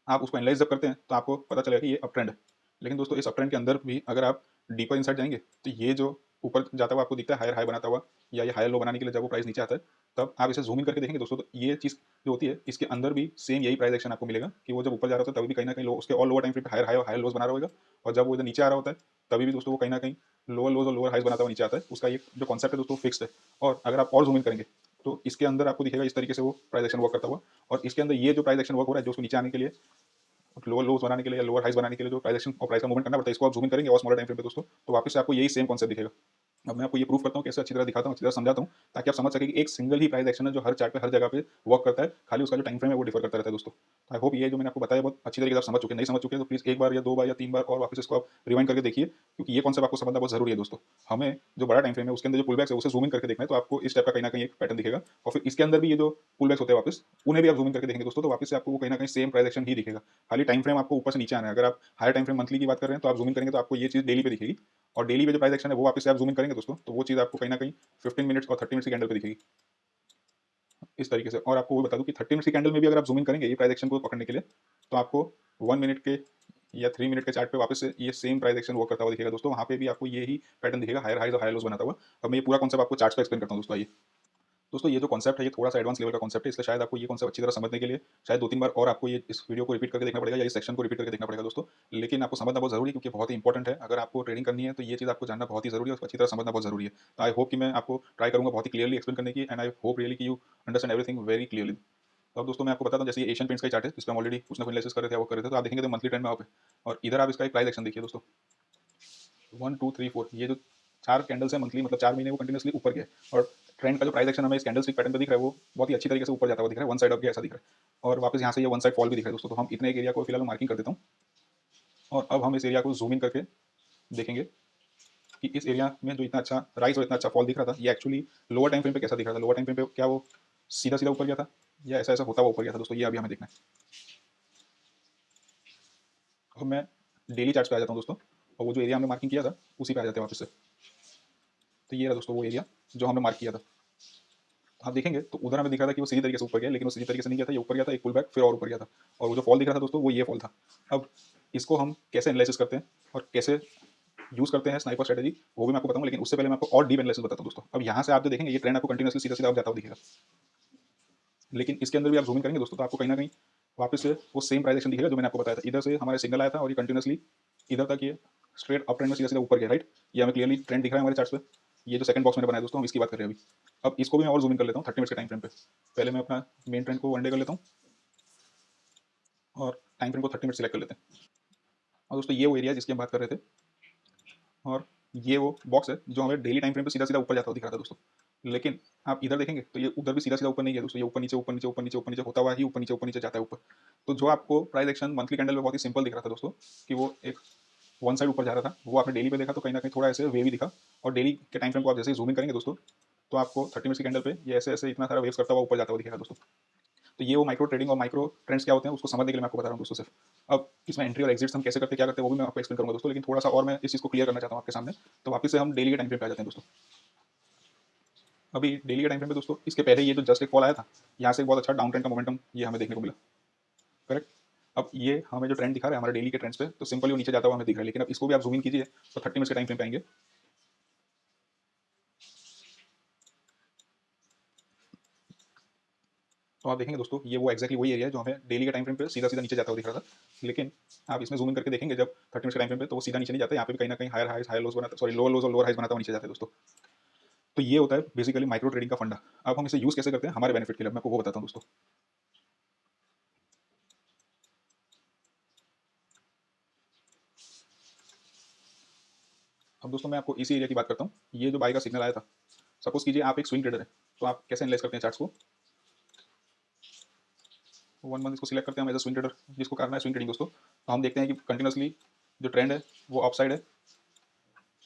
आप उसको एनालाइज जब करते हैं तो आपको पता चलेगा कि ये अप ट्रेंड है। लेकिन दोस्तों इस अप ट्रेंड के अंदर भी अगर आप डीपर इनसाइड जाएंगे तो ये जो ऊपर जाता हुआ आपको दिखता है हायर हाई बनाता हुआ, या ये हायर लो बनाने के लिए जब वो प्राइस नीचे आता है, तब आप इसे जूम इन करके देखेंगे दोस्तों, तो ये चीज़ जो होती है इसके अंदर भी सेम यही प्राइस एक्शन आपको मिलेगा कि वो जब ऊपर जा रहा होता है तभी भी कहीं ना कहीं लो उसके और लोअर टाइम फ्रेम पे हायर हाई और हायर लोज बना रहा होगा, और जब वो इधर नीचे आ रहा होता है तभी भी दोस्तों वो कहीं ना कहीं लोअर लोज और लोअर हाइज बनाता हुआ नीचे आता है। उसका ये जो कॉन्सेप्ट है दोस्तों फिक्स्ड है। और अगर आप और जूम इन करेंगे तो इसके अंदर आपको दिखेगा इस तरीके से वो प्राइस एक्शन वर्क करता हुआ, और इसके अंदर ये जो प्राइस एक्शन वर्क हो रहा है जो उसको नीचे आने के लिए, लोअर लोज बनाने के लिए या लोअर हाइज बनाने के लिए जो प्राइस एक्शन और प्राइस का मूवमेंट करना पड़ता है, इसको आप जूम इन करेंगे और स्मॉलर टाइम फ्रेम पे दोस्तों, तो वापस से आपको यही सेम कॉन्सेप्ट दिखेगा। अब मैं आपको ये प्रूफ करता हूँ कैसे, अच्छी तरह दिखाता हूँ, अच्छी तरह समझाता हूँ, ताकि आप समझ सकें कि एक सिंगल ही प्राइस एक्शन है जो हर चार्ट पे हर जगह पे वर्क करता है, खाली उसका जो टाइम फ्रेम है वो डिफर करता रहता है दोस्तों। आई होप ये जो मैंने आपको बताया बहुत अच्छी तरीके से आप समझ चुके हैं। नहीं समझ चुके हैं तो प्लीज एक बार या दो बार या तीन बार और वापस इसको आप रिवाइंड करके देखिए, क्योंकि ये कॉन्सेप्ट आपको समझना बहुत जरूरी है दोस्तों। हमें जो बड़ा टाइम फ्रेम है उसके अंदर जो पुल बैक्स है उसे जूम इन करके देखना है, तो आपको इस टाइप का कहीं ना कहीं एक पैटर्न दिखेगा, और फिर इसके अंदर भी ये जो पुल बैक्स होते हैं वापस उन्हें भी आप जूम इन करके देखेंगे दोस्तों, तो वापस से आपको वो कहीं ना कहीं सेम प्राइस एक्शन ही दिखेगा, खाली टाइम फ्रेम आपको ऊपर से नीचे आना है। अगर आप हायर टाइम फ्रेम मंथली की बात कर रहे हैं तो आप जूम इन करेंगे तो आपको ये चीज़ डेली पे दिखेगी, और डेली पे जो प्राइस एक्शन है वो वापस से आप जूम इन करेंगे दोस्तों तो वो चीज़ आपको कहीं ना कहीं 15 मिनट्स और 30 मिनट्स की कैंडल पे दिखेगी इस तरीके से। और आपको वो बता दूं कि 30 मिनट्स की कैंडल में भी अगर आप जूम इन करेंगे ये प्राइस एक्शन को पकड़ने के लिए, तो आपको 1 मिनट के या 3 मिनट के चार्ट पे वापस से ये सेम प्राइस एक्शन वर्क करता हुआ दिखेगा दोस्तों। वहाँ पे भी आपको यही पैटर्न दिखेगा, हायर हाइज और हायर लोज बनाता हुआ। अब मैं ये पूरा कॉन्सेप्ट आपको चार्ट पे एक्सप्लेन करता हूँ दोस्तों। आइए दोस्तों, ये जो कॉन्सेप्ट है ये थोड़ा सा एडवांस लेवल का कॉन्सेप्ट है, इसलिए शायद आपको ये कॉन्सेप्ट अच्छी तरह समझने के लिए शायद 2-3 बार और आपको ये इस वीडियो को रिपीट करके देखना पड़ेगा या इस सेक्शन को रिपीट करके देखना पड़ेगा दोस्तों। लेकिन आपको समझना बहुत जरूरी है क्योंकि बहुत ही इंपॉर्टेंट है। अगर आपको ट्रेडिंग करनी है तो ये चीज़ आपको जानना बहुत ही जरूरी है, उसको अच्छी तरह समझना बहुत जरूरी है। तो आई होप कि मैं आपको ट्राई करूंगा बहुत ही क्लियरली एक्सप्लेन करने की, एंड आई होप रियली कि you understand everything very clearly. तो अब दोस्तों मैं आपको बताता हूँ, जैसे ये एशियन पेंट्स का चार्ट है, जिस पर हम ऑलरेडी कुछ ना कुछ एनालिसिस कर रहे थे, वो कर रहे थे, तो आप देखेंगे तो मंथली ट्रेंड में आप है, और इधर आप इसका एक प्राइस एक्शन देखिए दोस्तों, 1 2 3 4, ये जो 4 कैंडल्स है मंथली, मतलब 4 महीने वो कंटिन्यूसली ऊपर गए, और ट्रेंड का जो प्राइस एक्शन हमें इस कैंडल स्टिक पैटर्न पे दिख रहा है वो बहुत ही अच्छी तरीके से ऊपर जाता हुआ दिख रहा है, वन साइड अप गया ऐसा दिख रहा है, और वापस यहाँ से ये वन साइड फॉल भी दिख रहा है दोस्तों। तो हम इतने एक एरिया को फिलहाल मार्किंग कर देता हूँ, और अब हम इस एरिया को जूम इन करके देखेंगे कि इस एरिया में जो इतना अच्छा राइज और इतना अच्छा फॉल दिख रहा था ये एक्चुअली लोअर टाइम फ्रेम पे कैसा दिख रहा था। लोअर टाइम फ्रेम पे क्या वो सीधा सीधा ऊपर गया था या ऐसा ऐसा होता हुआ ऊपर गया था दोस्तों, ये अभी हमें देखना है। अब मैं डेली चार्ट्स पे आ जाता हूँ दोस्तों, और वो जो एरिया हमने मार्किंग किया था उसी पे आ जाते हैं वापस से। तो ये रहा दोस्तों वो एरिया जो हमने मार्क किया था। आप देखेंगे तो उधर हमें दिख रहा था कि वो सीधी तरीके से ऊपर गया, लेकिन वो सीधी तरीके से नहीं गया था, ये ऊपर गया था, एक पुल बैक फिर और ऊपर गया था, और वो जो फॉल दिख रहा था दोस्तों वो ये फॉल था। अब इसको हम कैसे एनालिसिस करते हैं और कैसे यूज करते हैं स्नाइपर स्ट्रेटजी वो भी मैं आपको बताऊंगा, लेकिन उससे पहले मैं आपको और डीप एनालिसिस बताता हूं दोस्तों। अब यहाँ से आप जो देखेंगे ये ट्रेंड आपको कंटिन्यूसली सीधा सीधा आप जाता हुआ दिखेगा, लेकिन इसके अंदर भी आप जूम इन करेंगे दोस्तों तो आपको कहीं ना कहीं वापस से वो सेम प्राइस एक्शन दिखेगा जो मैंने आपको बताया था। इधर से हमारे सिग्नल आया था और ये कंटिन्यूसली इधर तक ये स्ट्रेट अप ट्रेंड में सीधा सीधा ऊपर गया, राइट। ये हमें क्लियरली ट्रेंड दिख रहा है हमारे चार्ट्स पे। ये जो सेकंड बॉक्स मैंने बनाया दोस्तों हम इसकी बात कर रहे हैं अभी। अब इसको भी मैं और जूम इन कर लेता हूँ 30 मिनट्स के टाइम फ्रेम पे। पहले मैं अपना मेन ट्रेंड को 1 डे कर लेता हूँ और टाइम फ्रेम को 30 मिनट सेलेक्ट कर लेते हैं। और दोस्तों ये वो एरिया जिसकी हम बात कर रहे थे, और ये वो बॉक्स है जो हमें डेली टाइम फ्रेम पे सीधा सीधा ऊपर जाता हुआ दिख रहा था दोस्तों। लेकिन आप इधर देखेंगे तो ये उधर भी सीधा सीधा ऊपर नहीं है दोस्तों, ये ऊपर नीचे ऊपर नीचे ऊपर नीचे ऊपर नीचे होता हुआ ही ऊपर नीचे जाता है ऊपर। तो जो आपको प्राइस एक्शन मंथली कैंडल में बहुत ही सिंपल दिख रहा था दोस्तों कि वो एक वन साइड ऊपर जा रहा था, वो आपने डेली पे देखा तो कहीं ना कहीं थोड़ा ऐसे वेव ही दिखा। और डेली के टाइम फ्रेम को आप जैसे ही जूम इन करेंगे दोस्तों तो आपको 30 मिनट्स की कैंडल पे ये ऐसे ऐसे इतना सारा वेव्स करता हुआ ऊपर जाता हुआ दिखेगा दोस्तों। तो ये वो माइक्रो ट्रेडिंग और माइक्रो ट्रेंड्स क्या होते हैं उसको समझने के लिए मैं आपको बता रहा हूँ दोस्तों सिर्फ। अब इसमें एंट्री और एग्जिट्स हम कैसे करते हैं क्या करते हैं वो भी मैं आपको एक्सप्लेन करूंगा दोस्तों, लेकिन थोड़ा सा और मैं इस चीज़ को क्लियर करना चाहता हूँ आपके सामने। तो वापस से हम डेली के टाइम फ्रेम पे आ जाते हैं दोस्तों। अभी डेली के टाइम फ्रेम पे दोस्तों इसके पहले ये जो जस्ट एक फॉल आया था, यहाँ से एक बहुत अच्छा डाउन ट्रेंड का मोमेंटम ये हमें देखने को मिला, करेक्ट। अब ये हमें जो ट्रेंड दिखा रहा है हमारे डेली के ट्रेंड्स पे, तो सिंपली वो नीचे जाता हुआ हमें दिख रहा है, लेकिन अब इसको भी आप जूम इन कीजिए तो 30 मिनट्स के टाइम फ्रेम पे आएंगे, तो आप देखेंगे दोस्तों ये वो एक्जैक्टली वही एरिया है जो हमें डेली के टाइम फ्रेम पे सीधा सीधा नीचे जाता हुआ दिख रहा था। लेकिन आप इसमें जूम इन करके देखेंगे जब 30 मिनट के टाइम फ्रेम पे, तो वो सीधा नीचे नहीं जाता, यहाँ पे भी कहीं ना कहीं हायर हाइज हायर लोज बनाता, सॉरी लोअर लोज और लोअर हाइज बनाता हुआ नीचे जाता है दोस्तों। तो ये होता है बेसिकली माइक्रो ट्रेडिंग का फंडा। अब हम इसे यूज कैसे करते हैं हमारे बेनिफिट के लिए, मैं आपको वो बताता हूँ दोस्तों। अब दोस्तों मैं आपको इसी एरिया की बात करता हूँ। ये जो बाई का सिग्नल आया था, सपोज कीजिए आप एक स्विंग ट्रेडर है, तो आप कैसे एनालाइज करते हैं चार्ट्स को। 1 मंथ इसको सिलेक्ट करते हैं हम एज अ स्विंग ट्रेडर, जिसको करना है स्विंग ट्रेडिंग दोस्तों। तो हम देखते हैं कि कंटिन्यूसली जो ट्रेंड है वो अप साइड है,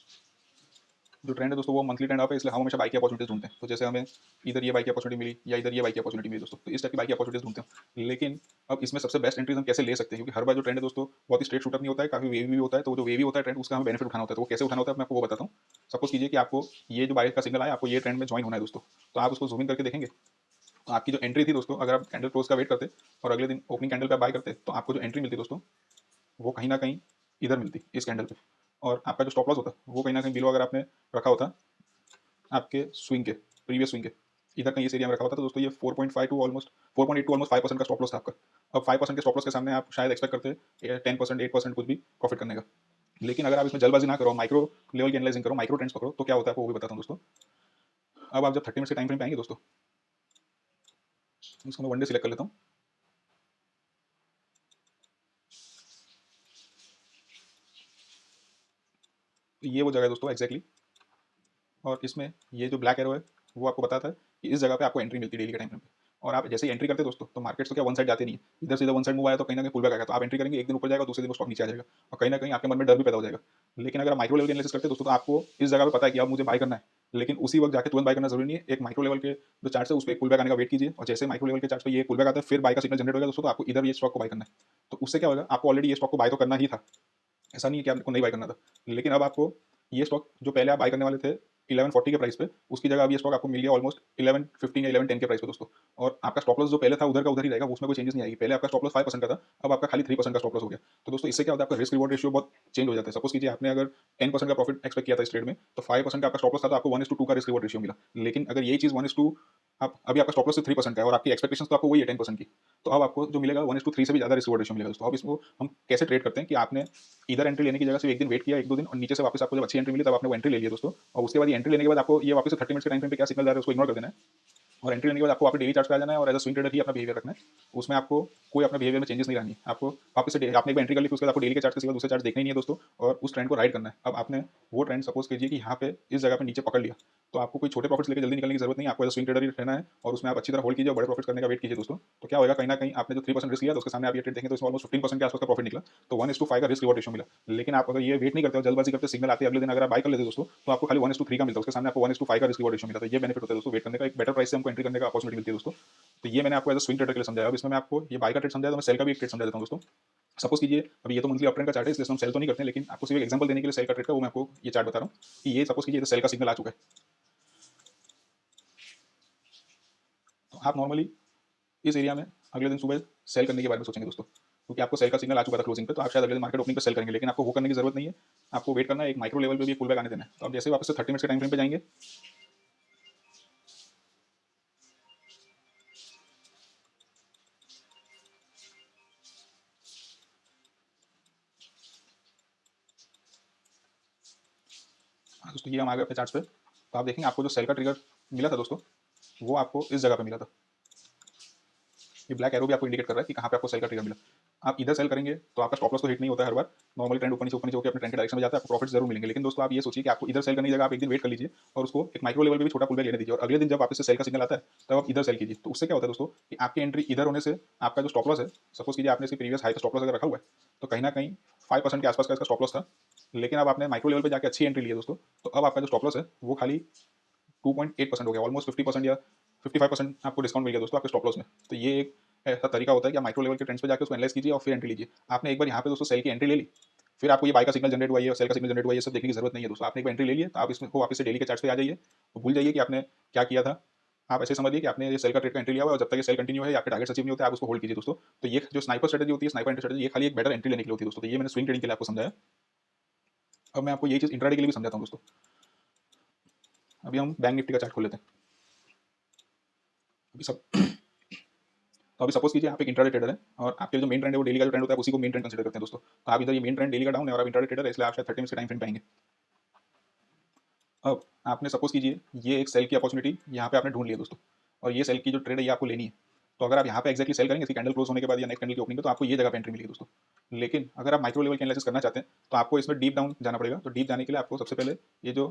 जो ट्रेंड है दोस्तों वो मंथली ट्रेंड अप है, इसलिए हम हमेशा बाई की अपॉर्चुनिटीज ढूंढते हैं। तो जैसे हमें इधर ये बाई की अपॉर्चुनिटी मिली या इधर ये बाई की अपॉर्चुनिटी मिली दोस्तों, तो इस टाइप की बाई की अपॉर्चुनिटीज ढूंढते हैं। लेकिन अब इसमें सबसे बेस्ट एंट्रीज हम कैसे ले सकते हैं, क्योंकि हर बार जो ट्रेंड है दोस्तों बहुत ही स्ट्रेट शूट अप नहीं होता है, काफी वेवी भी होता है। तो वो जो वेवी होता है ट्रेंड, उसका हमें बेनिफिट उठाना होता है। तो वो कैसे उठाना होता है मैं आपको वो बताता हूँ। सपोज कीजिए कि आपको ये जो बाई का सिग्नल आया, आपको ये ट्रेंड में ज्वाइन होना है दोस्तों, तो आप उसको जूम इन करके देखेंगे। तो आपकी जो एंट्री थी दोस्तों, अगर आप कैंडल क्लोज का वेट करते और अगले दिन ओपनिंग कैंडल पे बाय करते, तो आपको जो एंट्री मिलती दोस्तों वो कहीं ना कहीं इधर मिलती इस कैंडल पे, और आपका जो स्टॉप लॉस होता वो कहीं ना कहीं बिलो अगर आपने रखा होता आपके स्विंग के, प्रीवियस स्विंग के, इधर कहीं इस एरिया में रखा होता। तो दोस्तों ये 4.5 टू ऑलमोस्ट 4.8 टू ऑलमोस्ट 5% का स्टॉप लॉस था आपका। अब 5% के स्टॉप लॉस के सामने आप शायद एक्सपेक्ट करते 10% 8% कुछ भी प्रॉफिट करने का। लेकिन अगर आप इसमें जल्दबाजी ना करो, माइक्रो लेवल की एनालाइजिंग करो, माइक्रो ट्रेंड्स पकड़ो, तो क्या होता है आपको वो भी बताता हूँ दोस्तों। अब आप जब 30 मिनट के टाइम फ्रेम पे आएंगे दोस्तों, इसको मैं 1 डे सिलेक्ट कर लेता हूँ। तो ये वो जगह है दोस्तों एक्जैक्टली, और इसमें ये जो ब्लैक एरो है वो आपको बताता है कि इस जगह पे आपको एंट्री मिलती है डेली के टाइम फ्रेम पे। और आप जैसे ही एंट्री करते हैं दोस्तों, तो मार्केट तो क्या वन साइड जाते नहीं है, इधर सीधा वन साइड मूव आया तो कहीं ना कहीं पुल बैक आएगा, तो आप एंट्री करेंगे, एक दिन ऊपर जाएगा, दूसरे दिन वो स्टॉक नीचे आ जाएगा, और कहीं ना कहीं आपके मन में डर भी पैदा हो जाएगा। लेकिन अगर आप माइक्रो लेवल की एनालिसिस करते हैं दोस्तों, तो आपको इस जगह पे पता है कि अब मुझे बाय करना है, लेकिन उसी वक्त जाके तुरंत बाय करना जरूरी नहीं है। एक माइक्रो लेवल के जो चार्ट है उस पर पुल बैक आने का वेट कीजिए, और जैसे माइक्रो लेवल के चार्ट पे ये पुल बैक आता है, फिर बाय का सिग्नल जनरेट होगा दोस्तों, तो आपको इधर ये स्टॉक को बाय करना है। तो उससे क्या होगा, आपको ऑलरेडी ये स्टॉक को बाय तो करना ही था, ऐसा नहीं है कि आपको नहीं बाय करना था। लेकिन अब आपको ये स्टॉक जो पहले आप बाय करने वाले थे 1140 के प्राइस पे, उसकी जगह अब ये स्टॉक आपको मिल गया ऑलमोस्ट 1115 या 1110 के प्राइस पे दोस्तों। और आपका स्टॉप लॉस जो पहले था उधर का उधर ही रहेगा, उसमें कोई चेंजेस नहीं आएगी। पहले आपका स्टॉप लॉस 5% का था, अब आपका खाली 3% का स्टॉप लॉस हो गया। तो दोस्तों इससे क्या होता है, आपका रिस्क रिवॉर्ड रेशियो बहुत चेंज हो जाता है। सपोज कीजिए आपने अगर 10% का प्रॉफिट एक्सपेक्ट किया था इस ट्रेड में, तो 5% का आपका स्टॉप लॉस था, तो आपको 1:2 का रिस्क रिवॉर्ड रेशियो मिला। लेकिन अगर यही चीज 1:2, आप अभी आपका स्टॉप लॉस 3% का है और आपकी एक्सपेक्टेशन तो आपको वही है 10% की, तो अब आपको जो मिलेगा 1:3 से भी ज्यादा रिस्क रिवॉर्ड रेशियो मिलेगा दोस्तों। अब इसको हम कैसे ट्रेड करते हैं कि आपने इधर एंट्री लेने की जगह सिर्फ एक दिन वेट किया, एक दो दिन, और नीचे से वापस आपको जब अच्छी एंट्री मिली तब आपने वो एंट्री ले लिया दोस्तों। और उसके बाद ये एंट्री लेने के बाद आपको ये वापस से 30 मिनट के टाइम फ्रेम पे क्या सिग्नल आ रहा है उसको इग्नोर कर देना है, और एंट्री लेने के बाद आपको अपने डेली चार्ट पे आ जाना है, और एज अ स्विंग ट्रेडर ही अपना बिहेवियर रखना है। उसमें आपको कोई अपना बिहेवियर में चेंजेस नहीं लानी है। आपको वापस से आपने एक एंट्री कर ली, फिर उसके बाद आपको डेली के चार्ट के सिवा दूसरे चार्ट देखने ही नहीं है दोस्तों, और उस ट्रेंड को राइड करना है। अब आपने वो ट्रेंड सपोज कीजिए कि यहाँ पे इस जगह पे नीचे पकड़ लिया, तो आपको कोई छोटे प्रॉफिट्स लेके जल्दी निकलने की जरूरत नहीं है, आपको एज अ स्विंग ट्रेडर ही रहना है, और उसमें आप अच्छी तरह होल्ड कीजिए और बड़े प्रॉफिट करने का वेट कीजिए दोस्तों। तो क्या होगा, कहीं ना कहीं आपने जो 3% रिस्क लिया तो उसके सामने आप ये ट्रेड देखेंगे तो इसमें ऑलमोस्ट 15% के आसपास का प्रॉफिट निकला। तो 1:5 का रिस्क रिवॉर्ड रेशियो मिला। लेकिन आप अगर ये वेट नहीं करते हो, जल्दबाजी करते, सिग्नल आते अगले दिन अगर आप बाय कर लेते दोस्तों, तो आपको खाली 1:3 का मिलता है, उसके सामने आपको 1:5 का रिस्क रिवॉर्ड रेशियो मिला। तो ये बेनिफिट होता है दोस्तों वेट करने का, एक बेटर प्राइस से हमको एंट्री करने का अपॉर्चुनिटी मिलती है दोस्तों। तो ये मैंने आपको एज अ स्विंग ट्रेडर के लिए समझाया। अब इसमें मैं आपको ये बाय का ट्रेड समझाया, तो मैं सेल का भी एक ट्रेड समझा देता हूँ दोस्तों। सपोज कीजिए अभी ये तो मंथली अपट्रेंड का चार्ट है, इसलिए हम सेल तो नहीं करते हैं, लेकिन आपको सिर्फ एक एग्जांपल देने के लिए सेल का ट्रेड का वो मैं आपको ये चार्ट बता रहा हूँ कि ये सपोज कीजिए सेल का सिग्नल आ चुका है। तो आप नॉर्मली इस एरिया में अगले दिन सुबह सेल करने के बारे में सोचेंगे दोस्तों, क्योंकि आपको सेल का सिग्नल आ चुका था क्लोजिंग पे, तो आप शायद अगले दिन मार्केट ओपनिंग पे सेल करेंगे। लेकिन आपको वो करने की जरूरत नहीं है, आपको वेट करना है, एक माइक्रो लेवल पे भी पुल बैक आने देना है। तो आप जैसे वापस से 30 मिनट के टाइम फ्रेम पे जाएंगे, हाँ दोस्तों ये हम आ गए अपने चार्ट्स पे। तो आप देखेंगे आपको जो सेल का ट्रिगर मिला था दोस्तों, वो आपको इस जगह पे मिला था। ये ब्लैक एरो भी आपको इंडिकेट कर रहा है कि कहाँ पे आपको सेल का ट्रिगर मिला। आप इधर सेल करेंगे तो आपका स्टॉप लॉस तो हिट नहीं होता है हर बार, नॉर्मली ट्रेंड ऊपर नीचे होकर अपने ट्रेंड के डायरेक्शन में जाता है, आपको प्रॉफिट जरूर मिलेंगे। लेकिन दोस्तों आप ये सोचिए कि आपको इधर सेल करने की जगह आप एक दिन वेट कर लीजिए, और उसको एक माइक्रो लेवल पे भी छोटा पुल बैक लेने दीजिए, और अगले दिन जब वापस से सेल का सिग्नल आता है तब आप इधर सेल कीजिए। तो उससे क्या होता है दोस्तों कि आपकी एंट्री इधर होने से आपका जो स्टॉप लॉस है, सपोज कीजिए आपने इसकी प्रीवियस हाई का स्टॉप लॉस अगर रखा हुआ है, तो कहीं ना कहीं 5% के आसपास का इसका स्टॉप लॉस था। लेकिन अब आपने माइक्रो लेवल पे जाके अच्छी एंट्री ली है दोस्तों, तो अब आपका जो स्टॉप लॉस है वो खाली 2.8% हो गया, ऑलमोस्ट 50% या 55% आपको डिस्काउंट मिल गया दोस्तों आपके स्टॉप लॉस में। तो ये एक ऐसा तरीका होता है कि आप माइक्रो लेवल के ट्रेंड्स पे जाकर उसको एनालाइज कीजिए और फिर एंट्री लीजिए। आपने एक बार यहाँ पे दोस्तों सेल की एंट्री ले ली, फिर आपको ये बाय का सिग्नल जनरेट हुआ है और सेल का सिग्नल जनरेट हुआ है, ये सब देखने की जरूरत नहीं है दोस्तों। आपने एक बार एंट्री ले ली है, तो आप इसमें को वापस से डेली के चार्ट पे आ जाइए, तो भूल जाइए कि आपने क्या किया था, आप ऐसे समझिए कि आपने ये सेल का ट्रेड का एंट्री लिया हुआ है और जब तक ये सेल कंटिन्यू है, आपके टारगेट्स अचीव नहीं होते, आप उसको होल्ड कीजिए दोस्तों। तो ये जो स्नाइपर स्ट्रेटजी होती है, स्नाइपर एंट्री स्ट्रेटजी, ये खाली एक बेटर एंट्री लेने के लिए होती है दोस्तों। तो ये मैंने स्विंग ट्रेडिंग के लिए आपको समझाया। अब मैं आपको यही चीज़ इंट्राडे के लिए भी समझाता हूँ दोस्तों। अभी हम बैंक निफ्टी का चार्ट खोल लेते हैं। अभी सब तो अभी सपोज कीजिए आप एक इंट्राडे ट्रेडर है और आपके जो मेन ट्रेंड है वो डेली का जो ट्रेंड होता है उसी को मेन ट्रेंड कंसीडर करते हैं दोस्तों। तो आप इधर ये मेन ट्रेंड डेली का डाउन है और आप इंट्राडे ट्रेडर है, इसलिए आप शायद 30 मिनट्स के टाइम फ्रेम पाएंगे। अब आपने सपोज कीजिए ये एक सेल की अपॉर्चुनिटी यहाँ पे आपने ढूंढ लिया दोस्तों, और ये सेल की जो ट्रेड है ये आपको लेनी है। तो अगर आप यहाँ पे एक्जैक्टली सेल करेंगे, इसकी कैंडल क्लोज होने के बाद या नेक्स्ट कैंडल की ओपनिंग पे, तो आपको ये जगह पे एंट्री मिलेगी दोस्तों। लेकिन अगर आप माइक्रो लेवल की एनालिसिस करना चाहते हैं तो आपको इसमें डीप डाउन जाना पड़ेगा। तो डीप जाने के लिए आपको सबसे पहले ये जो,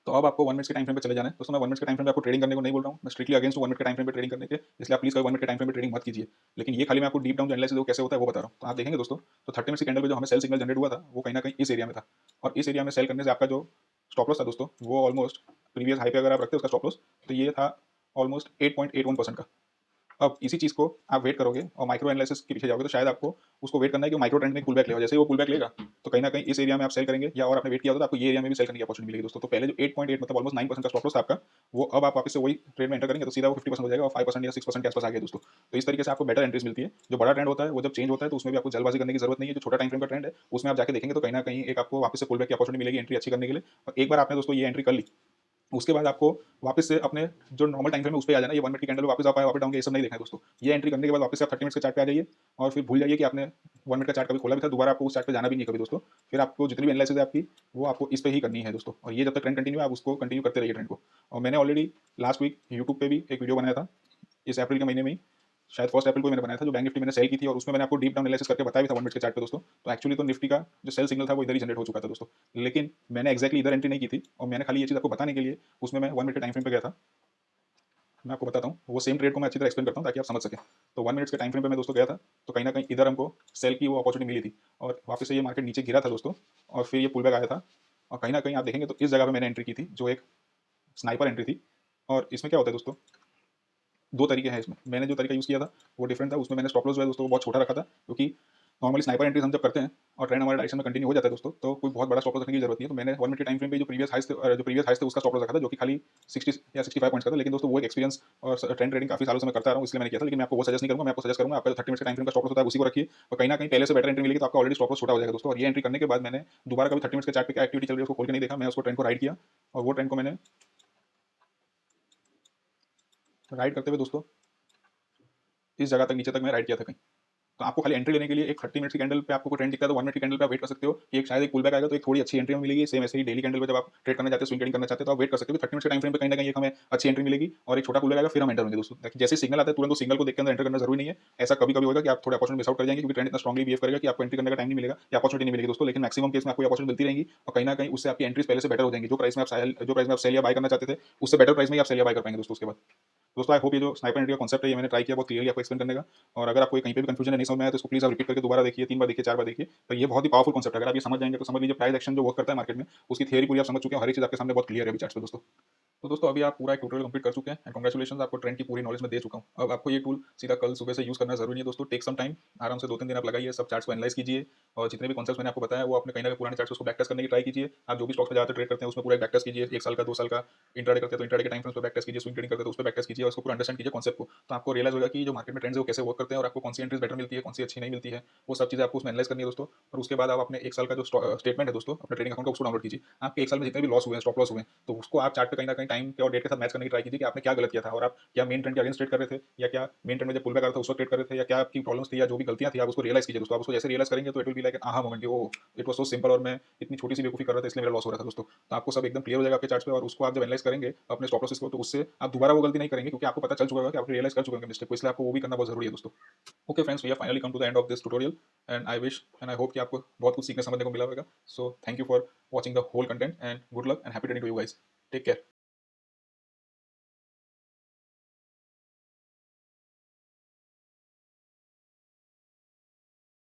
तो अब आपको 1 मिनट के टाइम फ्रेम पे चले जाना है दोस्तों। मैं 1 मिनट के टाइम फ्रेम पे आपको ट्रेडिंग करने को नहीं बोल रहा हूँ, मैं स्ट्रिक्टली अगेंस्ट हूँ 1 मिनट के टाइम फ्रेम पे ट्रेडिंग करने के, इसलिए आप प्लीज कभी 1 मिनट के टाइम फ्रेम पे ट्रेडिंग मत कीजिए। लेकिन ये खाली मैं आपको डीप डाउन जो एनालिसिस वो कैसे होता है वो बता रहा हूँ। तो आप देखेंगे दोस्तों, तो 30 मिनट की कैंडल पे जो हमें सेल सिग्नल जनरेट हुआ था वो कहीं ना कहीं इस एरिया में था, और इस एरिया में सेल करने से आपका जो स्टॉप लॉस था दोस्तों वो ऑलमोस्ट प्रीवियस हाई पे अगर आप रखते हैं उसका स्टॉप लॉस, तो ये था ऑलमोस्ट 8.81% का। अब इसी चीज़ को आप वेट करोगे और माइक्रो एनालिसिस के पीछे जाओगे, तो शायद आपको उसको वेट करना है कि वो माइक्रो ट्रेंड में पुल बैक लेगा। जैसे ही वो पुल बैक लेगा तो कहीं ना कहीं इस एरिया में आप सेल करेंगे, या और आपने वेट किया होता तो आपको ये एरिया में भी सेल करने की अपॉर्चुनिटी मिलेगी दोस्तों। तो पहले जो 8.8 मतलब ऑलमोस्ट 9% का स्टॉप लॉस था आपका, वो अब आप वापस से वही ट्रेड में एंटर करेंगे तो सीधा वो 50% हो जाएगा और 5% या 6% के आसपास आ गया दोस्तों। तो इस तरीके से आपको बेटर एंट्रीज मिलती है। जो बड़ा ट्रेंड होता है वो जब चेंज होता है तो उसमें भी आपको जल्दबाजी करने की जरूरत नहीं है। जो छोटा टाइम फ्रेम का ट्रेंड है उसमें आप जाके देखेंगे तो कहीं ना कहीं एक आपको वापस से पुल बैक की अपॉर्चुनिटी मिलेगी एंट्री अच्छी करने के लिए। और एक बार आपने दोस्तों ये एंट्री कर ली, उसके बाद आपको वापस से अपने जो नॉर्मल टाइम फ्रेम है उस पे आ जाना है। ये 1 मिनट की कैंडल वापस आप आए वापस डाउन, ये सब नहीं देखना है दोस्तों। ये एंट्री करने के बाद वापस से आप 30 मिनट्स के चार्ट पे आ जाइए और फिर भूल जाइए कि आपने 1 मिनट का चार्ट कभी खोला भी था। दोबारा आपको उस चार्ट पे जाना भी नहीं है कभी दोस्तों। फिर आपको जितनी भी एनालिसिस है आपकी वो आपको इस पे ही करनी है दोस्तों। और ये जब तक ट्रेंड कंटिन्यू है आप उसको कंटिन्यू करते रहिए ट्रेंड को। और मैंने ऑलरेडी लास्ट वीक यूट्यूब पे भी एक वीडियो बनाया था, इस अप्रैल के महीने में ही, शायद 1 अप्रैल को मैंने बनाया था, जो बैंक निफ्टी मैंने सेल की थी, और उसमें मैंने आपको डीप डाउन एनालिसिस करके बताया भी था 1 मिनट के चार्ट पे दोस्तों। तो एक्चुअली तो निफ्टी का जो सेल सिग्नल था वो इधर ही जनरेट हो चुका था दोस्तों, लेकिन मैंने एक्जैक्टली इधर एंट्री नहीं की थी, और मैंने खाली ये चीज़ आपको बताने के लिए उसमें मैं 1 मिनट के टाइम फ्रेम पे गया था। मैं आपको बताता हूँ वो सेम ट्रेड को मैं अच्छी तरह एक्सप्लेन करता हूँ ताकि आप समझ सकें। तो 1 मिनट के टाइम फ्रेम पे मैं दोस्तों गया था, तो कहीं ना कहीं इधर हमको सेल की वो अपॉर्चुनिटी मिली थी, और वापस से ये मार्केट नीचे गिरा था दोस्तों, और फिर ये पुल बैक आया था। और कहीं ना कहीं आप देखेंगे तो इस जगह पे मैंने एंट्री की थी जो एक स्नाइपर एंट्री थी। और इसमें क्या होता है दोस्तों, दो तरीके हैं इसमें। मैंने जो तरीका यूज़ किया था वो डिफरेंट था। उसमें मैंने स्टॉप लॉस जो है दोस्तों वो बहुत छोटा रखा था, क्योंकि नॉर्मली स्नाइपर एंट्रीज हम जब करते हैं और ट्रेंड हमारे डायरेक्शन में कंटिन्यू हो जाता है दोस्तों, तो कोई बहुत बड़ा स्टॉप लॉस रखने की जरूरत नहीं है। तो मैंने 1 मिनट के टाइम फ्रेम पे जो प्रीवियस हाइस थे उसका स्टॉप लॉस रखा था, जो कि खाली 60 या 65 पॉइंट्स का था। लेकिन दोस्तों वो एक एक्सपीरियंस और ट्रेंड ट्रेडिंग काफी सालों से मैं करता रहा हूँ, इसलिए मैंने किया था। लेकिन मैं आपको वो सजेस्ट नहीं करूंगा। मैं आपको सजेस्ट करूंगा आपका 30 मिनट का टाइम फ्रेम का स्टॉप लॉस होता है उसी को रखिए, और कहीं ना कहीं पहले से बेटर एंट्री मिलेगी तो आपका ऑलरेडी स्टॉप लॉस छोटा हो जाएगा दोस्तों। और ये एंट्री करने के बाद मैंने दोबारा कभी 30 मिनट के चार्ट पे क्या एक्टिविटी चल रही है उसको खोल के नहीं देखा। मैं उसको ट्रेंड को राइड किया, और वो ट्रेंड को मैंने राइड करते हुए दोस्तों इस जगह तक, नीचे तक मैं राइड किया था कहीं। तो आपको खाली एंट्री लेने के लिए एक 30 मिनट की कैंडल पे आपको कोई ट्रेंड दिखता है तो 1 मिनट की कैंडल पे आप वेट कर सकते हो कि एक शायद एक पुल बैक आएगा तो एक थोड़ी अच्छी एंट्री मिलेगी। सेम ऐसे ही डेली कैंडल पे जब आप ट्रेड करना चाहते हो, स्विंग ट्रेडिंग करना चाहते हो, तो आप वेट कर सकते हो कि 30 मिनट के टाइम फ्रेम पे कहीं ना कहीं एक हमें अच्छी एंट्री मिलेगी और एक छोटा पुल बैक आएगा, फिर हम एंटर होंगे दोस्तों। ताकि जैसे सिग्नल आता है तुरंत सिग्नल को देख के अंदर एंटर करना जरूरी नहीं है। ऐसा कभी कभी होगा कि आप थोड़ा अपॉर्चुनिटी मिस आउट कर जाएंगे, क्योंकि ट्रेंड इतना स्ट्रांगली बिहेव करेगा कि आपको एंट्री करने का टाइम नहीं मिलेगा या अपॉर्चुनिटी नहीं मिलेगी दोस्तों। लेकिन मैक्सिमम केस में आपको अपॉर्चुनिटी मिलती रहेगी, और कहीं ना कहीं उससे आपकी एंट्रीज पहले से बेटर हो जाएंगी। जो प्राइस में आप सेल या बाय करना चाहते थे उससे बेटर प्राइस में ही आप सेल या बाय कर पाएंगे दोस्तों उसके बाद। दोस्तों आई होप ये जो स्नाइपर एंट्री का कॉन्सेप्ट है ये मैंने ट्राई किया बहुत क्लियरली आपको एक्सप्लेन करने का। और अगर आपको कहीं पे भी कंफ्यूजन नहीं समझ में आया तो इसको प्लीज आप रिपीट करके दोबारा देखिए, 3 बार देखिए, 4 बार देखिए। तो ये बहुत ही पावरफुल कॉन्सेप्ट है। अगर आप ये समझ जाएंगे तो समझ लीजिए प्राइस एक्शन जो वर्क करता है मार्केट में उसकी थियरी पूरी आप समझ चुके हैं। हर एक चीज आपके सामने बहुत क्लियर है अभी चार्ट्स पे दोस्तों। तो दोस्तों अभी आप पूरा एक ट्यूटोरियल कंप्लीट कर चुके हैं, एंड कांग्रेचुलेशंस, आपको ट्रेंड की पूरी नॉलेज में दे चुका हूं। अब आपको ये टूल सीधा कल सुबह से यूज करना जरूरी है दोस्तों। टेक सम टाइम, आराम से 2-3 दिन आप लगाइए, सब चार्ट्स को एनालाइज कीजिए, और जितने भी कॉन्सेप्ट्स मैंने आपको बताया वो अपने कहीं ना कहीं पुराने चार्ट्स को बैक टेस्ट करने की ट्राई कीजिए। आप जो भी स्टॉक्स पे ज्यादा ट्रेड करते हैं उसमें पूरा बैक टेस्ट कीजिए, 1 साल का 2 साल का। इंट्राडे करते हैं तो इंट्राडे के टाइम फ्रेम्स पे बैक टेस्ट कीजिए, स्विंग ट्रेडिंग करते हैं तो उस पे बैक टेस्ट कीजिए, और उसको पूरा अंडरस्टैंड कीजिए कॉन्सेप्ट को। तो आपको रियलाइज होगा कि जो मार्केट में ट्रेंड्स है वो कैसे वर्क करते हैं, और आपको कौन सी एंट्रीज बेटर मिलती है, कौन सी अच्छी नहीं मिलती है, वो सब चीजें आपको उसमें एनालाइज करनी है दोस्तों। और उसके बाद आप अपने 1 साल का जो स्टेटमेंट है दोस्तों अपने ट्रेडिंग अकाउंट का उसको डाउनलोड कीजिए। आपके 1 साल में जितने भी लॉस हुए हैं, स्टॉप लॉस हुए हैं, तो उसको आप चार्ट पे कहीं ना कहीं टाइम के और डेट के साथ मैच करने की ट्राई कीजिए कि आपने क्या गलत किया था, और आप क्या मेन ट्रेंड के अगेंस्ट ट्रेड कर रहे थे, या क्या मेन ट्रेंड में जब पुल बैक आ रहा था उस वक्त ट्रेड कर रहे थे, या क्या आपकी प्रॉब्लम्स थी या जो भी गलतियां थी आप उसको रियलाइज कीजिए दोस्तों। आप उसको जैसे रियलाइज करेंगे तो it will be like an aha moment, oh it was so simple, और मैं इतनी छोटी सी बेवकूफी कर रहा था इसलिए मेरा लॉस हो रहा था दोस्तों। तो आपको सब एकदम क्लियर हो जाएगा आपके चार्ट्स पे, और उसको आप जब एनालाइज करेंगे अपने स्टॉप लॉसेस को, तो उससे आप दोबारा वो गलती नहीं करेंगे, क्योंकि आपको पता चल चुका होगा कि आपने रियलाइज कर चुके होंगे मिस्टेक को, इसलिए आपको वो भी करना बहुत जरूरी है दोस्तों। Okay friends, we have finally come to the end of this tutorial, and I wish and I hope कि आपको बहुत कुछ सीखने समझने को मिला होगा। So thank you for watching the whole content, and good luck and happy trading to you guys. Take care.